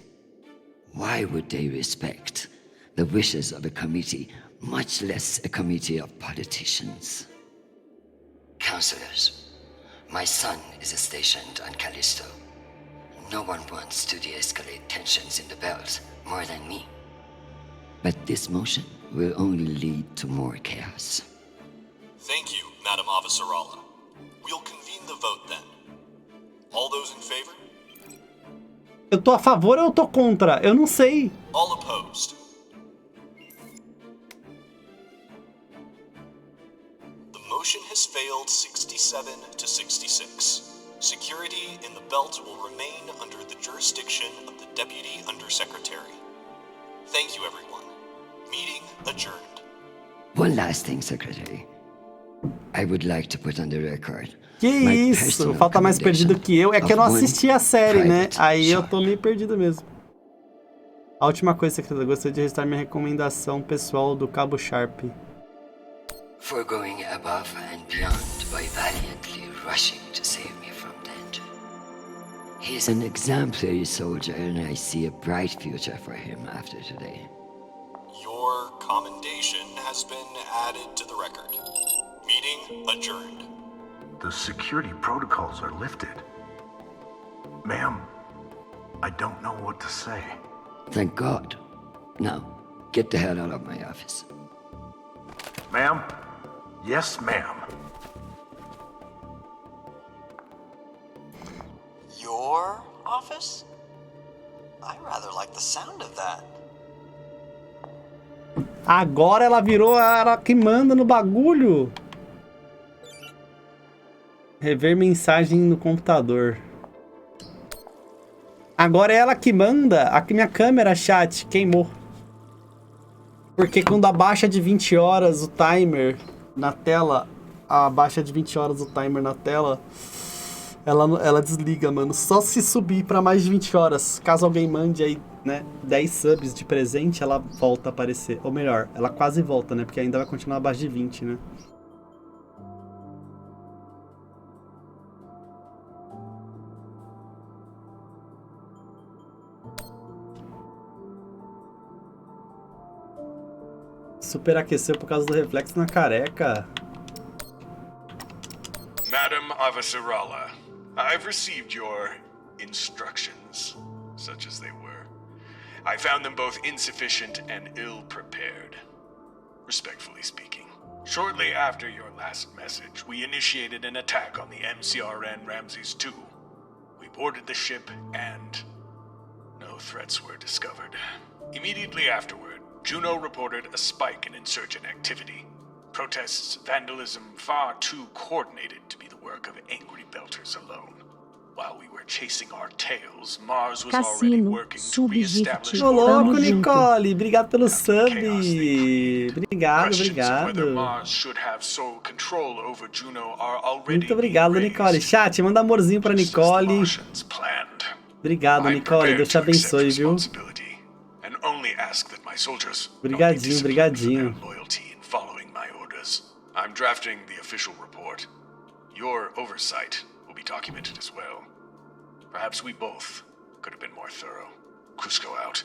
Why would they respect the wishes of a committee, much less a committee of politicians? Counselors, my son is stationed on Callisto. No one wants to de-escalate tensions in the belt more than me. But this motion will only lead to more chaos. Thank you, Madam Avasarala. We'll convene the vote then. All those in favor? Eu tô a favor ou eu tô contra? Eu não sei. All opposed. The motion has failed 67 to 66. Security in the belt will remain under the jurisdiction of the Deputy Undersecretary. Thank you, everyone. Meeting adjourned. One last thing, Secretary. I would like to put on the record. Que isso? Falta mais perdido que eu. É que eu não assisti a série, né? Aí eu tô meio perdido mesmo. A última coisa, secretário, eu gostaria de registrar minha recomendação pessoal do Cabo Sharp. For going above and beyond by valiantly rushing to save me from danger. He's an exemplary soldier, and I see a bright future for him after today. Your commendation has been added to the record. Meeting adjourned. The security protocols are lifted. Ma'am, I don't know what to say. Thank God. Now, get the hell out of my office. Ma'am? Yes, ma'am. Your office? I rather like the sound of that. Agora ela virou a que manda no bagulho. Rever mensagem no computador. Agora é ela que manda. Aqui minha câmera, chat, queimou. Porque quando abaixa de 20 horas o timer na tela, abaixa de 20 horas o timer na tela, ela desliga, mano. Só se subir pra mais de 20 horas. Caso alguém mande aí, né, 10 subs de presente, ela volta a aparecer. Ou melhor, ela quase volta, né? Porque ainda vai continuar abaixo de 20, né? Superaqueceu por causa do reflexo na careca. Madam Avasarala, I've received your instructions, such as they were. I found them both insufficient and ill-prepared, respectfully speaking. Shortly after your last message, we initiated an attack on the MCRN Ramses II. We boarded the ship and no threats were discovered. Immediately afterward, Juno reported a spike in insurgent activity. Protests, vandalism, far too coordinated to be the work of angry belters alone. While we were chasing our tails, Mars was already Cassino, working to subgift, reestablish Ô, louco, tamo junto. Nicole. Obrigado pelo sub. Obrigado, Questions of whether obrigado. Mars should have sole control over Juno are already Muito obrigado, Nicole. Chat, manda amorzinho pra Nicole. Obrigado, Nicole. Deus te abençoe, viu? and only ask that my soldiers Brigadinho, brigadinho. loyalty in following my orders. I'm drafting the official report. Your oversight will be documented as well. Perhaps we both could have been more thorough. Cusco out.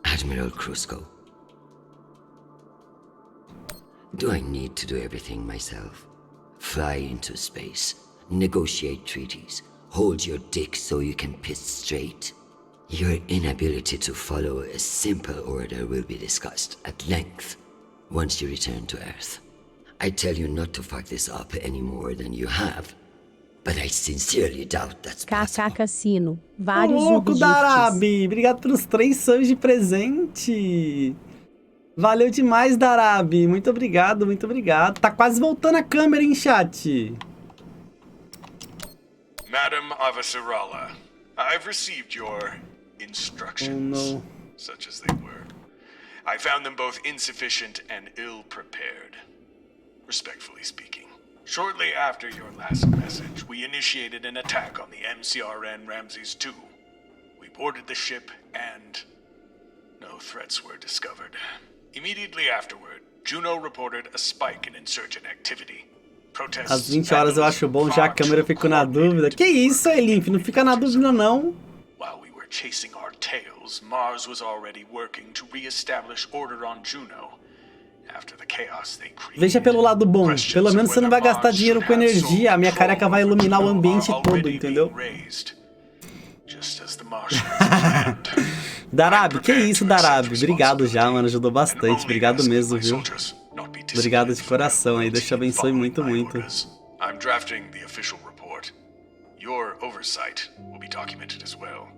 Admiral Cusco. Do I need to do everything myself? Fly into space, negotiate treaties, hold your dick so you can piss straight? Your inability to follow a simple order will be discussed at length once you return to Earth. I tell you not to fuck this up any more than you have, but I sincerely doubt that's possible. Cassino, Ô, vários louco, subgifts. Darabi. Obrigado pelos 3 subs de presente. Valeu demais, Darabi. Muito obrigado, muito obrigado. Tá quase voltando a câmera, hein, chat? Madam Avasarala, I've received your instructions, such as they were. I found them both insufficient and ill-prepared, respectfully speaking. Shortly after your last message, we initiated an attack on the MCRN Ramses II. We boarded the ship and no threats were discovered. Immediately afterward, Juno reported a spike in insurgent activity. Às 20 horas eu acho bom, já a câmera ficou na dúvida. Que isso, Elimp? Não fica na dúvida, não. While we were chasing our tails, Mars was already working to re-establish order on Juno. After the chaos they created. Veja pelo lado bom. Pelo menos você não vai gastar dinheiro com energia. A minha careca vai iluminar o ambiente todo, entendeu? Darabi, que isso, Darabi? Obrigado já, mano. Ajudou bastante. Obrigado mesmo, viu? Obrigado de coração aí. Deus te abençoe muito, muito. I'm drafting the official report. Your oversight will be documented as well.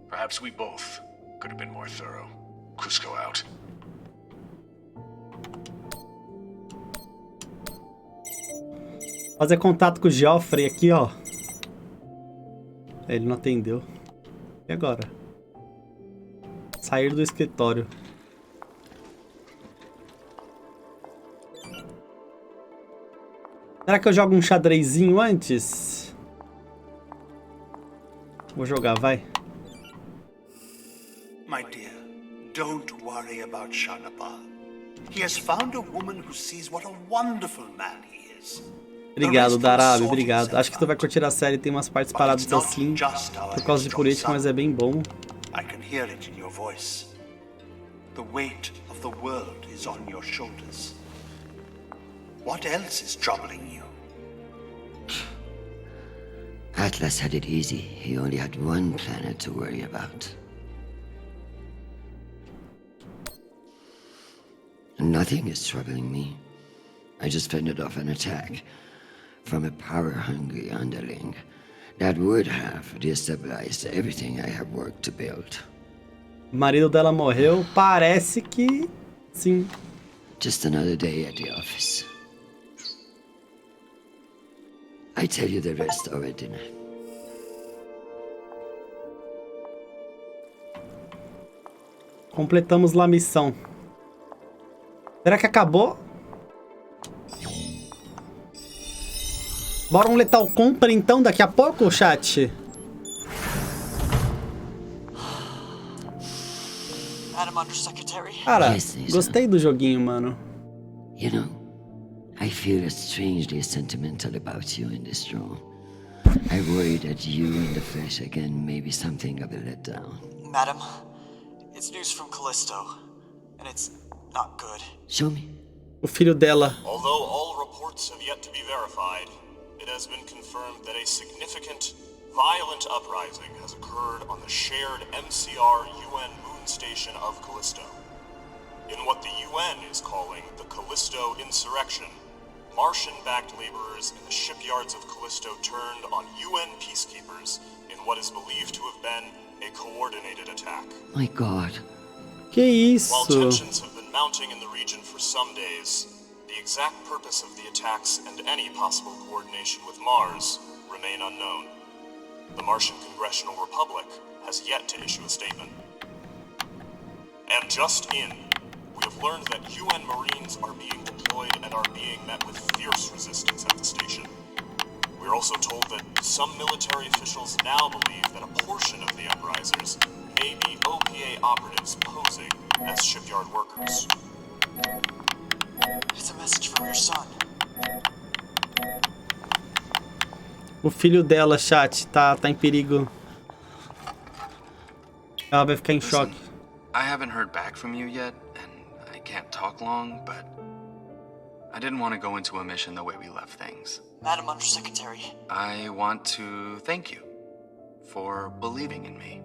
Perhaps we both could have been more thorough. Cusco out. Fazer contato com o Geoffrey aqui, ó. Ele não atendeu. E agora? Sair do escritório. Será que eu jogo um xadrezinho antes? Vou jogar, vai. My dear, don't worry about Shanapa. He has found a woman who sees what a wonderful man he is. Obrigado, Darabi, obrigado. Acho que tu vai curtir a série, tem umas partes paradas assim, por causa de política, mas é bem bom. I can hear it in your voice. The weight of the world is on your shoulders. What else is troubling you? Atlas had it easy. He only had one planet to worry about. Nothing is troubling me. I just fended off an attack from a power-hungry underling that would have destabilized everything I have worked to build. O marido dela morreu, parece que sim. Just another day at the office. I tell you the rest over dinner. Completamos lá a missão. Será que acabou? Bora um Lethal Company então daqui a pouco, chat? Cara, gostei do joguinho, mano. You know, I feel strangely sentimental about you in this room. I worry that you in the flesh again may be something of a letdown. Madam, it's news from Callisto, and it's not good. Show me. O filho dela. Although all reports have yet to be verified, it has been confirmed that a significant, violent uprising has occurred on the shared MCR-UN moon station of Callisto. In what the UN is calling the Callisto Insurrection, Martian-backed laborers in the shipyards of Callisto turned on UN peacekeepers in what is believed to have been a coordinated attack. My God. Que isso? While tensions have been mounting in the region for some days, the exact purpose of the attacks and any possible coordination with Mars remain unknown. The Martian Congressional Republic has yet to issue a statement. And just in, we have learned that UN Marines are being deployed and are being met with fierce resistance at the station. We're also told that some military officials now believe that a portion of the uprisers may be OPA operatives posing as shipyard workers. It's a message from your son. O filho dela, chat, tá em perigo. Ela vai ficar em choque. I haven't heard back from you yet, and I can't talk long, but I didn't want to go into a mission the way we left things. Madam Undersecretary. I want to thank you for believing in me.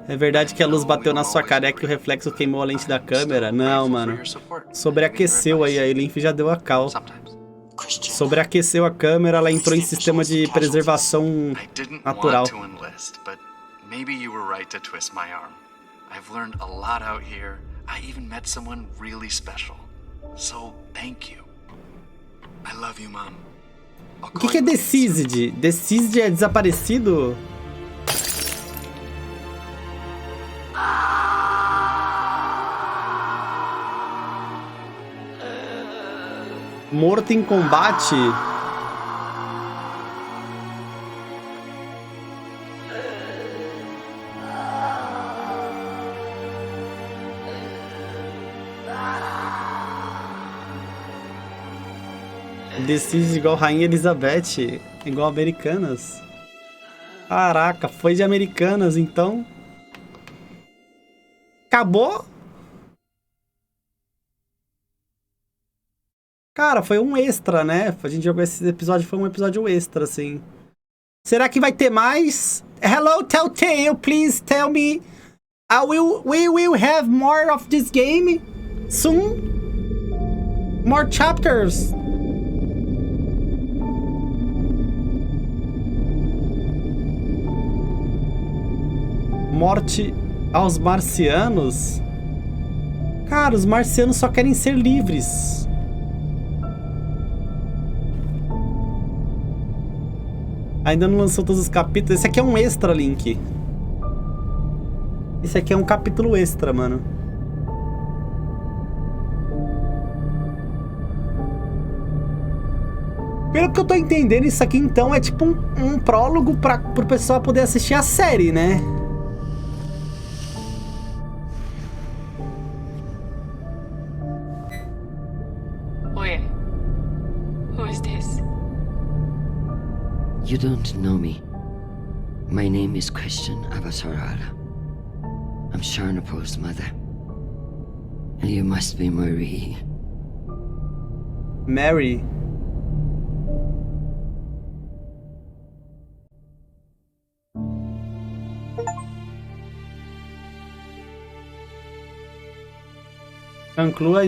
É verdade que a luz bateu na sua careca e o reflexo queimou a lente da câmera? Não, mano. Sobreaqueceu aí, a Elinf já deu a cal. Sobreaqueceu a câmera, ela entrou em sistema de preservação natural. Maybe you were right to twist my arm. I've learned a lot out here. I even met someone really special. So, thank you. I love you, Mom. O que é Decised? Decised é desaparecido? Morto em combate? Decide igual Rainha Elizabeth, igual Americanas. Caraca, foi de Americanas, então. Acabou? Cara, foi um extra, né? A gente jogou esse episódio, foi um episódio extra, assim. Será que vai ter mais? Hello, Telltale, please tell me. We will have more of this game soon? More chapters? Morte aos marcianos? Cara, os marcianos só querem ser livres. Ainda não lançou todos os capítulos. Esse aqui é um extra, Link. Esse aqui é um capítulo extra, mano. Pelo que eu tô entendendo, isso aqui então é tipo um prólogo pro pessoal poder assistir a série, né? You don't know me. My name is Christian Avasarala. I'm Sharnapur's mother. And you must be Marie. Mary. Conclua